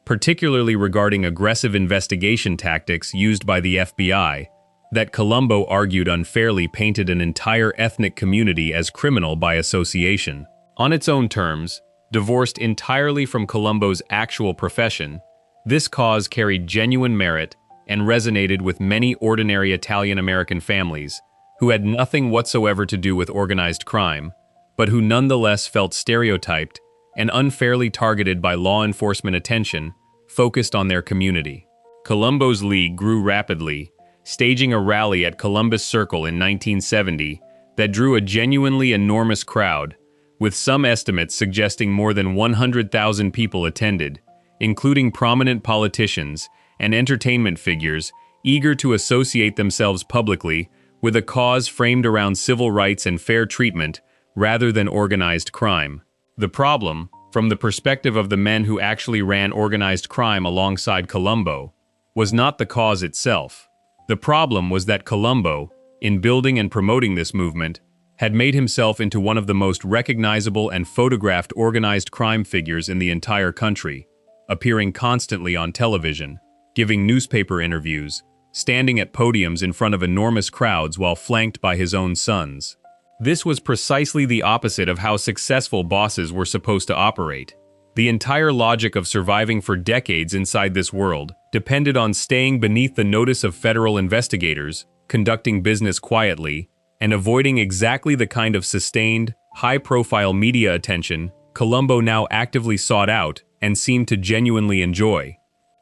particularly regarding aggressive investigation tactics used by the FBI, that Colombo argued unfairly painted an entire ethnic community as criminal by association. On its own terms, divorced entirely from Colombo's actual profession, this cause carried genuine merit and resonated with many ordinary Italian-American families who had nothing whatsoever to do with organized crime, but who nonetheless felt stereotyped and unfairly targeted by law enforcement attention focused on their community. Colombo's League grew rapidly, staging a rally at Columbus Circle in 1970 that drew a genuinely enormous crowd, with some estimates suggesting more than 100,000 people attended, including prominent politicians and entertainment figures eager to associate themselves publicly with a cause framed around civil rights and fair treatment rather than organized crime. The problem, from the perspective of the men who actually ran organized crime alongside Colombo, was not the cause itself. The problem was that Colombo, in building and promoting this movement, had made himself into one of the most recognizable and photographed organized crime figures in the entire country, appearing constantly on television, giving newspaper interviews, standing at podiums in front of enormous crowds while flanked by his own sons. This was precisely the opposite of how successful bosses were supposed to operate. The entire logic of surviving for decades inside this world depended on staying beneath the notice of federal investigators, conducting business quietly, and avoiding exactly the kind of sustained, high-profile media attention Colombo now actively sought out and seemed to genuinely enjoy.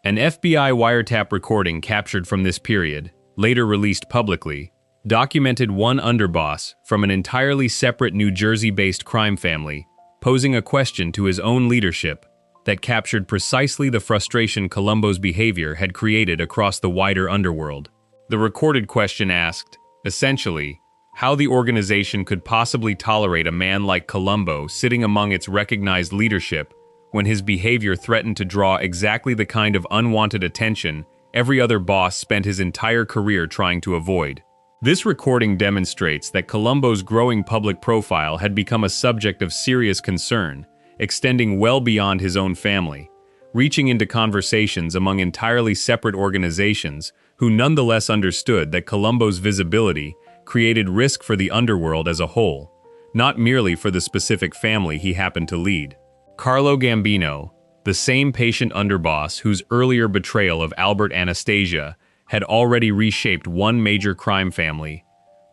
An FBI wiretap recording captured from this period, later released publicly, documented one underboss from an entirely separate New Jersey-based crime family posing a question to his own leadership that captured precisely the frustration Colombo's behavior had created across the wider underworld. The recorded question asked, essentially, how the organization could possibly tolerate a man like Colombo sitting among its recognized leadership when his behavior threatened to draw exactly the kind of unwanted attention every other boss spent his entire career trying to avoid. This recording demonstrates that Colombo's growing public profile had become a subject of serious concern, extending well beyond his own family, reaching into conversations among entirely separate organizations who nonetheless understood that Colombo's visibility created risk for the underworld as a whole, not merely for the specific family he happened to lead. Carlo Gambino, the same patient underboss whose earlier betrayal of Albert Anastasia had already reshaped one major crime family,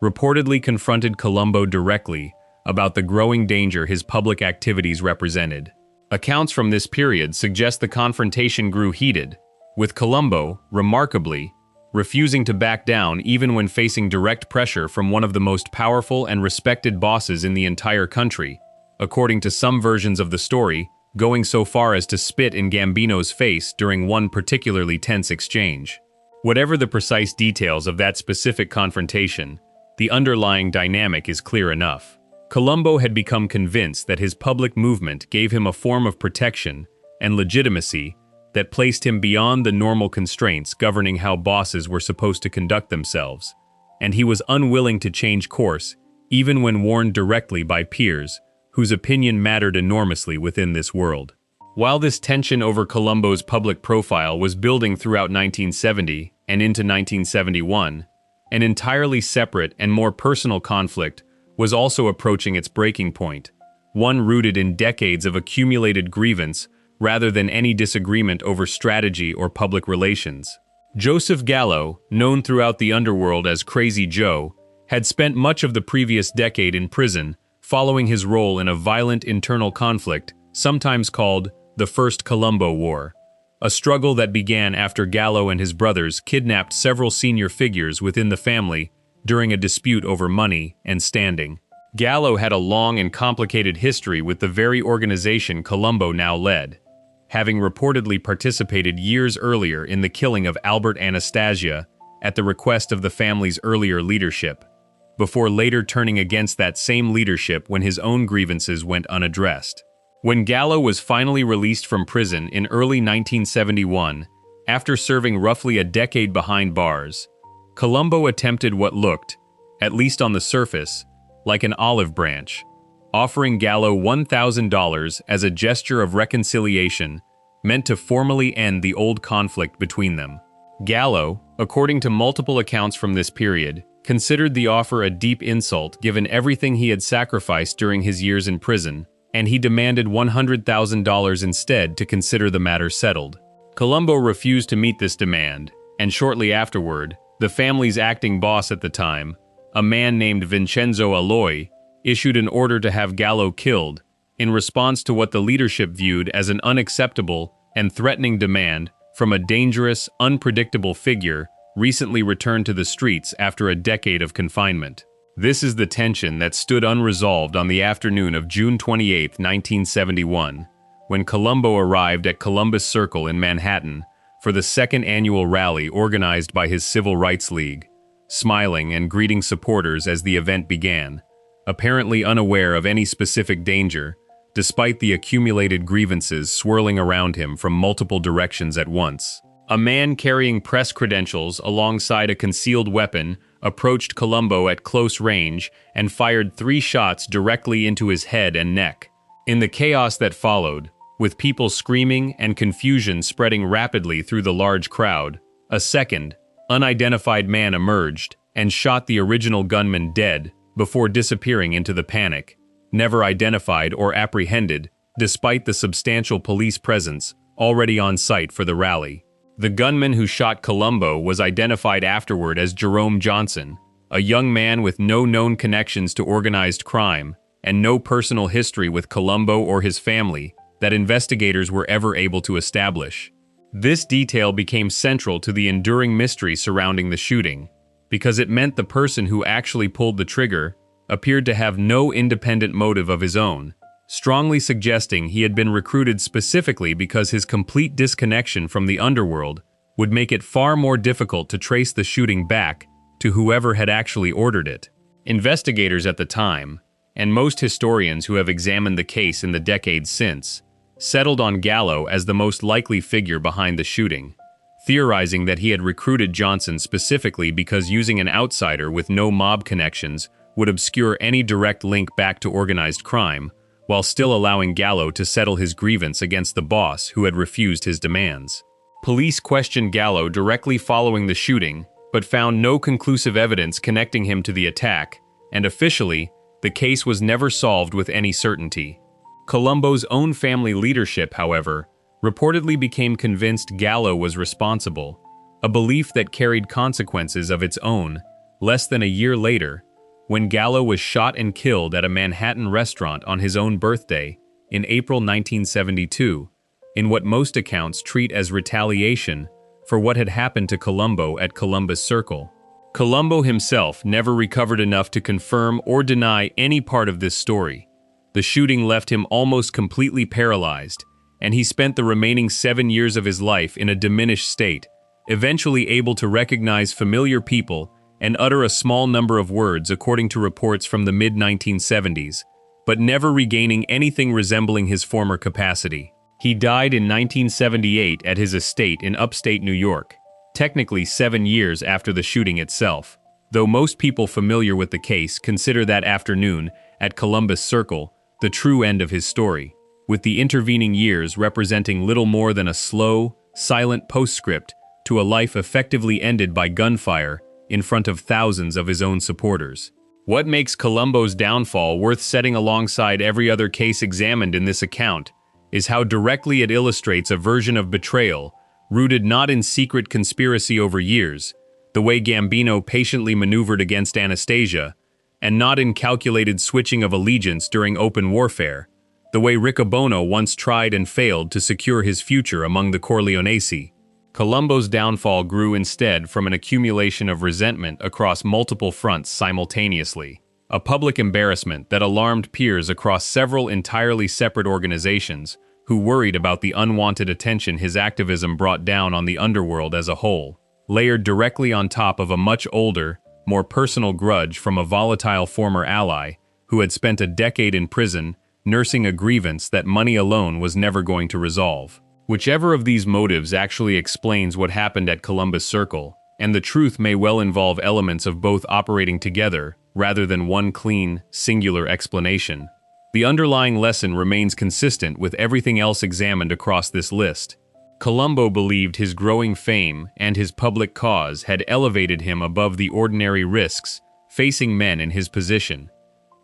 reportedly confronted Colombo directly about the growing danger his public activities represented. Accounts from this period suggest the confrontation grew heated, with Colombo, remarkably, refusing to back down even when facing direct pressure from one of the most powerful and respected bosses in the entire country, according to some versions of the story, going so far as to spit in Gambino's face during one particularly tense exchange. Whatever the precise details of that specific confrontation, the underlying dynamic is clear enough. Colombo had become convinced that his public movement gave him a form of protection and legitimacy that placed him beyond the normal constraints governing how bosses were supposed to conduct themselves, and he was unwilling to change course even when warned directly by peers whose opinion mattered enormously within this world. While this tension over Colombo's public profile was building throughout 1970 and into 1971, an entirely separate and more personal conflict was also approaching its breaking point, one rooted in decades of accumulated grievance rather than any disagreement over strategy or public relations. Joseph Gallo, known throughout the underworld as Crazy Joe, had spent much of the previous decade in prison following his role in a violent internal conflict, sometimes called the First Colombo War, a struggle that began after Gallo and his brothers kidnapped several senior figures within the family during a dispute over money and standing. Gallo had a long and complicated history with the very organization Colombo now led, having reportedly participated years earlier in the killing of Albert Anastasia at the request of the family's earlier leadership, before later turning against that same leadership when his own grievances went unaddressed. When Gallo was finally released from prison in early 1971, after serving roughly a decade behind bars, Colombo attempted what looked, at least on the surface, like an olive branch, offering Gallo $1,000 as a gesture of reconciliation meant to formally end the old conflict between them. Gallo, according to multiple accounts from this period, considered the offer a deep insult given everything he had sacrificed during his years in prison, and he demanded $100,000 instead to consider the matter settled. Colombo refused to meet this demand, and shortly afterward, the family's acting boss at the time, a man named Vincenzo Aloi, issued an order to have Gallo killed, in response to what the leadership viewed as an unacceptable and threatening demand from a dangerous, unpredictable figure recently returned to the streets after a decade of confinement. This is the tension that stood unresolved on the afternoon of June 28, 1971, when Colombo arrived at Columbus Circle in Manhattan for the second annual rally organized by his Civil Rights League, smiling and greeting supporters as the event began, apparently unaware of any specific danger, despite the accumulated grievances swirling around him from multiple directions at once. A man carrying press credentials alongside a concealed weapon approached Colombo at close range and fired 3 shots directly into his head and neck. In the chaos that followed, with people screaming and confusion spreading rapidly through the large crowd, a second, unidentified man emerged and shot the original gunman dead before disappearing into the panic, never identified or apprehended despite the substantial police presence already on site for the rally. The gunman who shot Colombo was identified afterward as Jerome Johnson, a young man with no known connections to organized crime and no personal history with Colombo or his family that investigators were ever able to establish. This detail became central to the enduring mystery surrounding the shooting, because it meant the person who actually pulled the trigger appeared to have no independent motive of his own, strongly suggesting he had been recruited specifically because his complete disconnection from the underworld would make it far more difficult to trace the shooting back to whoever had actually ordered it. Investigators at the time, and most historians who have examined the case in the decades since, settled on Gallo as the most likely figure behind the shooting, theorizing that he had recruited Johnson specifically because using an outsider with no mob connections would obscure any direct link back to organized crime, while still allowing Gallo to settle his grievance against the boss who had refused his demands. Police questioned Gallo directly following the shooting, but found no conclusive evidence connecting him to the attack, and officially, the case was never solved with any certainty. Colombo's own family leadership, however, reportedly became convinced Gallo was responsible, a belief that carried consequences of its own, less than a year later, when Gallo was shot and killed at a Manhattan restaurant on his own birthday in April 1972, in what most accounts treat as retaliation for what had happened to Colombo at Columbus Circle. Colombo himself never recovered enough to confirm or deny any part of this story. The shooting left him almost completely paralyzed, and he spent the remaining 7 years of his life in a diminished state, eventually able to recognize familiar people and utter a small number of words according to reports from the mid-1970s, but never regaining anything resembling his former capacity. He died in 1978 at his estate in upstate New York, technically 7 years after the shooting itself, though most people familiar with the case consider that afternoon at Columbus Circle the true end of his story, with the intervening years representing little more than a slow, silent postscript to a life effectively ended by gunfire in front of thousands of his own supporters. What makes Colombo's downfall worth setting alongside every other case examined in this account is how directly it illustrates a version of betrayal rooted not in secret conspiracy over years, the way Gambino patiently maneuvered against Anastasia, and not in calculated switching of allegiance during open warfare, the way Riccobono once tried and failed to secure his future among the Corleonesi. Colombo's downfall grew instead from an accumulation of resentment across multiple fronts simultaneously, a public embarrassment that alarmed peers across several entirely separate organizations who worried about the unwanted attention his activism brought down on the underworld as a whole, layered directly on top of a much older, more personal grudge from a volatile former ally who had spent a decade in prison nursing a grievance that money alone was never going to resolve. Whichever of these motives actually explains what happened at Columbus Circle, and the truth may well involve elements of both operating together rather than one clean, singular explanation, the underlying lesson remains consistent with everything else examined across this list. Colombo believed his growing fame and his public cause had elevated him above the ordinary risks facing men in his position.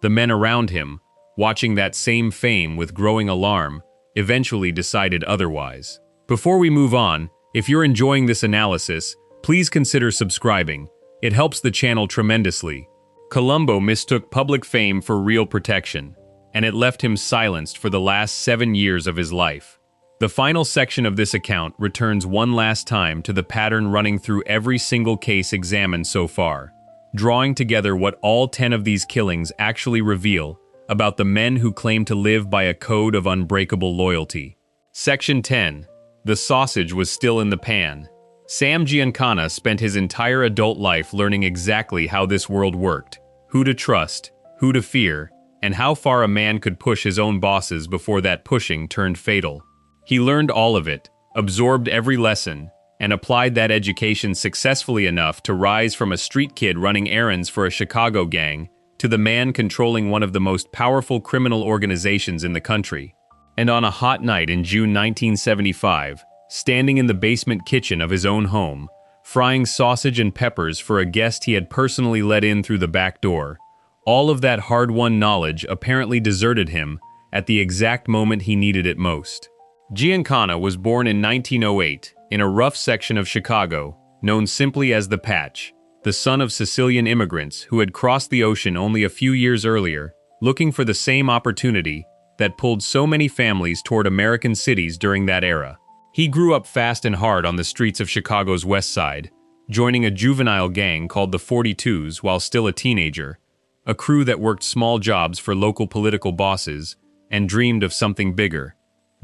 The men around him, watching that same fame with growing alarm, eventually decided otherwise. Before we move on, if you're enjoying this analysis, please consider subscribing. It helps the channel tremendously. Colombo mistook public fame for real protection, and it left him silenced for the last 7 years of his life. The final section of this account returns one last time to the pattern running through every single case examined so far, drawing together what all 10 of these killings actually reveal about the men who claim to live by a code of unbreakable loyalty. Section 10. The sausage was still in the pan. Sam Giancana spent his entire adult life learning exactly how this world worked, who to trust, who to fear, and how far a man could push his own bosses before that pushing turned fatal. He learned all of it, absorbed every lesson, and applied that education successfully enough to rise from a street kid running errands for a Chicago gang to the man controlling one of the most powerful criminal organizations in the country. And on a hot night in June 1975, standing in the basement kitchen of his own home, frying sausage and peppers for a guest he had personally let in through the back door, all of that hard-won knowledge apparently deserted him at the exact moment he needed it most. Giancana was born in 1908 in a rough section of Chicago, known simply as the Patch, the son of Sicilian immigrants who had crossed the ocean only a few years earlier, looking for the same opportunity that pulled so many families toward American cities during that era. He grew up fast and hard on the streets of Chicago's West Side, joining a juvenile gang called the 42s while still a teenager, a crew that worked small jobs for local political bosses and dreamed of something bigger.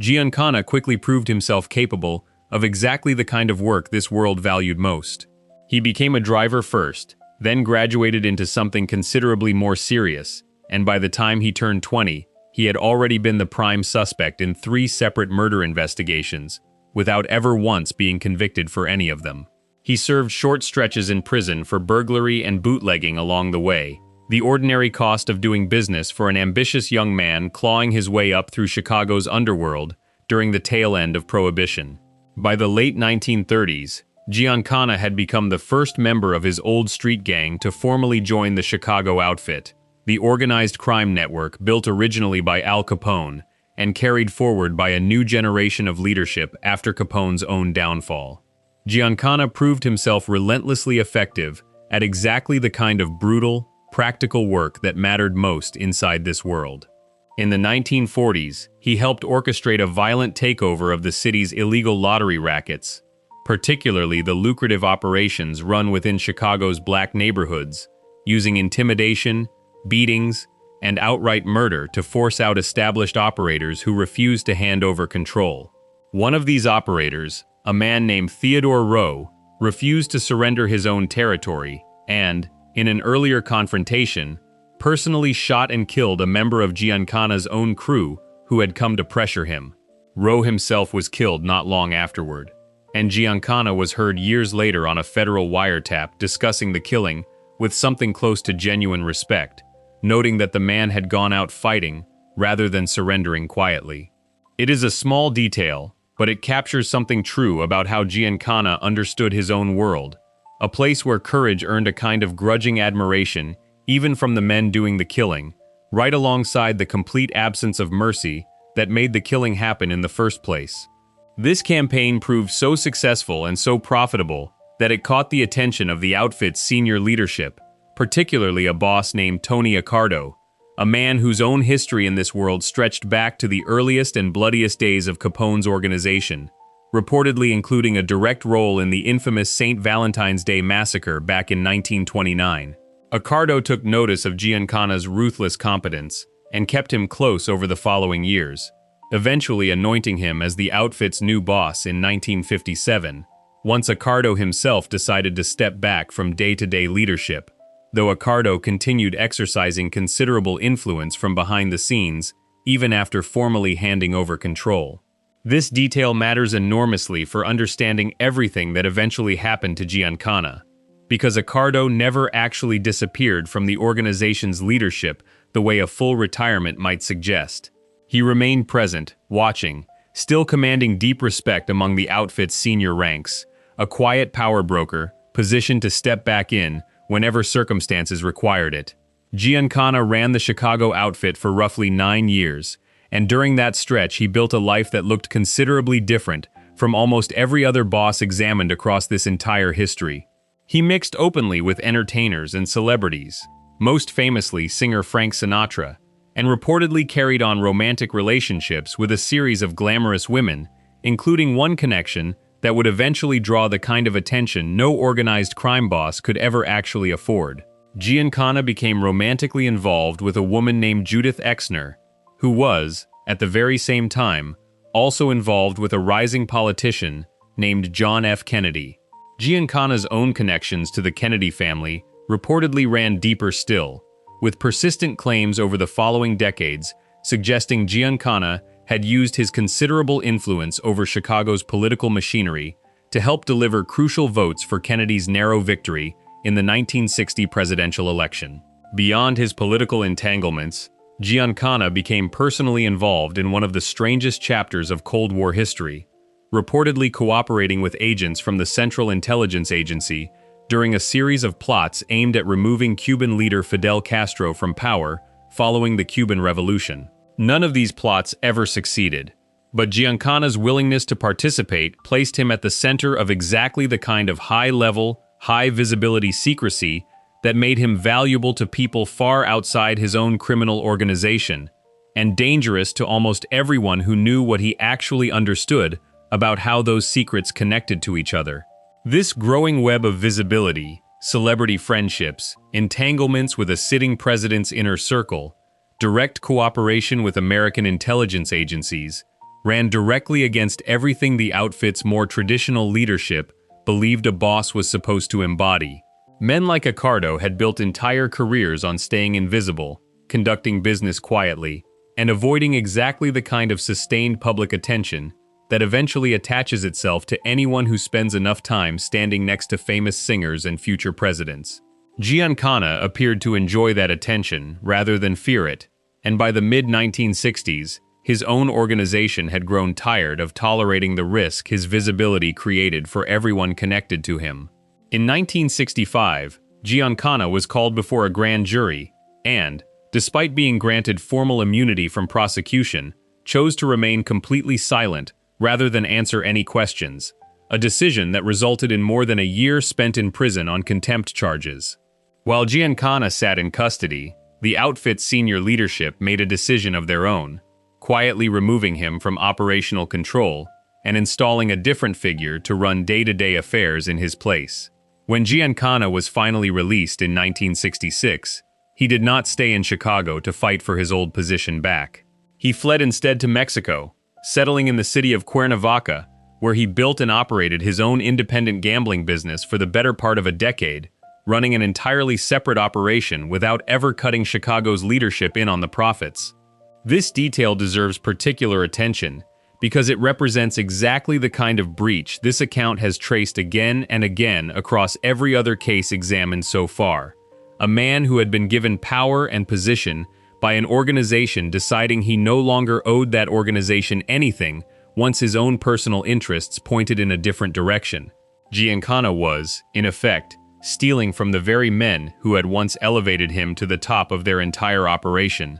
Giancana quickly proved himself capable of exactly the kind of work this world valued most. He became a driver first, then graduated into something considerably more serious, and by the time he turned 20, he had already been the prime suspect in 3 separate murder investigations, without ever once being convicted for any of them. He served short stretches in prison for burglary and bootlegging along the way, the ordinary cost of doing business for an ambitious young man clawing his way up through Chicago's underworld during the tail end of Prohibition. By the late 1930s, Giancana had become the first member of his old street gang to formally join the Chicago Outfit, the organized crime network built originally by Al Capone and carried forward by a new generation of leadership after Capone's own downfall. Giancana proved himself relentlessly effective at exactly the kind of brutal, practical work that mattered most inside this world. In the 1940s, he helped orchestrate a violent takeover of the city's illegal lottery rackets, particularly the lucrative operations run within Chicago's black neighborhoods, using intimidation, beatings, and outright murder to force out established operators who refused to hand over control. One of these operators, a man named Theodore Rowe, refused to surrender his own territory and, in an earlier confrontation, personally shot and killed a member of Giancana's own crew who had come to pressure him. Rowe himself was killed not long afterward, and Giancana was heard years later on a federal wiretap discussing the killing with something close to genuine respect, noting that the man had gone out fighting rather than surrendering quietly. It is a small detail, but it captures something true about how Giancana understood his own world, a place where courage earned a kind of grudging admiration even from the men doing the killing, right alongside the complete absence of mercy that made the killing happen in the first place. This campaign proved so successful and so profitable that it caught the attention of the outfit's senior leadership, particularly a boss named Tony Accardo, a man whose own history in this world stretched back to the earliest and bloodiest days of Capone's organization, reportedly including a direct role in the infamous St. Valentine's Day massacre back in 1929. Accardo took notice of Giancana's ruthless competence and kept him close over the following years, eventually anointing him as the outfit's new boss in 1957, once Accardo himself decided to step back from day-to-day leadership, though Accardo continued exercising considerable influence from behind the scenes even after formally handing over control. This detail matters enormously for understanding everything that eventually happened to Giancana, because Accardo never actually disappeared from the organization's leadership the way a full retirement might suggest. He remained present, watching, still commanding deep respect among the outfit's senior ranks, a quiet power broker, positioned to step back in whenever circumstances required it. Giancana ran the Chicago outfit for roughly 9 years, and during that stretch he built a life that looked considerably different from almost every other boss examined across this entire history. He mixed openly with entertainers and celebrities, most famously singer Frank Sinatra, and reportedly carried on romantic relationships with a series of glamorous women, including one connection that would eventually draw the kind of attention no organized crime boss could ever actually afford. Giancana became romantically involved with a woman named Judith Exner, who was, at the very same time, also involved with a rising politician named John F. Kennedy. Giancana's own connections to the Kennedy family reportedly ran deeper still, with persistent claims over the following decades suggesting Giancana had used his considerable influence over Chicago's political machinery to help deliver crucial votes for Kennedy's narrow victory in the 1960 presidential election. Beyond his political entanglements, Giancana became personally involved in one of the strangest chapters of Cold War history, reportedly cooperating with agents from the Central Intelligence Agency during a series of plots aimed at removing Cuban leader Fidel Castro from power following the Cuban Revolution. None of these plots ever succeeded, but Giancana's willingness to participate placed him at the center of exactly the kind of high-level, high-visibility secrecy that made him valuable to people far outside his own criminal organization, and dangerous to almost everyone who knew what he actually understood about how those secrets connected to each other. This growing web of visibility, celebrity friendships, entanglements with a sitting president's inner circle, direct cooperation with American intelligence agencies, ran directly against everything the outfit's more traditional leadership believed a boss was supposed to embody. Men like Accardo had built entire careers on staying invisible, conducting business quietly, and avoiding exactly the kind of sustained public attention that eventually attaches itself to anyone who spends enough time standing next to famous singers and future presidents. Giancana appeared to enjoy that attention rather than fear it, and by the mid-1960s, his own organization had grown tired of tolerating the risk his visibility created for everyone connected to him. In 1965, Giancana was called before a grand jury and, despite being granted formal immunity from prosecution, chose to remain completely silent rather than answer any questions, a decision that resulted in more than a year spent in prison on contempt charges. While Giancana sat in custody, the outfit's senior leadership made a decision of their own, quietly removing him from operational control and installing a different figure to run day-to-day affairs in his place. When Giancana was finally released in 1966, he did not stay in Chicago to fight for his old position back. He fled instead to Mexico, settling in the city of Cuernavaca, where he built and operated his own independent gambling business for the better part of a decade, running an entirely separate operation without ever cutting Chicago's leadership in on the profits. This detail deserves particular attention because it represents exactly the kind of breach this account has traced again and again across every other case examined so far. A man who had been given power and position by an organization deciding he no longer owed that organization anything once his own personal interests pointed in a different direction. Giancana was, in effect, stealing from the very men who had once elevated him to the top of their entire operation,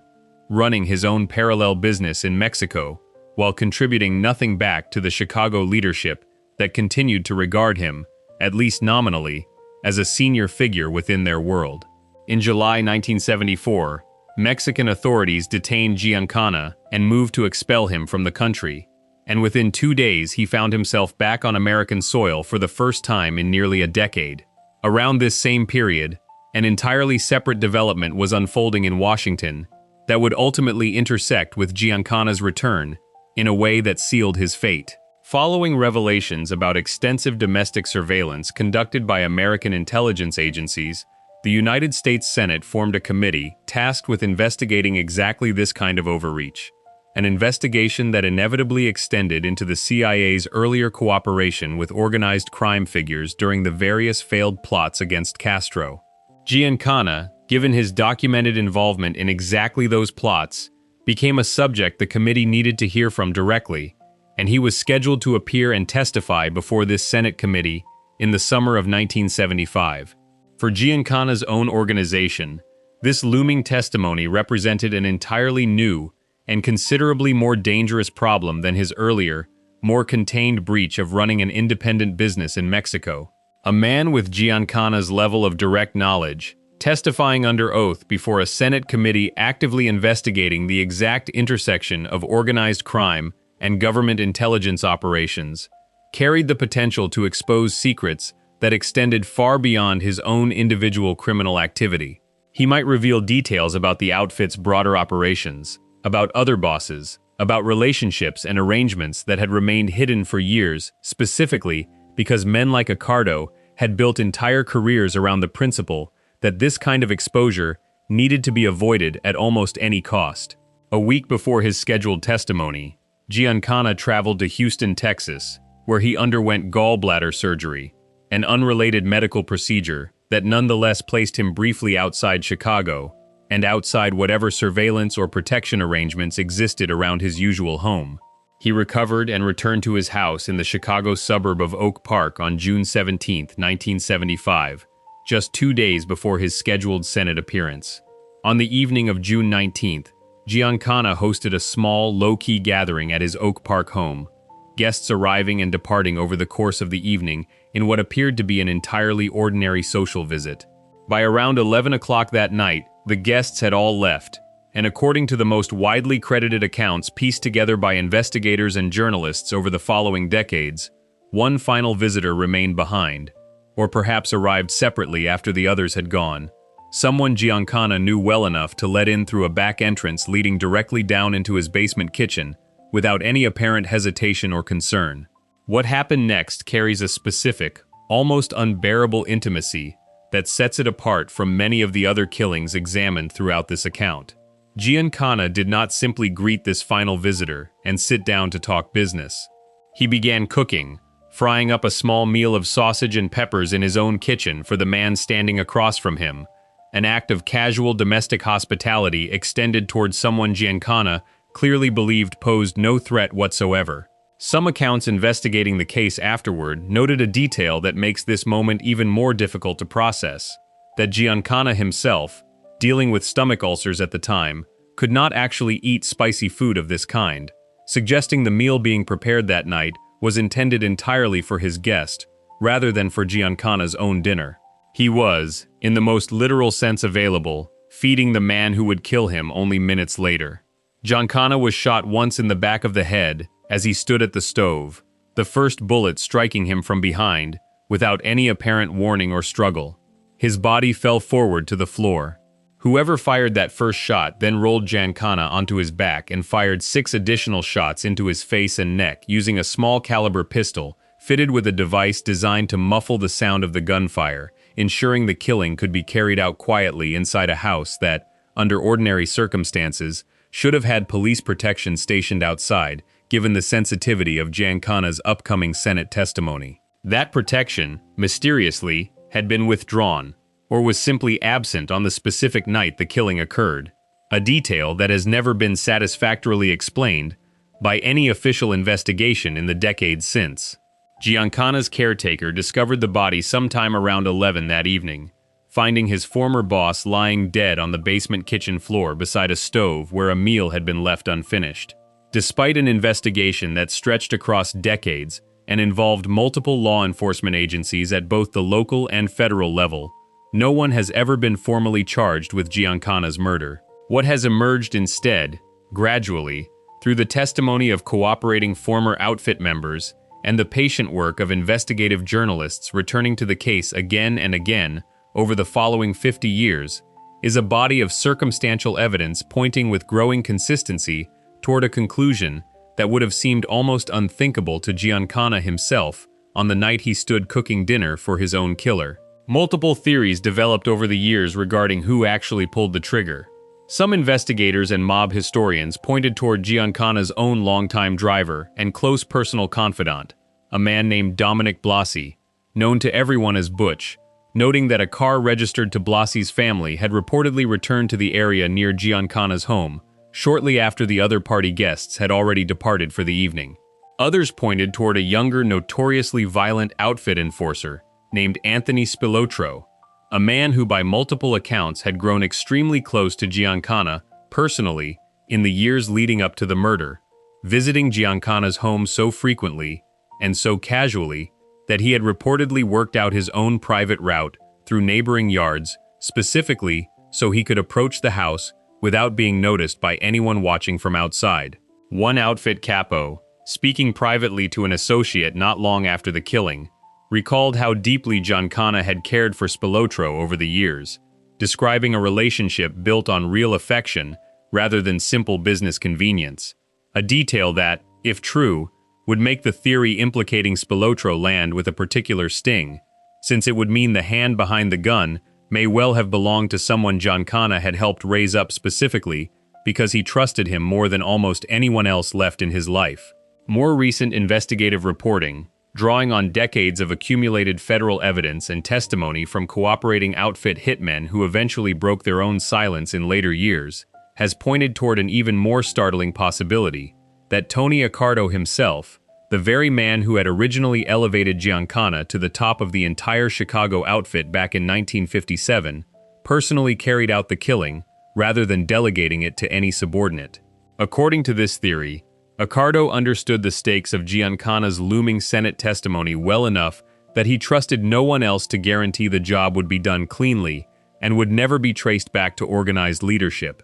running his own parallel business in Mexico, while contributing nothing back to the Chicago leadership that continued to regard him, at least nominally, as a senior figure within their world. In July 1974, Mexican authorities detained Giancana and moved to expel him from the country, and within 2 days he found himself back on American soil for the first time in nearly a decade. Around this same period, an entirely separate development was unfolding in Washington that would ultimately intersect with Giancana's return in a way that sealed his fate. Following revelations about extensive domestic surveillance conducted by American intelligence agencies, the United States Senate formed a committee tasked with investigating exactly this kind of overreach, an investigation that inevitably extended into the CIA's earlier cooperation with organized crime figures during the various failed plots against Castro. Giancana, given his documented involvement in exactly those plots, became a subject the committee needed to hear from directly, and he was scheduled to appear and testify before this Senate committee in the summer of 1975. For Giancana's own organization, this looming testimony represented an entirely new and considerably more dangerous problem than his earlier, more contained breach of running an independent business in Mexico. A man with Giancana's level of direct knowledge, testifying under oath before a Senate committee actively investigating the exact intersection of organized crime and government intelligence operations, carried the potential to expose secrets that extended far beyond his own individual criminal activity. He might reveal details about the outfit's broader operations, about other bosses, about relationships and arrangements that had remained hidden for years, specifically because men like Accardo had built entire careers around the principle that this kind of exposure needed to be avoided at almost any cost. A week before his scheduled testimony, Giancana traveled to Houston, Texas, where he underwent gallbladder surgery, an unrelated medical procedure that nonetheless placed him briefly outside Chicago and outside whatever surveillance or protection arrangements existed around his usual home. He recovered and returned to his house in the Chicago suburb of Oak Park on June 17, 1975, just 2 days before his scheduled Senate appearance. On the evening of June 19th, Giancana hosted a small, low-key gathering at his Oak Park home, guests arriving and departing over the course of the evening in what appeared to be an entirely ordinary social visit. By around 11 o'clock that night, the guests had all left, and according to the most widely credited accounts pieced together by investigators and journalists over the following decades, one final visitor remained behind, or perhaps arrived separately after the others had gone, someone Giancana knew well enough to let in through a back entrance leading directly down into his basement kitchen, without any apparent hesitation or concern. What happened next carries a specific, almost unbearable intimacy that sets it apart from many of the other killings examined throughout this account. Giancana did not simply greet this final visitor and sit down to talk business. He began cooking, frying up a small meal of sausage and peppers in his own kitchen for the man standing across from him, an act of casual domestic hospitality extended towards someone Giancana clearly believed posed no threat whatsoever. Some accounts investigating the case afterward noted a detail that makes this moment even more difficult to process: that Giancana himself, dealing with stomach ulcers at the time, could not actually eat spicy food of this kind, suggesting the meal being prepared that night was intended entirely for his guest, rather than for Giancana's own dinner. He was, in the most literal sense available, feeding the man who would kill him only minutes later. Giancana was shot once in the back of the head as he stood at the stove, the first bullet striking him from behind, without any apparent warning or struggle. His body fell forward to the floor. Whoever fired that first shot then rolled Giancana onto his back and fired 6 additional shots into his face and neck using a small caliber pistol fitted with a device designed to muffle the sound of the gunfire, ensuring the killing could be carried out quietly inside a house that, under ordinary circumstances, should have had police protection stationed outside, given the sensitivity of Giancana's upcoming Senate testimony. That protection, mysteriously, had been withdrawn, or was simply absent on the specific night the killing occurred, a detail that has never been satisfactorily explained by any official investigation in the decades since. Giancana's caretaker discovered the body sometime around 11 that evening, finding his former boss lying dead on the basement kitchen floor beside a stove where a meal had been left unfinished. Despite an investigation that stretched across decades and involved multiple law enforcement agencies at both the local and federal level, no one has ever been formally charged with Giancana's murder. What has emerged instead, gradually, through the testimony of cooperating former outfit members and the patient work of investigative journalists returning to the case again and again over the following 50 years, is a body of circumstantial evidence pointing with growing consistency toward a conclusion that would have seemed almost unthinkable to Giancana himself on the night he stood cooking dinner for his own killer. Multiple theories developed over the years regarding who actually pulled the trigger. Some investigators and mob historians pointed toward Giancana's own longtime driver and close personal confidant, a man named Dominic Blasi, known to everyone as Butch, noting that a car registered to Blasi's family had reportedly returned to the area near Giancana's home, shortly after the other party guests had already departed for the evening. Others pointed toward a younger, notoriously violent outfit enforcer named Anthony Spilotro, a man who by multiple accounts had grown extremely close to Giancana personally in the years leading up to the murder, visiting Giancana's home so frequently and so casually that he had reportedly worked out his own private route through neighboring yards, specifically so he could approach the house without being noticed by anyone watching from outside. One outfit capo, speaking privately to an associate not long after the killing, recalled how deeply Giancana had cared for Spilotro over the years, describing a relationship built on real affection rather than simple business convenience, a detail that, if true, would make the theory implicating Spilotro land with a particular sting, since it would mean the hand behind the gun may well have belonged to someone Giancana had helped raise up specifically because he trusted him more than almost anyone else left in his life. More recent investigative reporting, drawing on decades of accumulated federal evidence and testimony from cooperating outfit hitmen who eventually broke their own silence in later years, has pointed toward an even more startling possibility: that Tony Accardo himself, the very man who had originally elevated Giancana to the top of the entire Chicago outfit back in 1957, personally carried out the killing, rather than delegating it to any subordinate. According to this theory, Accardo understood the stakes of Giancana's looming Senate testimony well enough that he trusted no one else to guarantee the job would be done cleanly and would never be traced back to organized leadership,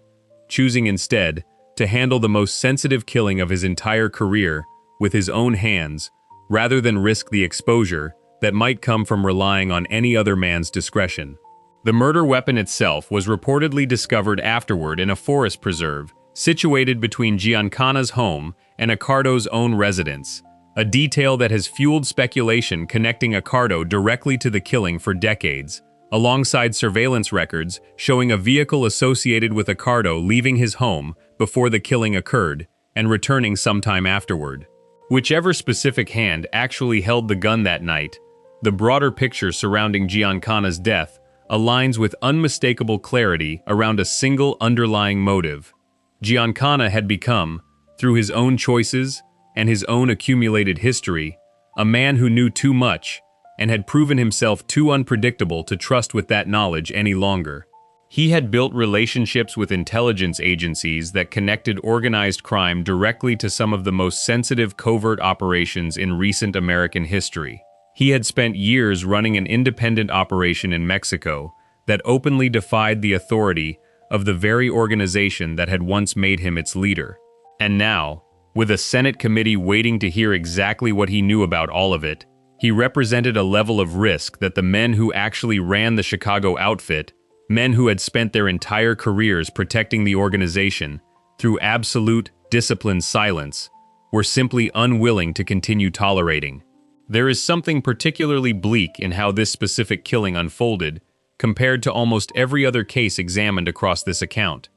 choosing instead to handle the most sensitive killing of his entire career with his own hands, rather than risk the exposure that might come from relying on any other man's discretion. The murder weapon itself was reportedly discovered afterward in a forest preserve, situated between Giancana's home and Accardo's own residence, a detail that has fueled speculation connecting Accardo directly to the killing for decades, alongside surveillance records showing a vehicle associated with Accardo leaving his home before the killing occurred and returning sometime afterward. Whichever specific hand actually held the gun that night, the broader picture surrounding Giancana's death aligns with unmistakable clarity around a single underlying motive. Giancana had become, through his own choices and his own accumulated history, a man who knew too much and had proven himself too unpredictable to trust with that knowledge any longer. He had built relationships with intelligence agencies that connected organized crime directly to some of the most sensitive covert operations in recent American history. He had spent years running an independent operation in Mexico that openly defied the authority of the very organization that had once made him its leader. And now, with a Senate committee waiting to hear exactly what he knew about all of it, he represented a level of risk that the men who actually ran the Chicago outfit, men who had spent their entire careers protecting the organization through absolute, disciplined silence, were simply unwilling to continue tolerating. There is something particularly bleak in how this specific killing unfolded, compared to almost every other case examined across this account.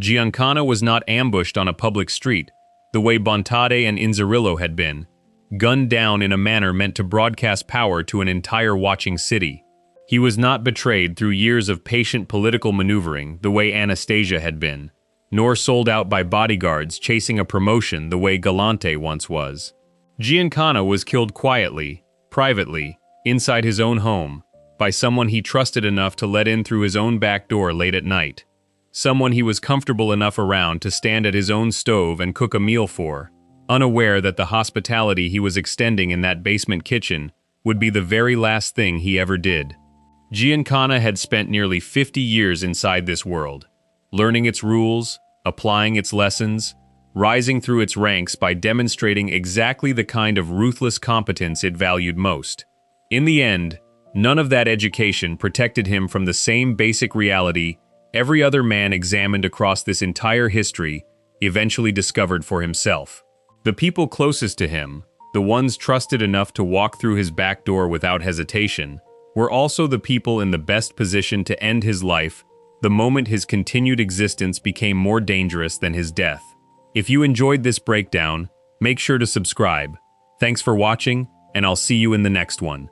Giancana was not ambushed on a public street, the way Bontade and Inzerillo had been, gunned down in a manner meant to broadcast power to an entire watching city. He was not betrayed through years of patient political maneuvering, the way Anastasia had been, nor sold out by bodyguards chasing a promotion the way Galante once was. Giancana was killed quietly, privately, inside his own home, by someone he trusted enough to let in through his own back door late at night. Someone he was comfortable enough around to stand at his own stove and cook a meal for, unaware that the hospitality he was extending in that basement kitchen would be the very last thing he ever did. Giancana had spent nearly 50 years inside this world, learning its rules, applying its lessons, rising through its ranks by demonstrating exactly the kind of ruthless competence it valued most. In the end, none of that education protected him from the same basic reality every other man examined across this entire history eventually discovered for himself. The people closest to him, the ones trusted enough to walk through his back door without hesitation, were also the people in the best position to end his life the moment his continued existence became more dangerous than his death. If you enjoyed this breakdown, make sure to subscribe. Thanks for watching, and I'll see you in the next one.